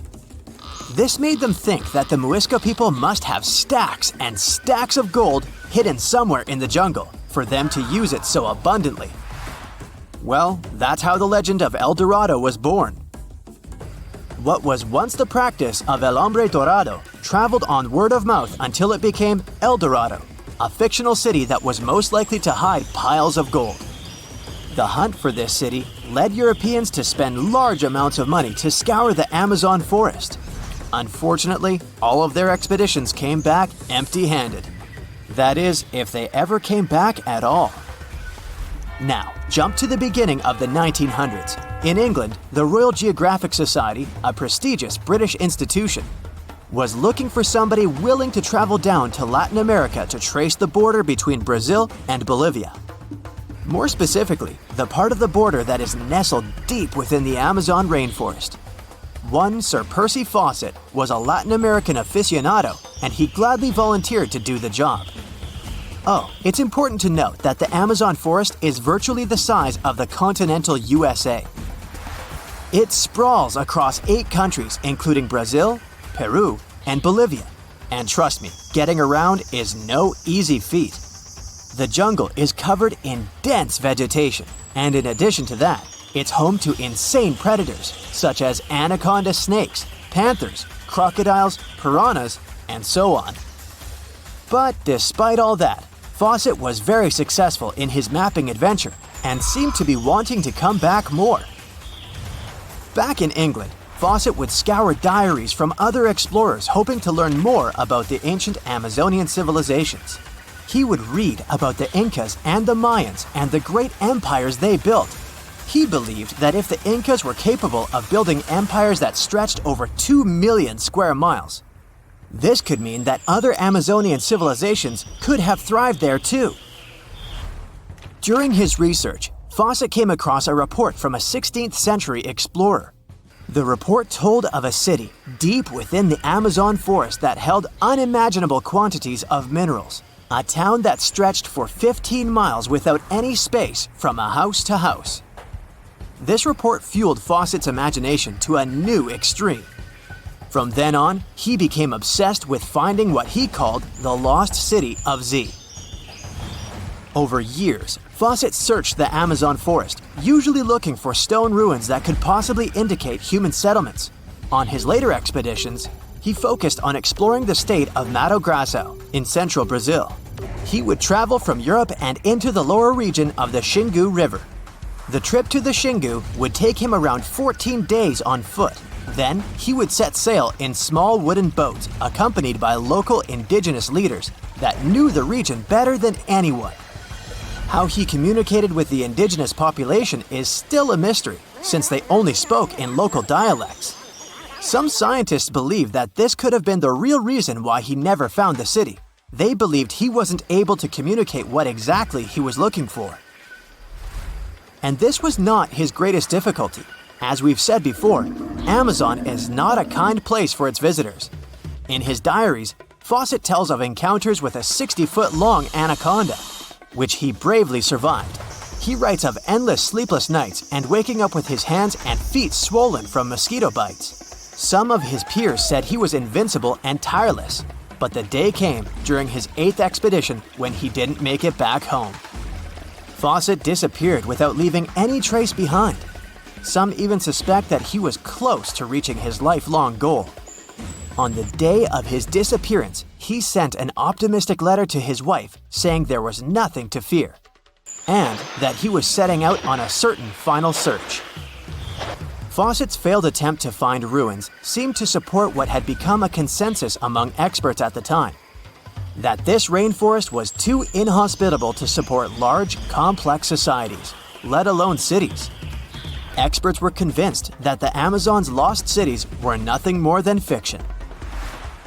This made them think that the Muisca people must have stacks and stacks of gold hidden somewhere in the jungle for them to use it so abundantly. Well, that's how the legend of El Dorado was born. What was once the practice of El Hombre Dorado traveled on word of mouth until it became El Dorado, a fictional city that was most likely to hide piles of gold. The hunt for this city led Europeans to spend large amounts of money to scour the Amazon forest. Unfortunately, all of their expeditions came back empty-handed. That is, if they ever came back at all. Now, jump to the beginning of the 1900s. In England, the Royal Geographic Society, a prestigious British institution, was looking for somebody willing to travel down to Latin America to trace the border between Brazil and Bolivia. More specifically, the part of the border that is nestled deep within the Amazon rainforest. One Sir Percy Fawcett was a Latin American aficionado, and he gladly volunteered to do the job. Oh, it's important to note that the Amazon forest is virtually the size of the continental USA. It sprawls across 8 countries, including Brazil, Peru, and Bolivia. And trust me, getting around is no easy feat. The jungle is covered in dense vegetation, and in addition to that, it's home to insane predators such as anaconda snakes, panthers, crocodiles, piranhas, and so on. But despite all that, Fawcett was very successful in his mapping adventure and seemed to be wanting to come back more. Back in England, Fawcett would scour diaries from other explorers hoping to learn more about the ancient Amazonian civilizations. He would read about the Incas and the Mayans and the great empires they built. He believed that if the Incas were capable of building empires that stretched over 2 million square miles, this could mean that other Amazonian civilizations could have thrived there too. During his research, Fawcett came across a report from a 16th century explorer. The report told of a city deep within the Amazon forest that held unimaginable quantities of minerals. A town that stretched for 15 miles without any space from a house to house. This report fueled Fawcett's imagination to a new extreme. From then on, he became obsessed with finding what he called the lost city of Z. Over years, Fawcett searched the Amazon forest, usually looking for stone ruins that could possibly indicate human settlements. On his later expeditions, he focused on exploring the state of Mato Grosso in central Brazil. He would travel from Europe and into the lower region of the Xingu River. The trip to the Xingu would take him around 14 days on foot. Then, he would set sail in small wooden boats accompanied by local indigenous leaders that knew the region better than anyone. How he communicated with the indigenous population is still a mystery, since they only spoke in local dialects. Some scientists believe that this could have been the real reason why he never found the city. They believed he wasn't able to communicate what exactly he was looking for. And this was not his greatest difficulty. As we've said before, Amazon is not a kind place for its visitors. In his diaries, Fawcett tells of encounters with a 60-foot-long anaconda, which he bravely survived. He writes of endless sleepless nights and waking up with his hands and feet swollen from mosquito bites. Some of his peers said he was invincible and tireless, but the day came during his 8th expedition when he didn't make it back home. Fawcett disappeared without leaving any trace behind. Some even suspect that he was close to reaching his lifelong goal. On the day of his disappearance, he sent an optimistic letter to his wife saying there was nothing to fear, and that he was setting out on a certain final search. Fawcett's failed attempt to find ruins seemed to support what had become a consensus among experts at the time, that this rainforest was too inhospitable to support large, complex societies, let alone cities. Experts were convinced that the Amazon's lost cities were nothing more than fiction.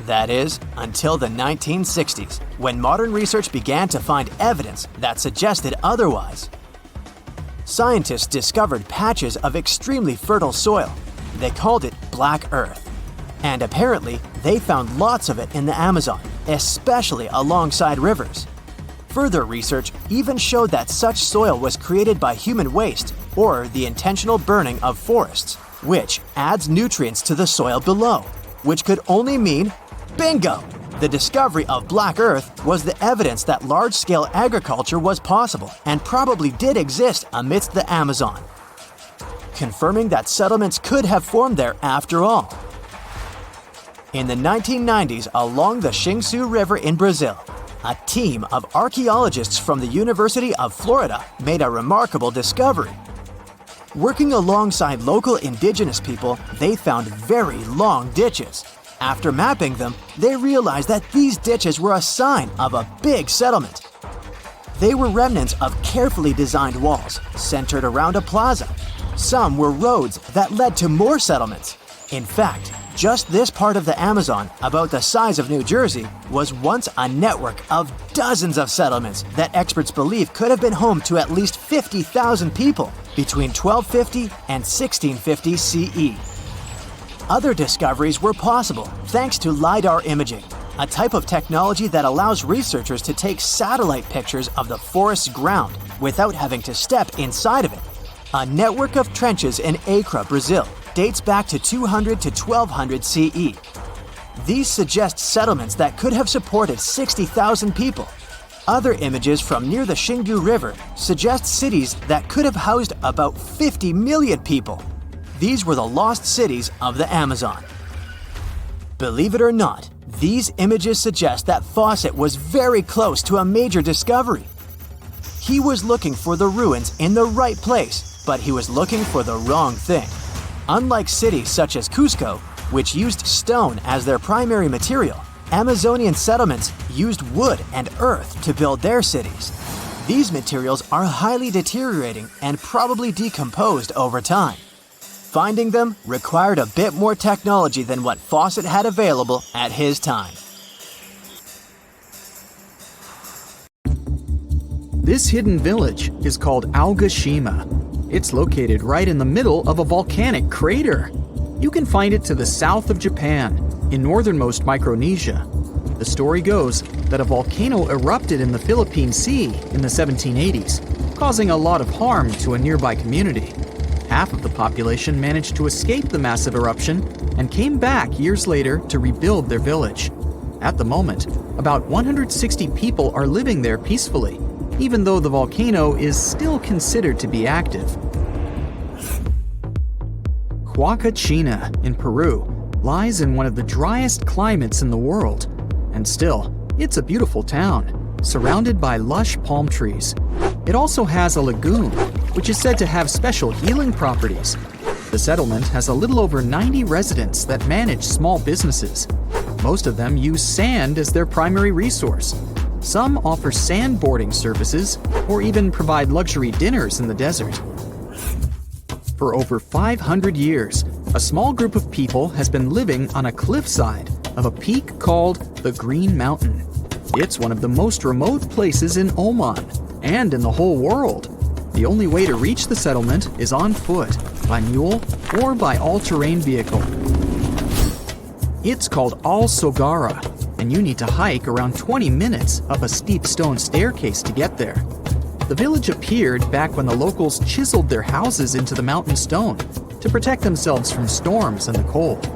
That is, until the 1960s, when modern research began to find evidence that suggested otherwise. Scientists discovered patches of extremely fertile soil. They called it Black Earth. And apparently, they found lots of it in the Amazon, especially alongside rivers. Further research even showed that such soil was created by human waste or the intentional burning of forests, which adds nutrients to the soil below, which could only mean bingo! The discovery of Black Earth was the evidence that large-scale agriculture was possible and probably did exist amidst the Amazon, confirming that settlements could have formed there after all. In the 1990s, along the Xingu River in Brazil, a team of archaeologists from the University of Florida made a remarkable discovery. Working alongside local indigenous people, they found very long ditches. After mapping them, they realized that these ditches were a sign of a big settlement. They were remnants of carefully designed walls centered around a plaza. Some were roads that led to more settlements. In fact, just this part of the Amazon, about the size of New Jersey, was once a network of dozens of settlements that experts believe could have been home to at least 50,000 people between 1250 and 1650 CE. Other discoveries were possible thanks to LiDAR imaging, a type of technology that allows researchers to take satellite pictures of the forest's ground without having to step inside of it. A network of trenches in Acre, Brazil, dates back to 200 to 1200 CE. These suggest settlements that could have supported 60,000 people. Other images from near the Xingu River suggest cities that could have housed about 50 million people. These were the lost cities of the Amazon. Believe it or not, these images suggest that Fawcett was very close to a major discovery. He was looking for the ruins in the right place, but he was looking for the wrong thing. Unlike cities such as Cusco, which used stone as their primary material, Amazonian settlements used wood and earth to build their cities. These materials are highly deteriorating and probably decomposed over time. Finding them required a bit more technology than what Fawcett had available at his time. This hidden village is called Aogashima. It's located right in the middle of a volcanic crater. You can find it to the south of Japan, in northernmost Micronesia. The story goes that a volcano erupted in the Philippine Sea in the 1780s, causing a lot of harm to a nearby community. Half of the population managed to escape the massive eruption and came back years later to rebuild their village. At the moment, about 160 people are living there peacefully, even though the volcano is still considered to be active. Huacachina in Peru lies in one of the driest climates in the world, and still, it's a beautiful town, surrounded by lush palm trees. It also has a lagoon, which is said to have special healing properties. The settlement has a little over 90 residents that manage small businesses. Most of them use sand as their primary resource. Some offer sandboarding services or even provide luxury dinners in the desert. For over 500 years, a small group of people has been living on a cliffside of a peak called the Green Mountain. It's one of the most remote places in Oman and in the whole world. The only way to reach the settlement is on foot, by mule, or by all-terrain vehicle. It's called Al Sogara, and you need to hike around 20 minutes up a steep stone staircase to get there. The village appeared back when the locals chiseled their houses into the mountain stone to protect themselves from storms and the cold.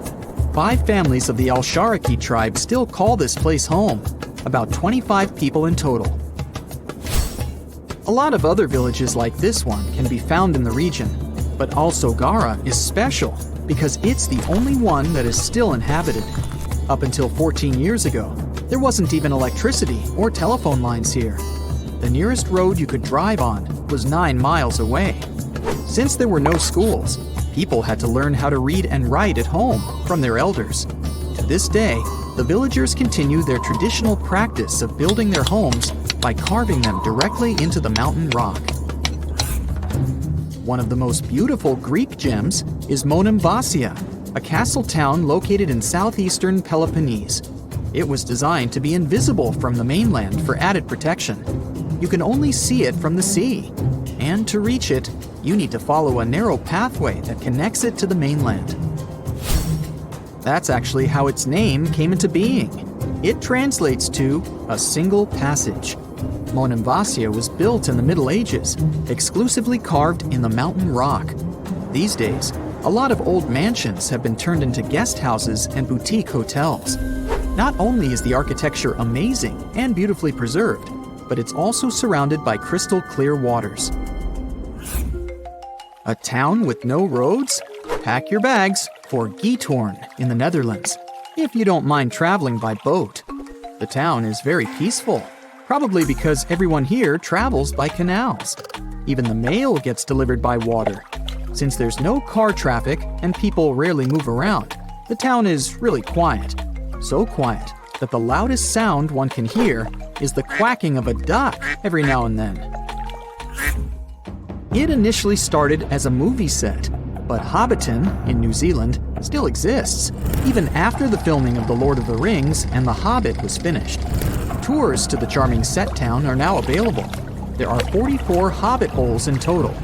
5 families of the Al-Sharaki tribe still call this place home, about 25 people in total. A lot of other villages like this one can be found in the region, but Al Sogara is special because it's the only one that is still inhabited. Up until 14 years ago, there wasn't even electricity or telephone lines here. The nearest road you could drive on was 9 miles away. Since there were no schools, People had to learn how to read and write at home from their elders. To this day, the villagers continue their traditional practice of building their homes by carving them directly into the mountain rock. One of the most beautiful Greek gems is Monemvasia, a castle town located in southeastern Peloponnese. It was designed to be invisible from the mainland for added protection. You can only see it from the sea, and to reach it, you need to follow a narrow pathway that connects it to the mainland. That's actually how its name came into being. It translates to a single passage. Monemvasia was built in the Middle Ages, exclusively carved in the mountain rock. These days, a lot of old mansions have been turned into guest houses and boutique hotels. Not only is the architecture amazing and beautifully preserved, but it's also surrounded by crystal clear waters. A town with no roads? Pack your bags for Giethoorn in the Netherlands, if you don't mind traveling by boat. The town is very peaceful, probably because everyone here travels by canals. Even the mail gets delivered by water. Since there's no car traffic and people rarely move around, the town is really quiet. So quiet that the loudest sound one can hear is the quacking of a duck every now and then. It initially started as a movie set, but Hobbiton in New Zealand still exists, even after the filming of The Lord of the Rings and The Hobbit was finished. Tours to the charming set town are now available. There are 44 Hobbit holes in total,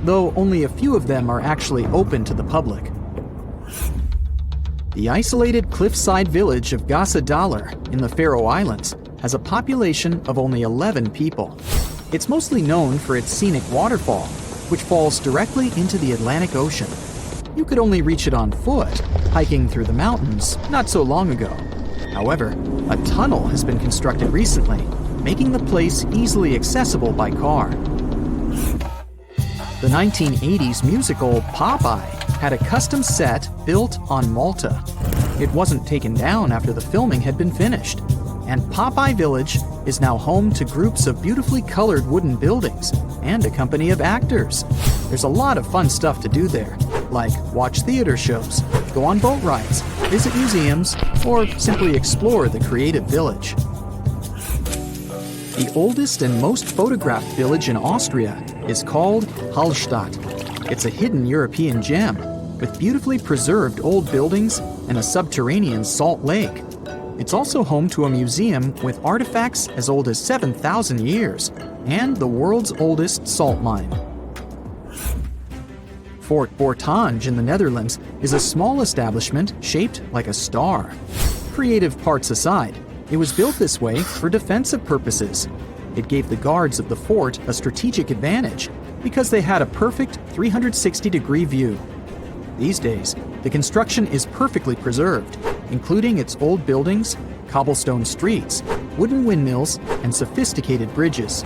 though only a few of them are actually open to the public. The isolated cliffside village of Gasadalar in the Faroe Islands has a population of only 11 people. It's mostly known for its scenic waterfall, which falls directly into the Atlantic Ocean. You could only reach it on foot, hiking through the mountains not so long ago. However, a tunnel has been constructed recently, making the place easily accessible by car. The 1980s musical Popeye had a custom set built on Malta. It wasn't taken down after the filming had been finished, and Popeye Village is now home to groups of beautifully colored wooden buildings and a company of actors. There's a lot of fun stuff to do there, like watch theater shows, go on boat rides, visit museums, or simply explore the creative village. The oldest and most photographed village in Austria is called Hallstatt. It's a hidden European gem with beautifully preserved old buildings and a subterranean salt lake. It's also home to a museum with artifacts as old as 7,000 years and the world's oldest salt mine. Fort Bortange in the Netherlands is a small establishment shaped like a star. Creative parts aside, it was built this way for defensive purposes. It gave the guards of the fort a strategic advantage because they had a perfect 360-degree view. These days, the construction is perfectly preserved, including its old buildings, cobblestone streets, wooden windmills, and sophisticated bridges.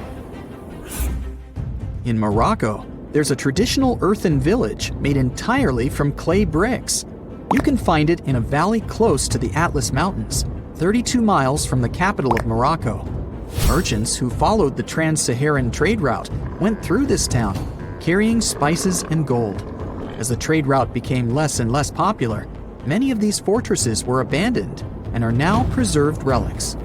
In Morocco, there's a traditional earthen village made entirely from clay bricks. You can find it in a valley close to the Atlas Mountains, 32 miles from the capital of Morocco. Merchants who followed the trans-Saharan trade route went through this town, carrying spices and gold. As the trade route became less and less popular, many of these fortresses were abandoned and are now preserved relics.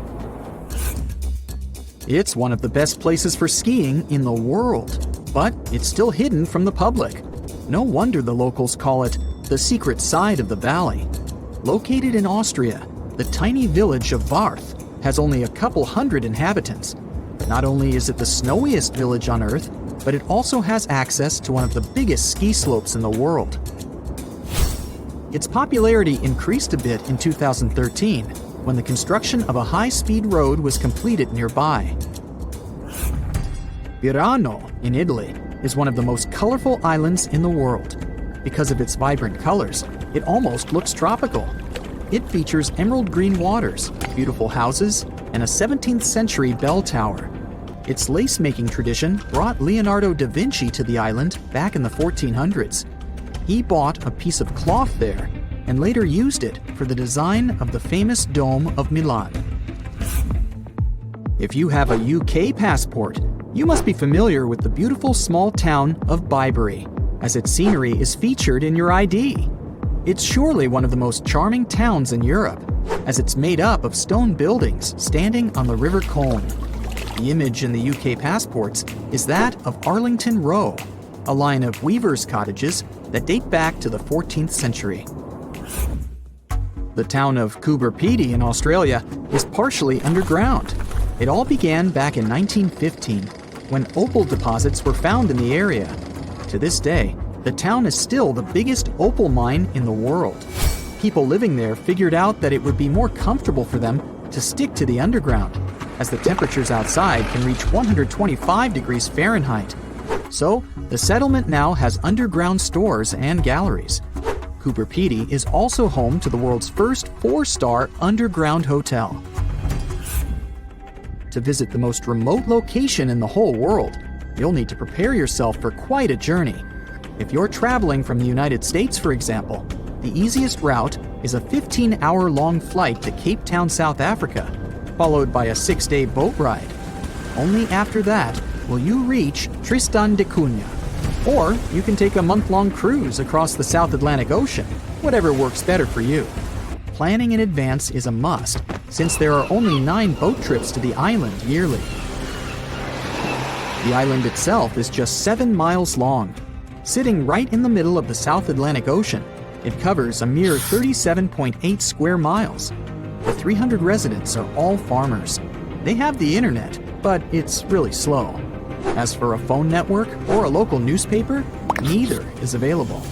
It's one of the best places for skiing in the world, but it's still hidden from the public. No wonder the locals call it the secret side of the valley. Located in Austria, the tiny village of Varth has only a couple hundred inhabitants. Not only is it the snowiest village on Earth, but it also has access to one of the biggest ski slopes in the world. Its popularity increased a bit in 2013 when the construction of a high-speed road was completed nearby. Virano in Italy is one of the most colorful islands in the world. Because of its vibrant colors, it almost looks tropical. It features emerald green waters, beautiful houses, and a 17th century bell tower. Its lace-making tradition brought Leonardo da Vinci to the island back in the 1400s. He bought a piece of cloth there and later used it for the design of the famous Dome of Milan. If you have a UK passport, you must be familiar with the beautiful small town of Bibury. as its scenery is featured in your ID. It's surely one of the most charming towns in Europe, as it's made up of stone buildings standing on the River Colne. The image in the UK passports is that of Arlington Row, a line of weavers' cottages that date back to the 14th century. The town of Coober Pedy in Australia is partially underground. It all began back in 1915, when opal deposits were found in the area. To this day, the town is still the biggest opal mine in the world. People living there figured out that it would be more comfortable for them to stick to the underground, as the temperatures outside can reach 125 degrees Fahrenheit. So, the settlement now has underground stores and galleries. Coober Pedy is also home to the world's first 4-star underground hotel. To visit the most remote location in the whole world, you'll need to prepare yourself for quite a journey. If you're traveling from the United States, for example, the easiest route is a 15-hour-long flight to Cape Town, South Africa, followed by a 6-day boat ride. Only after that will you reach Tristan da Cunha. Or you can take a month-long cruise across the South Atlantic Ocean, whatever works better for you. Planning in advance is a must, since there are only 9 boat trips to the island yearly. The island itself is just 7 miles long. Sitting right in the middle of the South Atlantic Ocean, it covers a mere 37.8 square miles. The 300 residents are all farmers. They have the internet, but it's really slow. As for a phone network or a local newspaper, neither is available.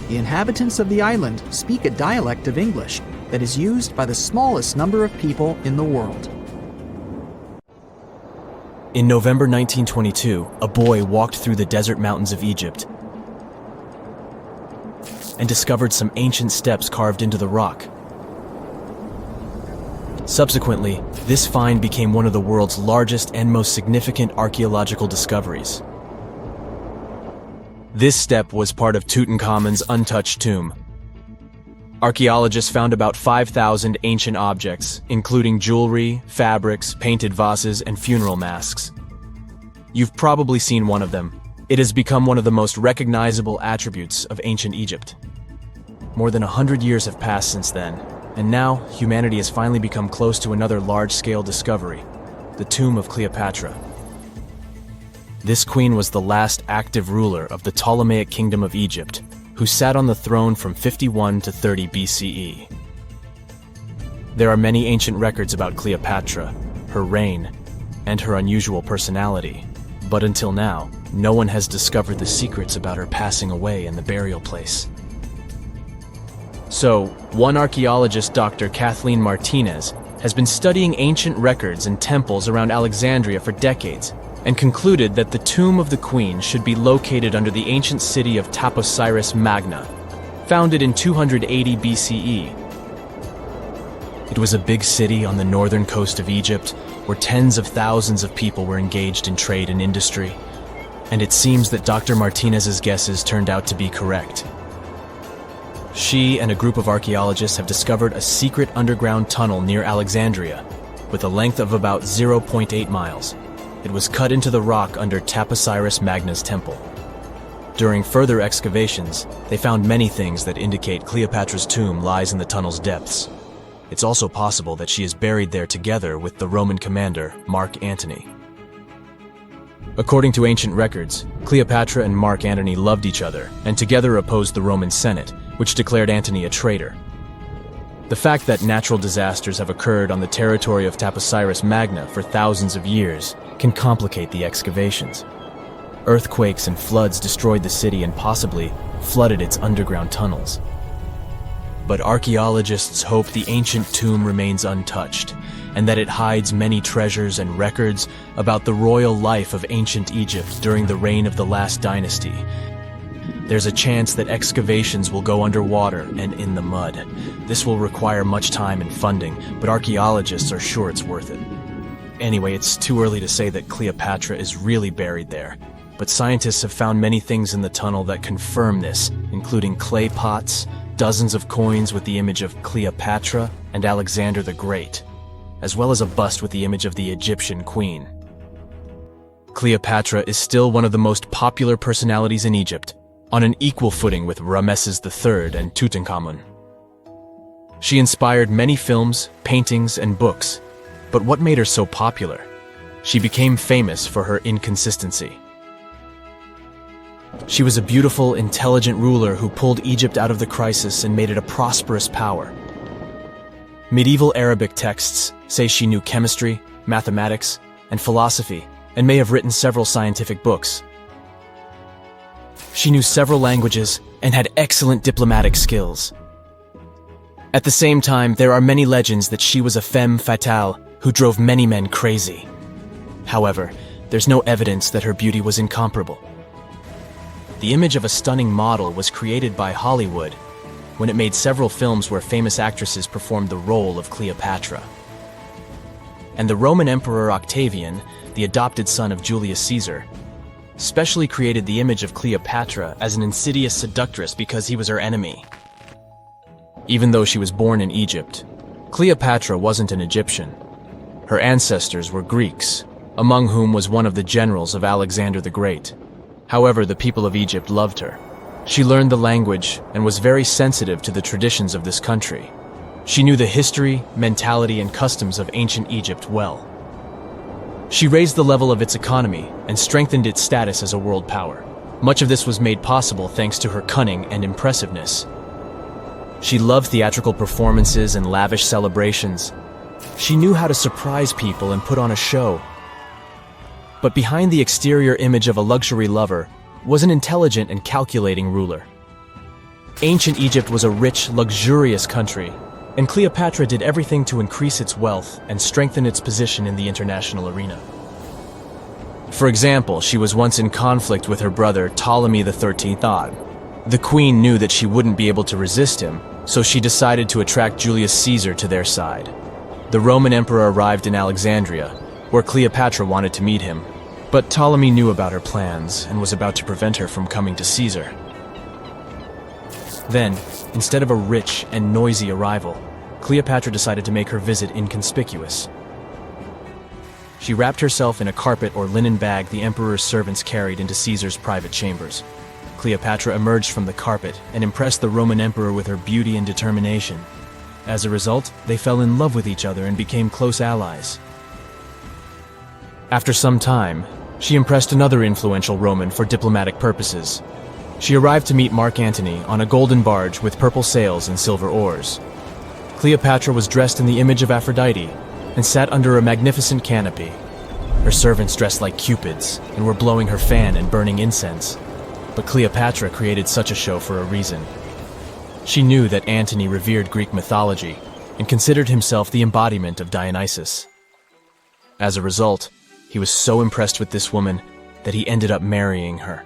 The inhabitants of the island speak a dialect of English that is used by the smallest number of people in the world. In November 1922, a boy walked through the desert mountains of Egypt and discovered some ancient steps carved into the rock. Subsequently, this find became one of the world's largest and most significant archaeological discoveries. This step was part of Tutankhamun's untouched tomb. Archaeologists found about 5,000 ancient objects, including jewelry, fabrics, painted vases, and funeral masks. You've probably seen one of them. It has become one of the most recognizable attributes of ancient Egypt. More than 100 years have passed since then, and now humanity has finally become close to another large-scale discovery, the tomb of Cleopatra. This queen was the last active ruler of the Ptolemaic Kingdom of Egypt, who sat on the throne from 51 to 30 BCE. There are many ancient records about Cleopatra, her reign, and her unusual personality, but until now, no one has discovered the secrets about her passing away in the burial place. So, one archaeologist, Dr. Kathleen Martinez, has been studying ancient records and temples around Alexandria for decades, and concluded that the tomb of the queen should be located under the ancient city of Taposiris Magna, founded in 280 BCE. It was a big city on the northern coast of Egypt, where tens of thousands of people were engaged in trade and industry, and it seems that Dr. Martinez's guesses turned out to be correct. She and a group of archaeologists have discovered a secret underground tunnel near Alexandria, with a length of about 0.8 miles. It was cut into the rock under Taposiris Magna's temple. During further excavations, they found many things that indicate Cleopatra's tomb lies in the tunnel's depths. It's also possible that she is buried there together with the Roman commander, Mark Antony. According to ancient records, Cleopatra and Mark Antony loved each other and together opposed the Roman Senate, which declared Antony a traitor. The fact that natural disasters have occurred on the territory of Taposiris Magna for thousands of years can complicate the excavations. Earthquakes and floods destroyed the city and possibly flooded its underground tunnels. But archaeologists hope the ancient tomb remains untouched, and that it hides many treasures and records about the royal life of ancient Egypt during the reign of the last dynasty. There's a chance that excavations will go underwater and in the mud. This will require much time and funding, but archaeologists are sure it's worth it. Anyway, it's too early to say that Cleopatra is really buried there, but scientists have found many things in the tunnel that confirm this, including clay pots, dozens of coins with the image of Cleopatra and Alexander the Great, as well as a bust with the image of the Egyptian queen. Cleopatra is still one of the most popular personalities in Egypt, on an equal footing with Ramesses III and Tutankhamun. She inspired many films, paintings, and books, but what made her so popular? She became famous for her inconsistency. She was a beautiful, intelligent ruler who pulled Egypt out of the crisis and made it a prosperous power. Medieval Arabic texts say she knew chemistry, mathematics, and philosophy, and may have written several scientific books. She knew several languages and had excellent diplomatic skills. At the same time, there are many legends that she was a femme fatale who drove many men crazy. However, there's no evidence that her beauty was incomparable. The image of a stunning model was created by Hollywood when it made several films where famous actresses performed the role of Cleopatra. And the Roman Emperor Octavian, the adopted son of Julius Caesar, specially created the image of Cleopatra as an insidious seductress because he was her enemy. Even though she was born in Egypt, Cleopatra wasn't an Egyptian. Her ancestors were Greeks, among whom was one of the generals of Alexander the Great. However, the people of Egypt loved her. She learned the language and was very sensitive to the traditions of this country. She knew the history, mentality, and customs of ancient Egypt well. She raised the level of its economy and strengthened its status as a world power. Much of this was made possible thanks to her cunning and impressiveness. She loved theatrical performances and lavish celebrations. She knew how to surprise people and put on a show. But behind the exterior image of a luxury lover was an intelligent and calculating ruler. Ancient Egypt was a rich, luxurious country, and Cleopatra did everything to increase its wealth and strengthen its position in the international arena. For example, she was once in conflict with her brother Ptolemy XIII. The queen knew that she wouldn't be able to resist him, so she decided to attract Julius Caesar to their side. The Roman emperor arrived in Alexandria, where Cleopatra wanted to meet him, but Ptolemy knew about her plans and was about to prevent her from coming to Caesar. Then, instead of a rich and noisy arrival, Cleopatra decided to make her visit inconspicuous. She wrapped herself in a carpet or linen bag the emperor's servants carried into Caesar's private chambers. Cleopatra emerged from the carpet and impressed the Roman emperor with her beauty and determination. As a result, they fell in love with each other and became close allies. After some time, she impressed another influential Roman for diplomatic purposes. She arrived to meet Mark Antony on a golden barge with purple sails and silver oars. Cleopatra was dressed in the image of Aphrodite and sat under a magnificent canopy. Her servants dressed like cupids and were blowing her fan and burning incense. But Cleopatra created such a show for a reason. She knew that Antony revered Greek mythology and considered himself the embodiment of Dionysus. As a result, he was so impressed with this woman that he ended up marrying her.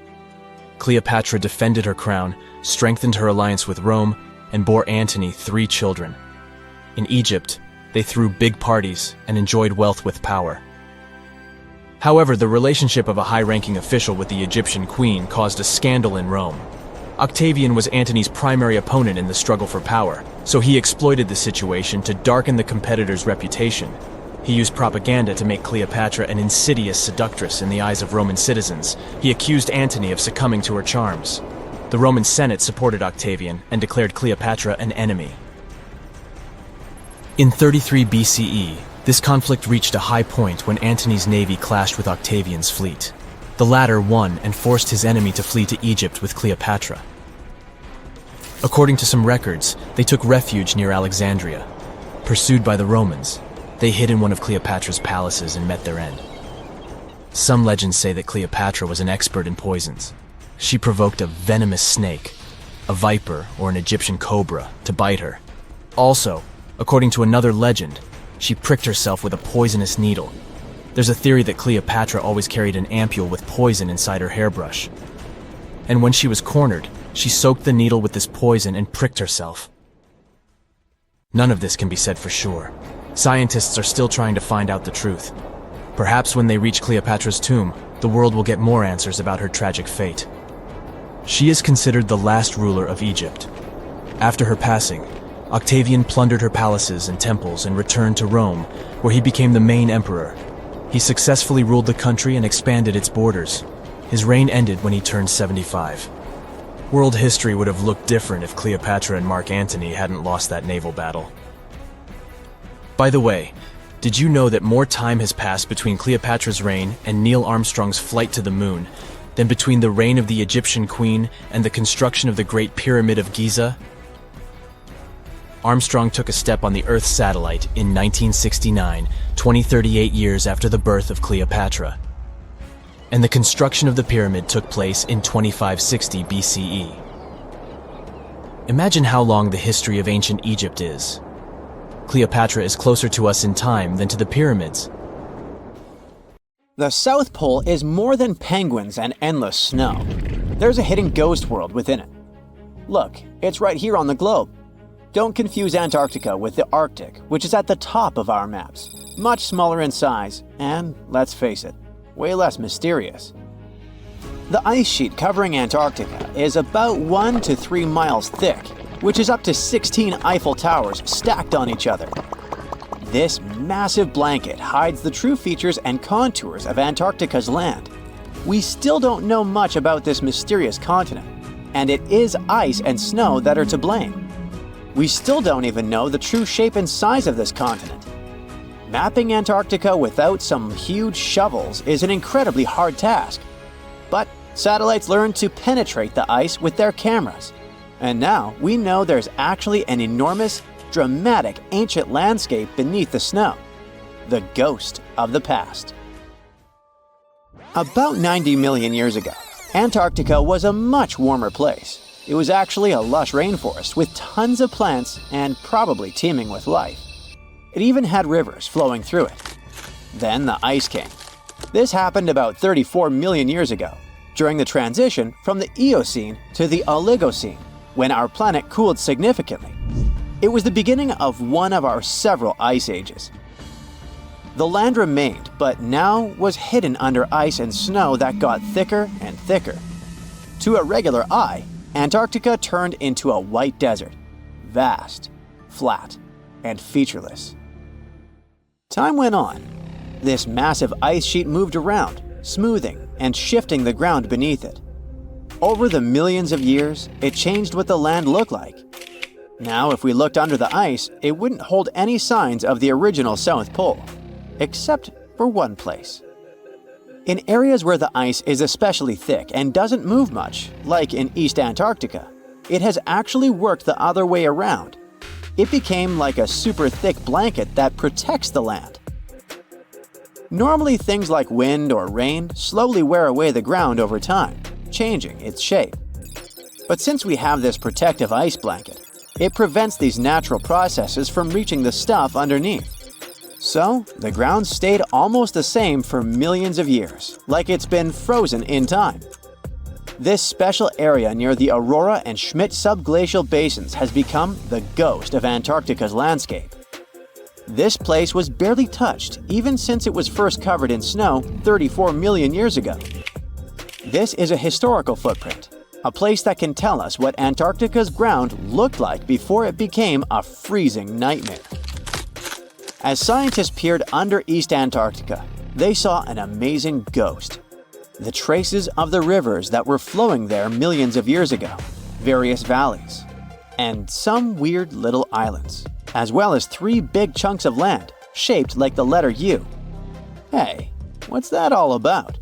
Cleopatra defended her crown, strengthened her alliance with Rome, and bore Antony 3 children. In Egypt, they threw big parties and enjoyed wealth with power. However, the relationship of a high-ranking official with the Egyptian queen caused a scandal in Rome. Octavian was Antony's primary opponent in the struggle for power, so he exploited the situation to darken the competitor's reputation. He used propaganda to make Cleopatra an insidious seductress in the eyes of Roman citizens. He accused Antony of succumbing to her charms. The Roman Senate supported Octavian and declared Cleopatra an enemy. In 33 BCE, this conflict reached a high point when Antony's navy clashed with Octavian's fleet. The latter won and forced his enemy to flee to Egypt with Cleopatra. According to some records, they took refuge near Alexandria. Pursued by the Romans, they hid in one of Cleopatra's palaces and met their end. Some legends say that Cleopatra was an expert in poisons. She provoked a venomous snake, a viper or an Egyptian cobra, to bite her. Also, according to another legend, she pricked herself with a poisonous needle. There's a theory that Cleopatra always carried an ampule with poison inside her hairbrush. And when she was cornered, she soaked the needle with this poison and pricked herself. None of this can be said for sure. Scientists are still trying to find out the truth. Perhaps when they reach Cleopatra's tomb, the world will get more answers about her tragic fate. She is considered the last ruler of Egypt. After her passing, Octavian plundered her palaces and temples and returned to Rome, where he became the main emperor. He successfully ruled the country and expanded its borders. His reign ended when he turned 75. World history would have looked different if Cleopatra and Mark Antony hadn't lost that naval battle. By the way, did you know that more time has passed between Cleopatra's reign and Neil Armstrong's flight to the moon than between the reign of the Egyptian queen and the construction of the Great Pyramid of Giza? Armstrong took a step on the Earth satellite in 1969, 38 years after the birth of Cleopatra. And the construction of the pyramid took place in 2560 BCE. Imagine how long the history of ancient Egypt is. Cleopatra is closer to us in time than to the pyramids. The South Pole is more than penguins and endless snow. There's a hidden ghost world within it. Look, it's right here on the globe. Don't confuse Antarctica with the Arctic, which is at the top of our maps. Much smaller in size, and let's face it, way less mysterious. The ice sheet covering Antarctica is about 1 to 3 miles thick, which is up to 16 Eiffel Towers stacked on each other. This massive blanket hides the true features and contours of Antarctica's land. We still don't know much about this mysterious continent, and it is ice and snow that are to blame. We still don't even know the true shape and size of this continent. Mapping Antarctica without some huge shovels is an incredibly hard task. But satellites learned to penetrate the ice with their cameras. And now we know there's actually an enormous, dramatic ancient landscape beneath the snow. The ghost of the past. About 90 million years ago, Antarctica was a much warmer place. It was actually a lush rainforest with tons of plants and probably teeming with life. It even had rivers flowing through it. Then the ice came. This happened about 34 million years ago, during the transition from the Eocene to the Oligocene, when our planet cooled significantly. It was the beginning of one of our several ice ages. The land remained, but now was hidden under ice and snow that got thicker and thicker. To a regular eye, Antarctica turned into a white desert, vast, flat, and featureless. Time went on. This massive ice sheet moved around, smoothing and shifting the ground beneath it. Over the millions of years, it changed what the land looked like. Now, if we looked under the ice, it wouldn't hold any signs of the original South Pole, except for one place. In areas where the ice is especially thick and doesn't move much, like in East Antarctica, it has actually worked the other way around. It became like a super thick blanket that protects the land. Normally, things like wind or rain slowly wear away the ground over time, changing its shape. But since we have this protective ice blanket, it prevents these natural processes from reaching the stuff underneath. So, the ground stayed almost the same for millions of years, like it's been frozen in time. This special area near the Aurora and Schmidt subglacial basins has become the ghost of Antarctica's landscape. This place was barely touched even since it was first covered in snow 34 million years ago. This is a historical footprint, a place that can tell us what Antarctica's ground looked like before it became a freezing nightmare. As scientists peered under East Antarctica, they saw an amazing ghost. The traces of the rivers that were flowing there millions of years ago, various valleys, and some weird little islands, as well as 3 big chunks of land shaped like the letter U. Hey, what's that all about?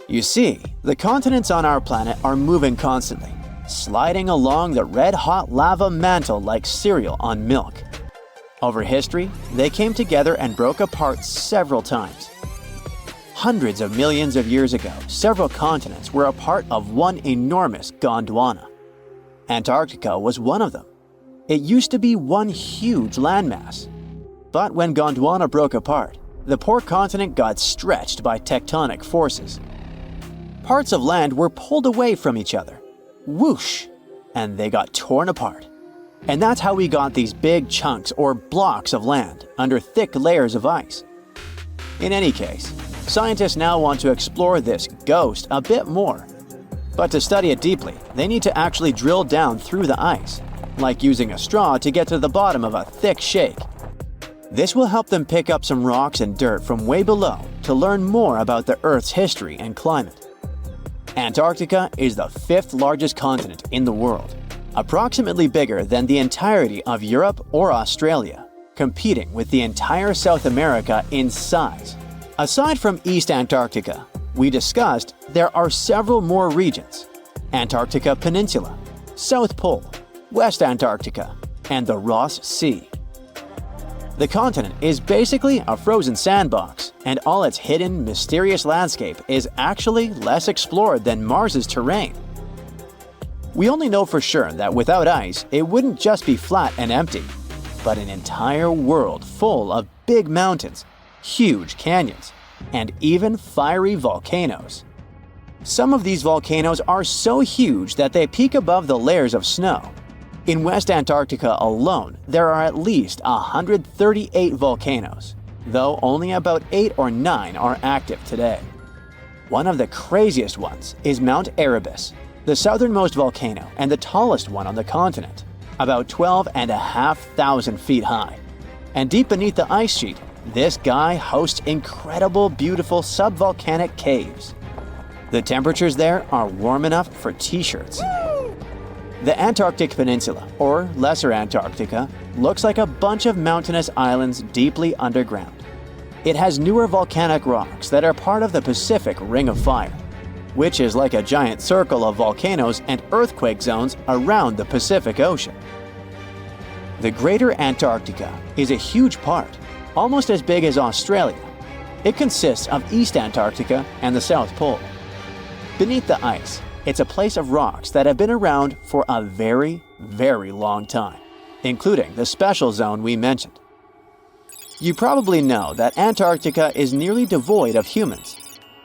You see, the continents on our planet are moving constantly, sliding along the red-hot lava mantle like cereal on milk. Over history, they came together and broke apart several times. Hundreds of millions of years ago, several continents were a part of one enormous Gondwana. Antarctica was one of them. It used to be one huge landmass. But when Gondwana broke apart, the poor continent got stretched by tectonic forces. Parts of land were pulled away from each other. Whoosh! And they got torn apart. And that's how we got these big chunks or blocks of land under thick layers of ice. In any case, scientists now want to explore this ghost a bit more. But to study it deeply, they need to actually drill down through the ice, like using a straw to get to the bottom of a thick shake. This will help them pick up some rocks and dirt from way below to learn more about the Earth's history and climate. Antarctica is the 5th largest continent in the world, approximately bigger than the entirety of Europe or Australia, competing with the entire South America in size. Aside from East Antarctica, we discussed there are several more regions: Antarctica Peninsula, South Pole, West Antarctica, and the Ross Sea. The continent is basically a frozen sandbox, and all its hidden, mysterious landscape is actually less explored than Mars's terrain. We only know for sure that without ice, it wouldn't just be flat and empty, but an entire world full of big mountains, huge canyons, and even fiery volcanoes. Some of these volcanoes are so huge that they peak above the layers of snow. In West Antarctica alone, there are at least 138 volcanoes, though only about 8 or 9 are active today. One of the craziest ones is Mount Erebus, the southernmost volcano and the tallest one on the continent, about 12,500 feet high. And deep beneath the ice sheet, this guy hosts incredible, beautiful subvolcanic caves. The temperatures there are warm enough for t-shirts. The Antarctic Peninsula, or Lesser Antarctica, looks like a bunch of mountainous islands deeply underground. It has newer volcanic rocks that are part of the Pacific Ring of Fire, which is like a giant circle of volcanoes and earthquake zones around the Pacific Ocean. The Greater Antarctica is a huge part, almost as big as Australia. It consists of East Antarctica and the South Pole. Beneath the ice, it's a place of rocks that have been around for a very, very long time, including the special zone we mentioned. You probably know that Antarctica is nearly devoid of humans.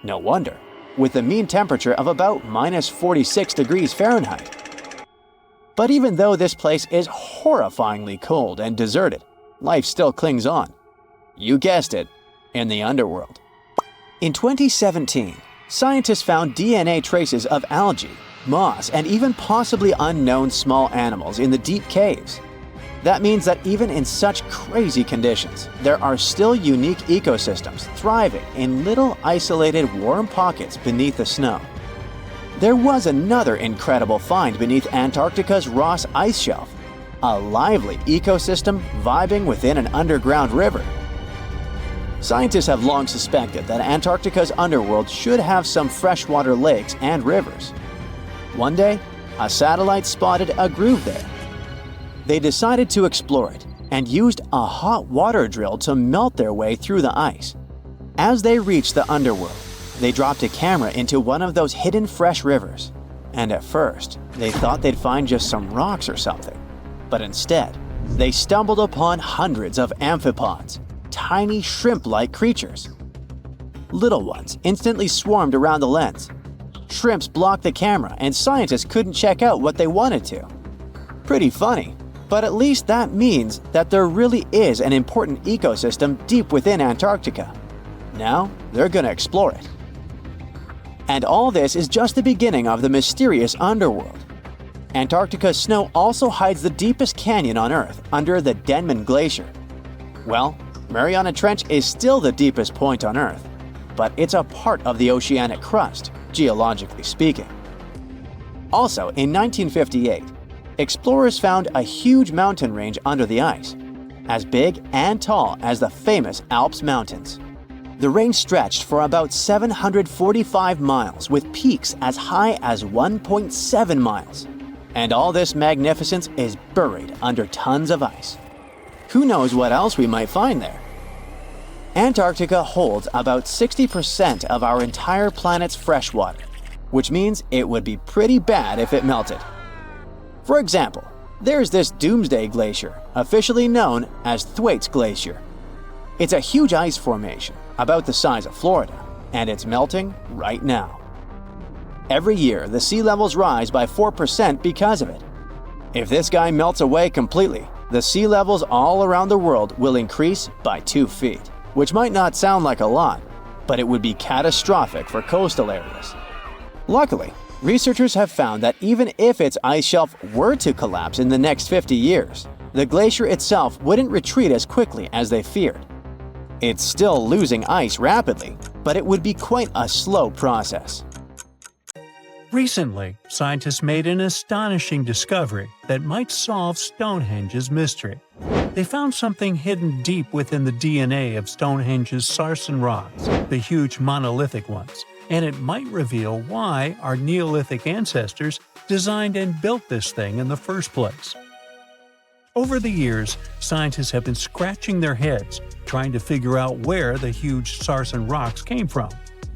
No wonder, with a mean temperature of about -46 degrees Fahrenheit. But even though this place is horrifyingly cold and deserted, life still clings on. You guessed it, in the underworld. In 2017, scientists found DNA traces of algae, moss, and even possibly unknown small animals in the deep caves. That means that even in such crazy conditions, there are still unique ecosystems thriving in little isolated warm pockets beneath the snow. There was another incredible find beneath Antarctica's Ross Ice Shelf, a lively ecosystem vibing within an underground river. Scientists have long suspected that Antarctica's underworld should have some freshwater lakes and rivers. One day, a satellite spotted a groove there. They decided to explore it and used a hot water drill to melt their way through the ice. As they reached the underworld, they dropped a camera into one of those hidden fresh rivers. And at first, they thought they'd find just some rocks or something. But instead, they stumbled upon hundreds of amphipods, tiny shrimp-like creatures. Little ones instantly swarmed around the lens. Shrimps blocked the camera and scientists couldn't check out what they wanted to. Pretty funny, but at least that means that there really is an important ecosystem deep within Antarctica. Now, they're gonna explore it. And all this is just the beginning of the mysterious underworld. Antarctica's snow also hides the deepest canyon on Earth under the Denman Glacier. Well, Mariana Trench is still the deepest point on Earth, but it's a part of the oceanic crust, geologically speaking. Also, in 1958, explorers found a huge mountain range under the ice, as big and tall as the famous Alps Mountains. The range stretched for about 745 miles with peaks as high as 1.7 miles. And all this magnificence is buried under tons of ice. Who knows what else we might find there? Antarctica holds about 60% of our entire planet's fresh water, which means it would be pretty bad if it melted. For example, there's this Doomsday Glacier, officially known as Thwaites Glacier. It's a huge ice formation, about the size of Florida, and it's melting right now. Every year, the sea levels rise by 4% because of it. If this guy melts away completely, the sea levels all around the world will increase by 2 feet, which might not sound like a lot, but it would be catastrophic for coastal areas. Luckily, researchers have found that even if its ice shelf were to collapse in the next 50 years, the glacier itself wouldn't retreat as quickly as they feared. It's still losing ice rapidly, but it would be quite a slow process. Recently, scientists made an astonishing discovery that might solve Stonehenge's mystery. They found something hidden deep within the DNA of Stonehenge's sarsen rocks, the huge monolithic ones, and it might reveal why our Neolithic ancestors designed and built this thing in the first place. Over the years, scientists have been scratching their heads trying to figure out where the huge sarsen rocks came from.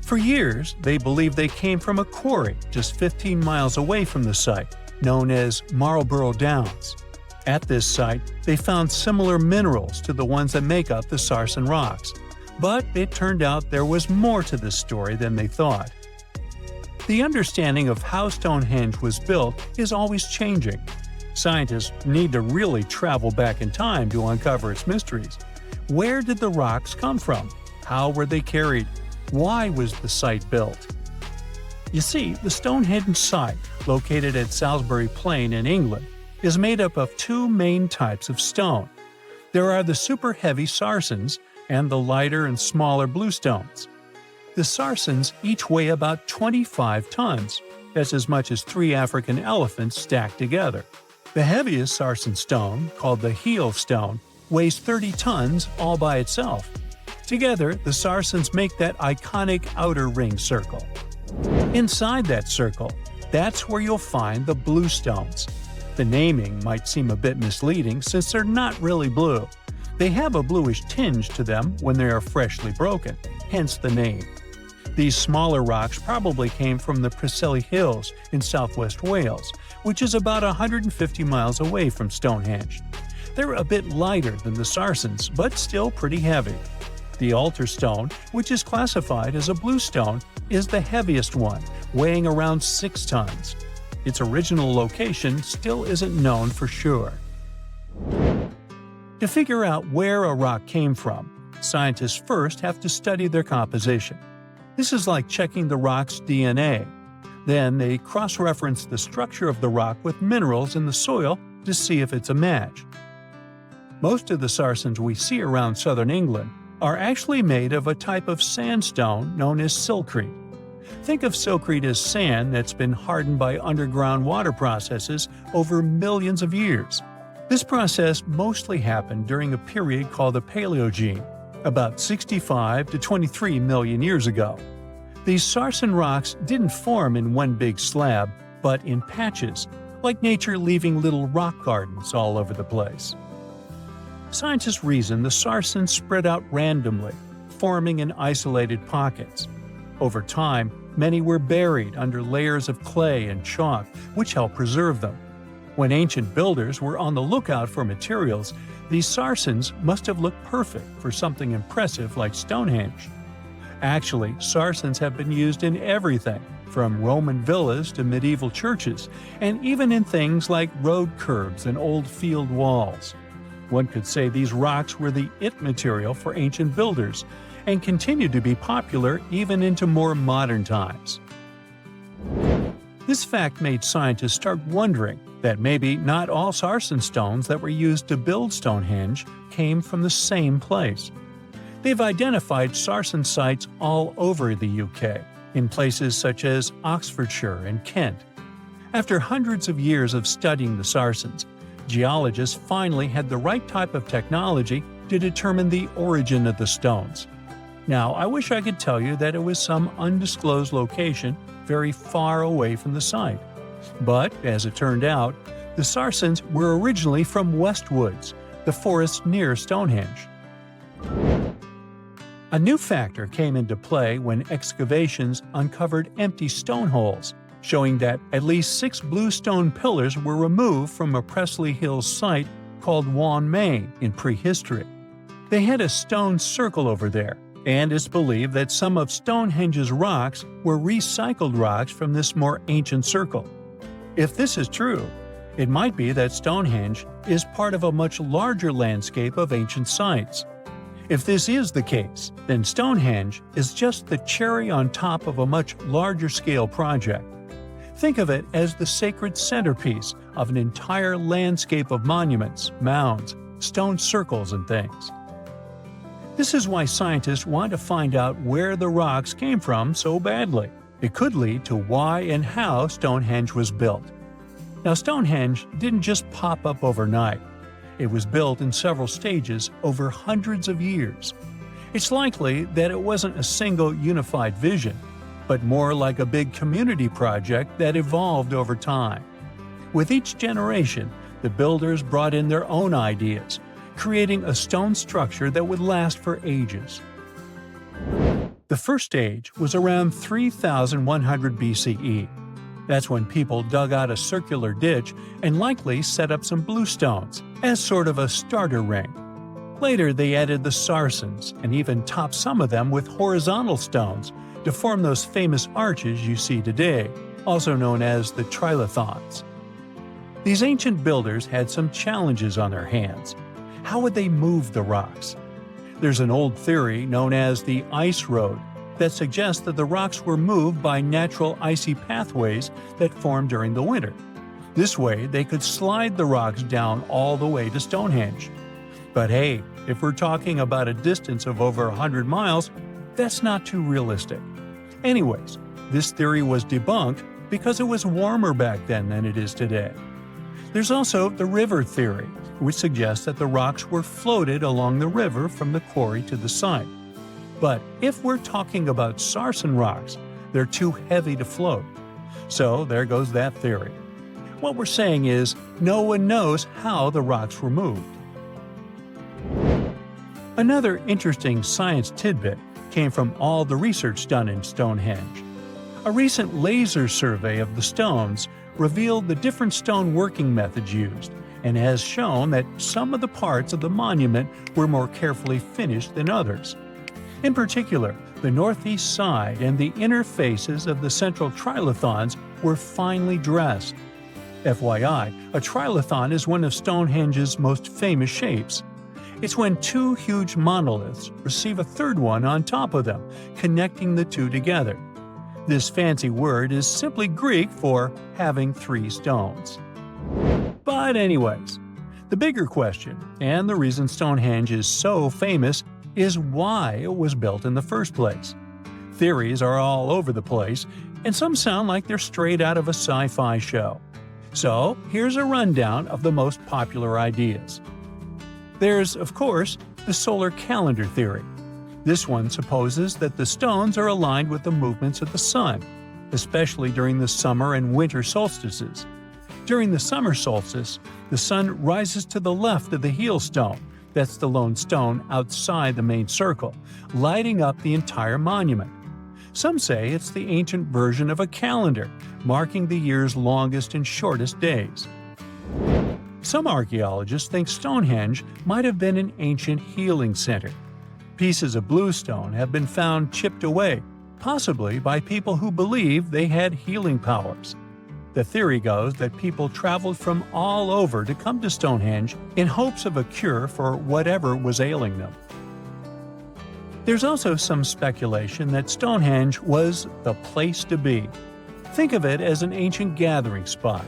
For years, they believed they came from a quarry just 15 miles away from the site, known as Marlborough Downs. At this site, they found similar minerals to the ones that make up the sarsen rocks, but it turned out there was more to this story than they thought. The understanding of how Stonehenge was built is always changing. Scientists need to really travel back in time to uncover its mysteries. Where did the rocks come from? How were they carried? Why was the site built? You see, the Stonehenge site, located at Salisbury Plain in England, is made up of two main types of stone. There are the super heavy sarsens and the lighter and smaller bluestones. The sarsens each weigh about 25 tons. That's as much as 3 African elephants stacked together. The heaviest sarsen stone, called the heel stone, weighs 30 tons all by itself. Together, the sarsens make that iconic outer ring circle. Inside that circle, that's where you'll find the bluestones. The naming might seem a bit misleading since they're not really blue. They have a bluish tinge to them when they are freshly broken, hence the name. These smaller rocks probably came from the Preseli Hills in southwest Wales, which is about 150 miles away from Stonehenge. They're a bit lighter than the sarsens, but still pretty heavy. The altar stone, which is classified as a bluestone, is the heaviest one, weighing around 6 tons. Its original location still isn't known for sure. To figure out where a rock came from, scientists first have to study their composition. This is like checking the rock's DNA. Then they cross-reference the structure of the rock with minerals in the soil to see if it's a match. Most of the sarsens we see around southern England are actually made of a type of sandstone known as silcrete. Think of silcrete as sand that's been hardened by underground water processes over millions of years. This process mostly happened during a period called the Paleogene, about 65 to 23 million years ago. These sarsen rocks didn't form in one big slab, but in patches, like nature leaving little rock gardens all over the place. Scientists reason the sarsens spread out randomly, forming in isolated pockets. Over time, many were buried under layers of clay and chalk, which helped preserve them. When ancient builders were on the lookout for materials, these sarsens must have looked perfect for something impressive like Stonehenge. Actually, sarsens have been used in everything, from Roman villas to medieval churches, and even in things like road curbs and old field walls. One could say these rocks were the it material for ancient builders, and continue to be popular even into more modern times. This fact made scientists start wondering that maybe not all sarsen stones that were used to build Stonehenge came from the same place. They've identified sarsen sites all over the UK, in places such as Oxfordshire and Kent. After hundreds of years of studying the sarsens, geologists finally had the right type of technology to determine the origin of the stones. Now, I wish I could tell you that it was some undisclosed location very far away from the site. But, as it turned out, the sarsens were originally from Westwoods, the forest near Stonehenge. A new factor came into play when excavations uncovered empty stone holes, showing that at least 6 bluestone pillars were removed from a Preseli Hills site called Wan Main in prehistory. They had a stone circle over there, and it's believed that some of Stonehenge's rocks were recycled rocks from this more ancient circle. If this is true, it might be that Stonehenge is part of a much larger landscape of ancient sites. If this is the case, then Stonehenge is just the cherry on top of a much larger scale project. Think of it as the sacred centerpiece of an entire landscape of monuments, mounds, stone circles, and things. This is why scientists want to find out where the rocks came from so badly. It could lead to why and how Stonehenge was built. Now, Stonehenge didn't just pop up overnight. It was built in several stages over hundreds of years. It's likely that it wasn't a single unified vision, but more like a big community project that evolved over time. With each generation, the builders brought in their own ideas, creating a stone structure that would last for ages. The first stage was around 3100 BCE. That's when people dug out a circular ditch and likely set up some bluestones as sort of a starter ring. Later, they added the Sarsens and even topped some of them with horizontal stones to form those famous arches you see today, also known as the trilithons. These ancient builders had some challenges on their hands. How would they move the rocks? There's an old theory known as the ice road that suggests that the rocks were moved by natural icy pathways that formed during the winter. This way, they could slide the rocks down all the way to Stonehenge. But hey, if we're talking about a distance of over 100 miles, that's not too realistic. Anyways, this theory was debunked because it was warmer back then than it is today. There's also the river theory, which suggests that the rocks were floated along the river from the quarry to the site. But if we're talking about Sarsen rocks, they're too heavy to float. So there goes that theory. What we're saying is, no one knows how the rocks were moved. Another interesting science tidbit came from all the research done in Stonehenge. A recent laser survey of the stones revealed the different stone working methods used, and has shown that some of the parts of the monument were more carefully finished than others. In particular, the northeast side and the inner faces of the central trilithons were finely dressed. FYI, a trilithon is one of Stonehenge's most famous shapes. It's when two huge monoliths receive a third one on top of them, connecting the two together. This fancy word is simply Greek for having three stones. But anyways, the bigger question, and the reason Stonehenge is so famous, is why it was built in the first place. Theories are all over the place, and some sound like they're straight out of a sci-fi show. So here's a rundown of the most popular ideas. There's, of course, the solar calendar theory. This one supposes that the stones are aligned with the movements of the sun, especially during the summer and winter solstices. During the summer solstice, the sun rises to the left of the heel stone, that's the lone stone outside the main circle, lighting up the entire monument. Some say it's the ancient version of a calendar, marking the year's longest and shortest days. Some archaeologists think Stonehenge might have been an ancient healing center. Pieces of bluestone have been found chipped away, possibly by people who believed they had healing powers. The theory goes that people traveled from all over to come to Stonehenge in hopes of a cure for whatever was ailing them. There's also some speculation that Stonehenge was the place to be. Think of it as an ancient gathering spot.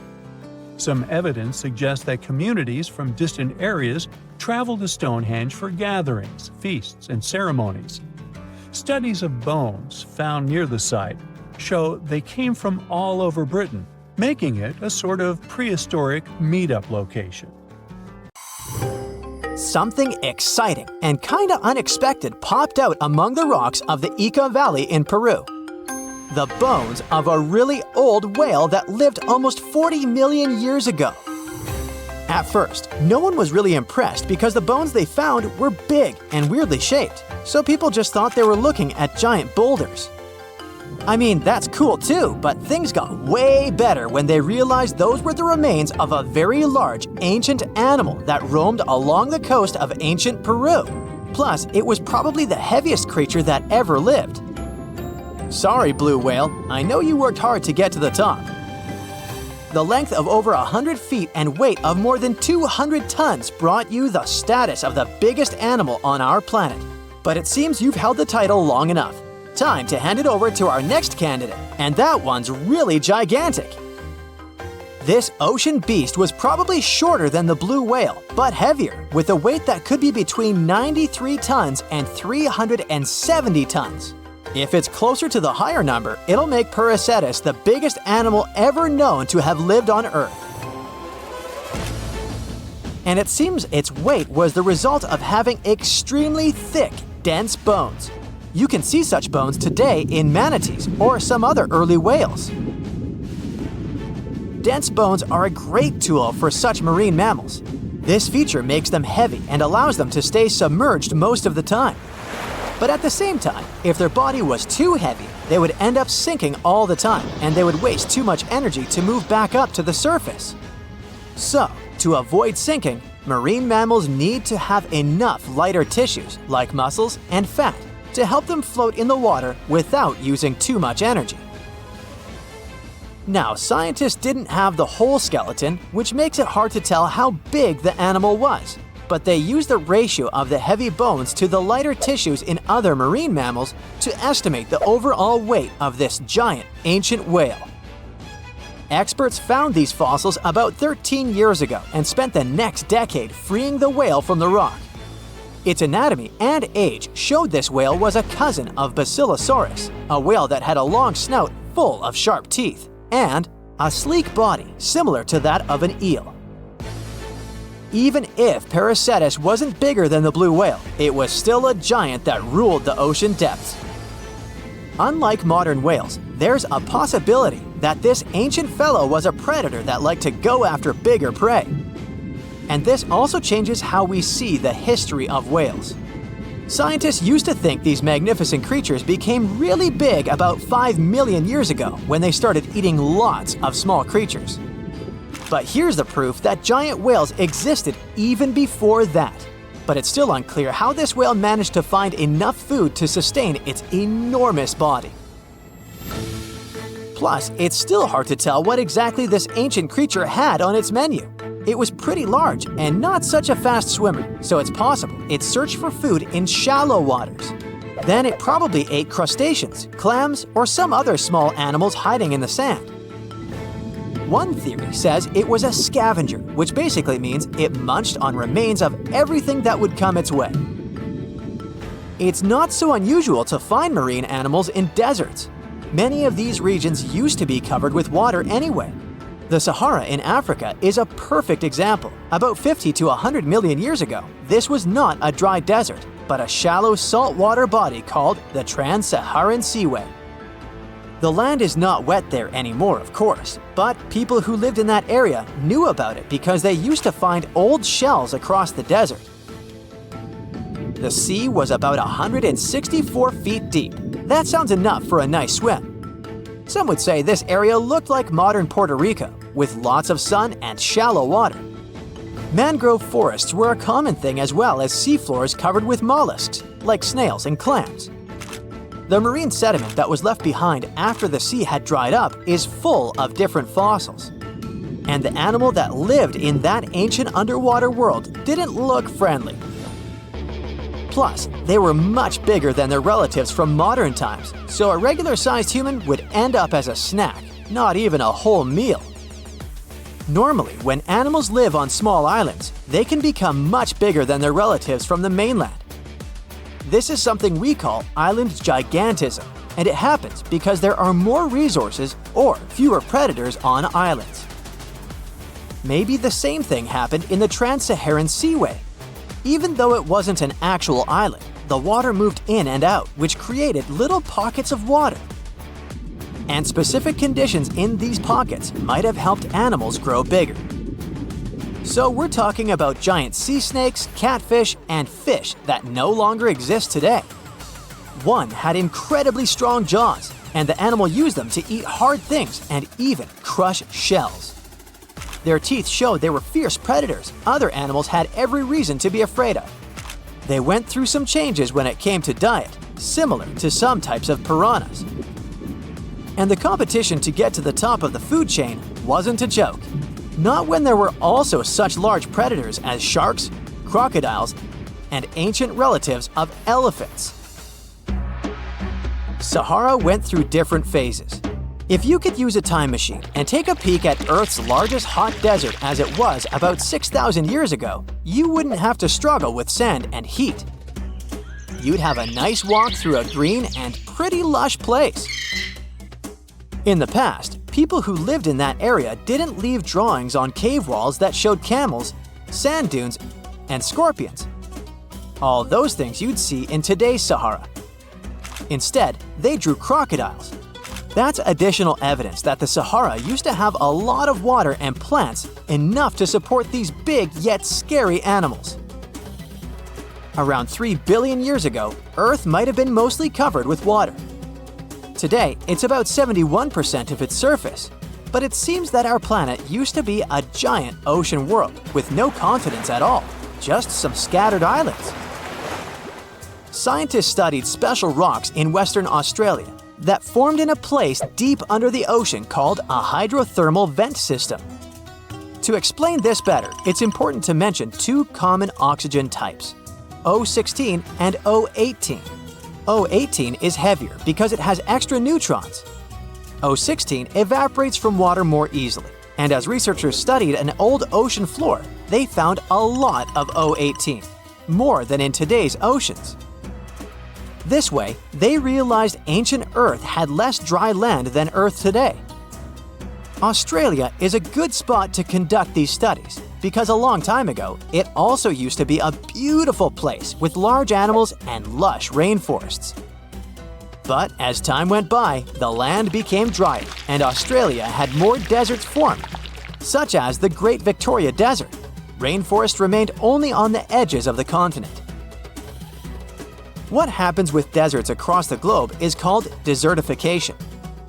Some evidence suggests that communities from distant areas traveled to Stonehenge for gatherings, feasts, and ceremonies. Studies of bones found near the site show they came from all over Britain, making it a sort of prehistoric meetup location. Something exciting and kinda unexpected popped out among the rocks of the Ica Valley in Peru. The bones of a really old whale that lived almost 40 million years ago. At first, no one was really impressed because the bones they found were big and weirdly shaped, so people just thought they were looking at giant boulders. I mean, that's cool too, but things got way better when they realized those were the remains of a very large ancient animal that roamed along the coast of ancient Peru. Plus, it was probably the heaviest creature that ever lived. Sorry, blue whale, I know you worked hard to get to the top. The length of over 100 feet and weight of more than 200 tons brought you the status of the biggest animal on our planet. But it seems you've held the title long enough. Time to hand it over to our next candidate, and that one's really gigantic. This ocean beast was probably shorter than the blue whale, but heavier, with a weight that could be between 93 tons and 370 tons. If it's closer to the higher number, it'll make Paracetus the biggest animal ever known to have lived on Earth. And it seems its weight was the result of having extremely thick, dense bones. You can see such bones today in manatees or some other early whales. Dense bones are a great tool for such marine mammals. This feature makes them heavy and allows them to stay submerged most of the time. But at the same time, if their body was too heavy, they would end up sinking all the time and they would waste too much energy to move back up to the surface. So, to avoid sinking, marine mammals need to have enough lighter tissues, like muscles and fat, to help them float in the water without using too much energy. Now, scientists didn't have the whole skeleton, which makes it hard to tell how big the animal was. But they used the ratio of the heavy bones to the lighter tissues in other marine mammals to estimate the overall weight of this giant ancient whale. Experts found these fossils about 13 years ago and spent the next decade freeing the whale from the rock. Its anatomy and age showed this whale was a cousin of Basilosaurus, a whale that had a long snout full of sharp teeth, and a sleek body similar to that of an eel. Even if Paracetus wasn't bigger than the blue whale, it was still a giant that ruled the ocean depths. Unlike modern whales, there's a possibility that this ancient fellow was a predator that liked to go after bigger prey. And this also changes how we see the history of whales. Scientists used to think these magnificent creatures became really big about 5 million years ago when they started eating lots of small creatures. But here's the proof that giant whales existed even before that. But it's still unclear how this whale managed to find enough food to sustain its enormous body. Plus, it's still hard to tell what exactly this ancient creature had on its menu. It was pretty large and not such a fast swimmer, so it's possible it searched for food in shallow waters. Then it probably ate crustaceans, clams, or some other small animals hiding in the sand. One theory says it was a scavenger, which basically means it munched on remains of everything that would come its way. It's not so unusual to find marine animals in deserts. Many of these regions used to be covered with water anyway. The Sahara in Africa is a perfect example. About 50 to 100 million years ago, this was not a dry desert, but a shallow saltwater body called the Trans-Saharan Seaway. The land is not wet there anymore, of course, but people who lived in that area knew about it because they used to find old shells across the desert. The sea was about 164 feet deep. That sounds enough for a nice swim. Some would say this area looked like modern Puerto Rico, with lots of sun and shallow water. Mangrove forests were a common thing as well as seafloors covered with mollusks, like snails and clams. The marine sediment that was left behind after the sea had dried up is full of different fossils. And the animal that lived in that ancient underwater world didn't look friendly. Plus, they were much bigger than their relatives from modern times, so a regular-sized human would end up as a snack, not even a whole meal. Normally, when animals live on small islands, they can become much bigger than their relatives from the mainland. This is something we call island gigantism, and it happens because there are more resources or fewer predators on islands. Maybe the same thing happened in the Trans-Saharan Seaway. Even though it wasn't an actual island, the water moved in and out, which created little pockets of water. And specific conditions in these pockets might have helped animals grow bigger. So we're talking about giant sea snakes, catfish, and fish that no longer exist today. One had incredibly strong jaws, and the animal used them to eat hard things and even crush shells. Their teeth showed they were fierce predators other animals had every reason to be afraid of. They went through some changes when it came to diet, similar to some types of piranhas. And the competition to get to the top of the food chain wasn't a joke. Not when there were also such large predators as sharks, crocodiles, and ancient relatives of elephants. Sahara went through different phases. If you could use a time machine and take a peek at Earth's largest hot desert as it was about 6,000 years ago, you wouldn't have to struggle with sand and heat. you'd have a nice walk through a green and pretty lush place. In the past, people who lived in that area didn't leave drawings on cave walls that showed camels, sand dunes, and scorpions. All those things you'd see in today's Sahara. Instead, they drew crocodiles. That's additional evidence that the Sahara used to have a lot of water and plants enough to support these big yet scary animals. Around 3 billion years ago, Earth might have been mostly covered with water. Today, it's about 71% of its surface, but it seems that our planet used to be a giant ocean world with no continents at all, just some scattered islands. Scientists studied special rocks in Western Australia that formed in a place deep under the ocean called a hydrothermal vent system. To explain this better, it's important to mention two common oxygen types, O16 and O18. O18 is heavier because it has extra neutrons. O16 evaporates from water more easily, and as researchers studied an old ocean floor, they found a lot of O18, more than in today's oceans. This way, they realized ancient Earth had less dry land than Earth today. Australia is a good spot to conduct these studies because a long time ago, it also used to be a beautiful place with large animals and lush rainforests. But as time went by, the land became drier and Australia had more deserts formed, such as the Great Victoria Desert. Rainforest remained only on the edges of the continent. What happens with deserts across the globe is called desertification.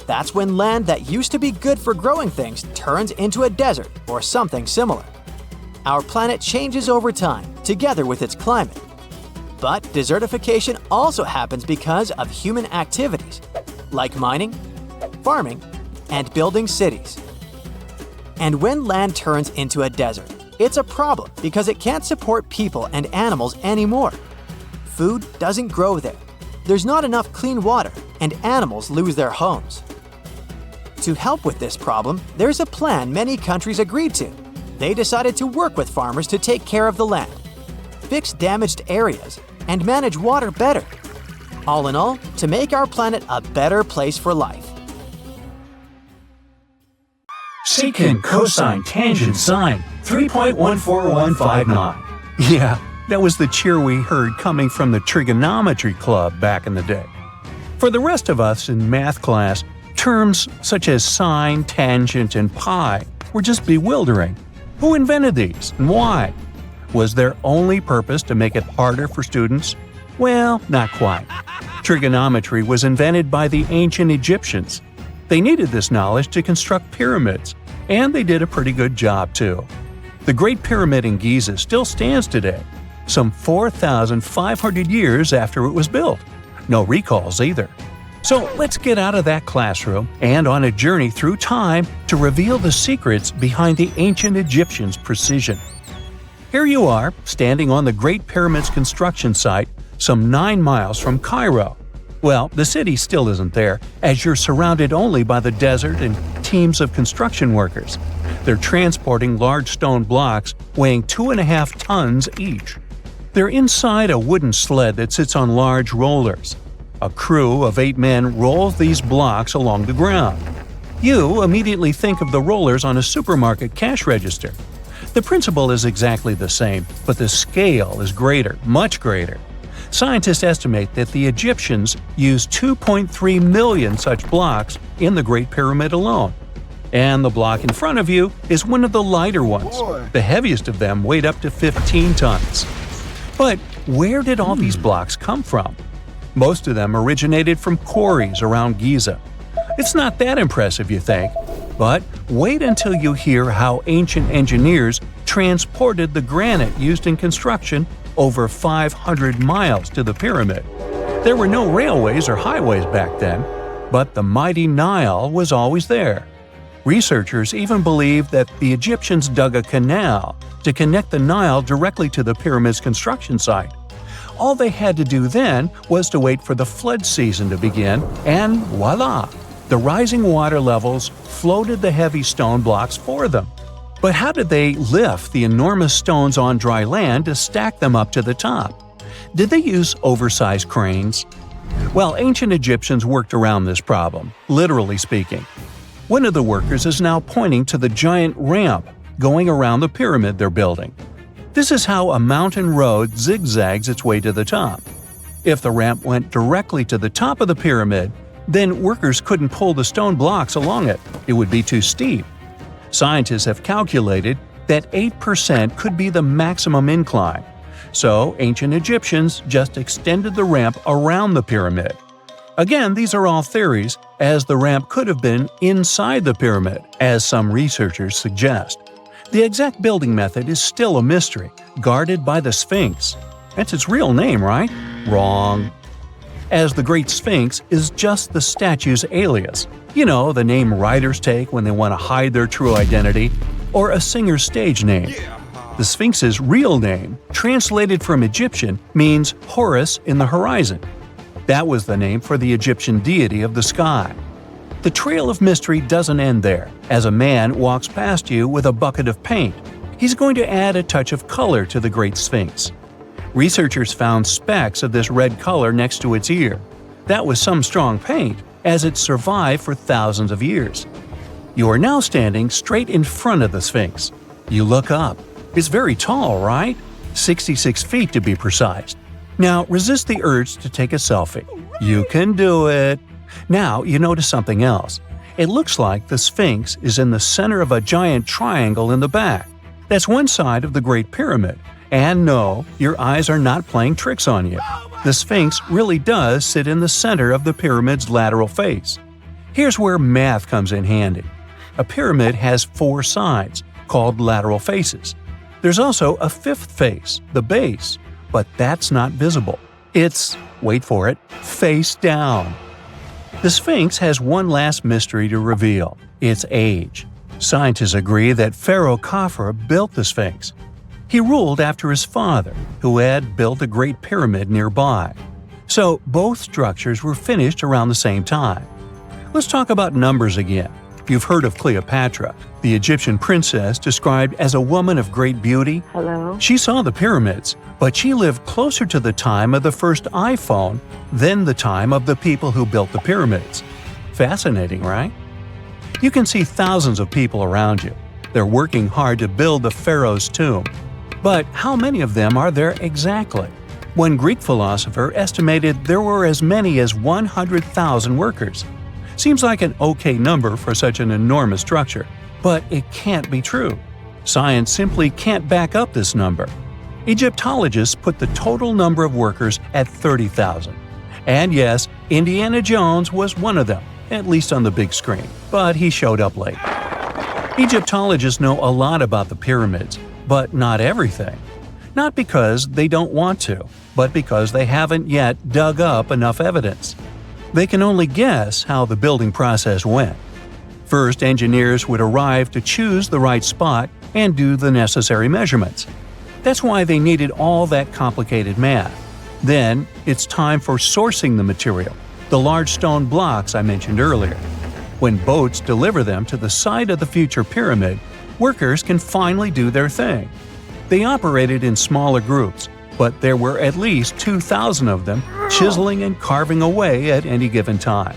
That's when land that used to be good for growing things turns into a desert or something similar. Our planet changes over time, together with its climate. But desertification also happens because of human activities, like mining, farming, and building cities. And when land turns into a desert, it's a problem because it can't support people and animals anymore. Food doesn't grow there. There's not enough clean water, and animals lose their homes. To help with this problem, there's a plan many countries agreed to. They decided to work with farmers to take care of the land, fix damaged areas, and manage water better. All in all, to make our planet a better place for life. Secant, cosine, tangent, sine, 3.14159. Yeah, that was the cheer we heard coming from the trigonometry club back in the day. For the rest of us in math class, terms such as sine, tangent, and pi were just bewildering. Who invented these and why? Was their only purpose to make it harder for students? Well, not quite. Trigonometry was invented by the ancient Egyptians. They needed this knowledge to construct pyramids, and they did a pretty good job too. The Great Pyramid in Giza still stands today, some 4,500 years after it was built. No recalls either. So let's get out of that classroom and on a journey through time to reveal the secrets behind the ancient Egyptians' precision. Here you are, standing on the Great Pyramid's construction site, some 9 miles from Cairo. Well, the city still isn't there, as you're surrounded only by the desert and teams of construction workers. They're transporting large stone blocks weighing 2.5 tons each. They're inside a wooden sled that sits on large rollers. A crew of 8 men rolls these blocks along the ground. You immediately think of the rollers on a supermarket cash register. The principle is exactly the same, but the scale is greater, much greater. Scientists estimate that the Egyptians used 2.3 million such blocks in the Great Pyramid alone. And the block in front of you is one of the lighter ones. The heaviest of them weighed up to 15 tons. But where did all these blocks come from? Most of them originated from quarries around Giza. It's not that impressive, you think, but wait until you hear how ancient engineers transported the granite used in construction over 500 miles to the pyramid. There were no railways or highways back then, but the mighty Nile was always there. Researchers even believe that the Egyptians dug a canal to connect the Nile directly to the pyramid's construction site. All they had to do then was to wait for the flood season to begin, and voila! The rising water levels floated the heavy stone blocks for them. But how did they lift the enormous stones on dry land to stack them up to the top? Did they use oversized cranes? Well, ancient Egyptians worked around this problem, literally speaking. One of the workers is now pointing to the giant ramp going around the pyramid they're building. This is how a mountain road zigzags its way to the top. If the ramp went directly to the top of the pyramid, then workers couldn't pull the stone blocks along it. It would be too steep. Scientists have calculated that 8% could be the maximum incline. So ancient Egyptians just extended the ramp around the pyramid. Again, these are all theories, as the ramp could have been inside the pyramid, as some researchers suggest. The exact building method is still a mystery, guarded by the Sphinx. That's its real name, right? Wrong. As the Great Sphinx is just the statue's alias. You know, the name writers take when they want to hide their true identity, or a singer's stage name. The Sphinx's real name, translated from Egyptian, means Horus in the horizon. That was the name for the Egyptian deity of the sky. The trail of mystery doesn't end there. As a man walks past you with a bucket of paint, he's going to add a touch of color to the Great Sphinx. Researchers found specks of this red color next to its ear. That was some strong paint, as it survived for thousands of years. You are now standing straight in front of the Sphinx. You look up. It's very tall, right? 66 feet to be precise. Now resist the urge to take a selfie. You can do it. Now you notice something else. It looks like the Sphinx is in the center of a giant triangle in the back. That's one side of the Great Pyramid. And no, your eyes are not playing tricks on you. The Sphinx really does sit in the center of the pyramid's lateral face. Here's where math comes in handy. A pyramid has 4 sides, called lateral faces. There's also a 5th face, the base, but that's not visible. It's, wait for it, face down. The Sphinx has one last mystery to reveal: its age. Scientists agree that Pharaoh Khafre built the Sphinx. He ruled after his father, who had built a great pyramid nearby. So both structures were finished around the same time. Let's talk about numbers again. You've heard of Cleopatra, the Egyptian princess described as a woman of great beauty. Hello? She saw the pyramids, but she lived closer to the time of the first iPhone than the time of the people who built the pyramids. Fascinating, right? You can see thousands of people around you. They're working hard to build the pharaoh's tomb. But how many of them are there exactly? One Greek philosopher estimated there were as many as 100,000 workers. Seems like an okay number for such an enormous structure, but it can't be true. Science simply can't back up this number. Egyptologists put the total number of workers at 30,000. And yes, Indiana Jones was one of them, at least on the big screen, but he showed up late. Egyptologists know a lot about the pyramids, but not everything. Not because they don't want to, but because they haven't yet dug up enough evidence. They can only guess how the building process went. First, engineers would arrive to choose the right spot and do the necessary measurements. That's why they needed all that complicated math. Then, it's time for sourcing the material, the large stone blocks I mentioned earlier. When boats deliver them to the site of the future pyramid, workers can finally do their thing. They operated in smaller groups, but there were at least 2,000 of them chiseling and carving away at any given time.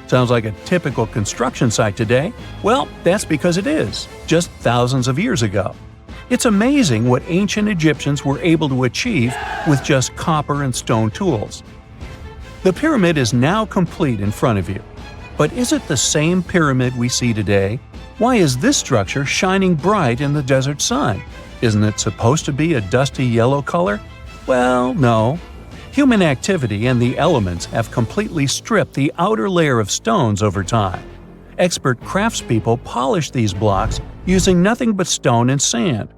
Sounds like a typical construction site today? Well, that's because it is, just thousands of years ago. It's amazing what ancient Egyptians were able to achieve with just copper and stone tools. The pyramid is now complete in front of you. But is it the same pyramid we see today? Why is this structure shining bright in the desert sun? Isn't it supposed to be a dusty yellow color? Well, no. Human activity and the elements have completely stripped the outer layer of stones over time. Expert craftspeople polished these blocks using nothing but stone and sand.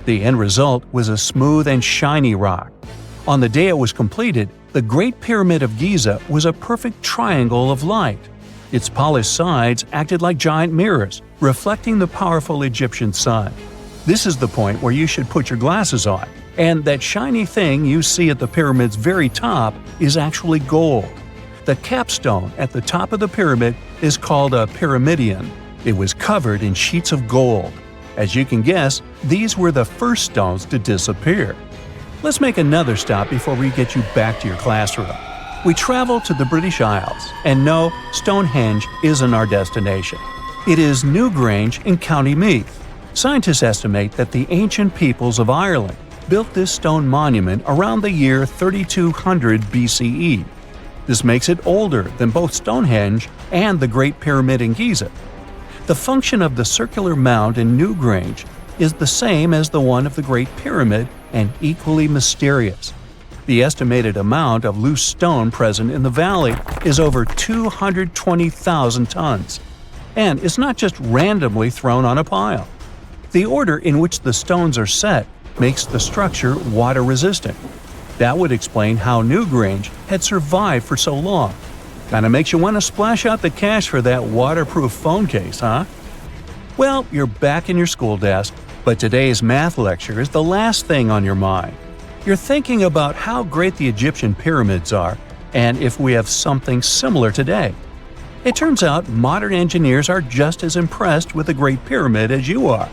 The end result was a smooth and shiny rock. On the day it was completed, the Great Pyramid of Giza was a perfect triangle of light. Its polished sides acted like giant mirrors, reflecting the powerful Egyptian sun. This is the point where you should put your glasses on, and that shiny thing you see at the pyramid's very top is actually gold. The capstone at the top of the pyramid is called a pyramidion. It was covered in sheets of gold. As you can guess, these were the first stones to disappear. Let's make another stop before we get you back to your classroom. We travel to the British Isles, and no, Stonehenge isn't our destination. It is Newgrange in County Meath. Scientists estimate that the ancient peoples of Ireland built this stone monument around the year 3200 BCE. This makes it older than both Stonehenge and the Great Pyramid in Giza. The function of the circular mound in Newgrange is the same as the one of the Great Pyramid and equally mysterious. The estimated amount of loose stone present in the valley is over 220,000 tons. And it's not just randomly thrown on a pile. The order in which the stones are set makes the structure water-resistant. That would explain how Newgrange had survived for so long. Kinda makes you want to splash out the cash for that waterproof phone case, huh? Well, you're back in your school desk, but today's math lecture is the last thing on your mind. You're thinking about how great the Egyptian pyramids are, and if we have something similar today. It turns out modern engineers are just as impressed with the Great Pyramid as you are.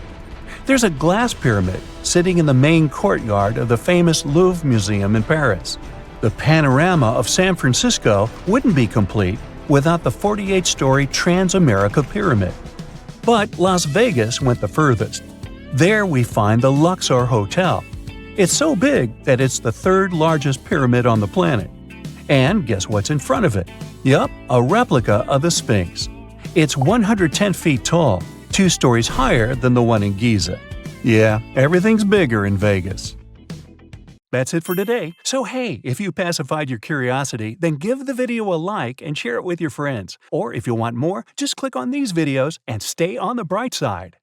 There's a glass pyramid sitting in the main courtyard of the famous Louvre Museum in Paris. The panorama of San Francisco wouldn't be complete without the 48-story Transamerica Pyramid. But Las Vegas went the furthest. There we find the Luxor Hotel. It's so big that it's the third largest pyramid on the planet. And guess what's in front of it? Yup, a replica of the Sphinx. It's 110 feet tall, 2 stories higher than the one in Giza. Yeah, everything's bigger in Vegas. That's it for today. So hey, if you pacified your curiosity, then give the video a like and share it with your friends. Or if you want more, just click on these videos and stay on the bright side.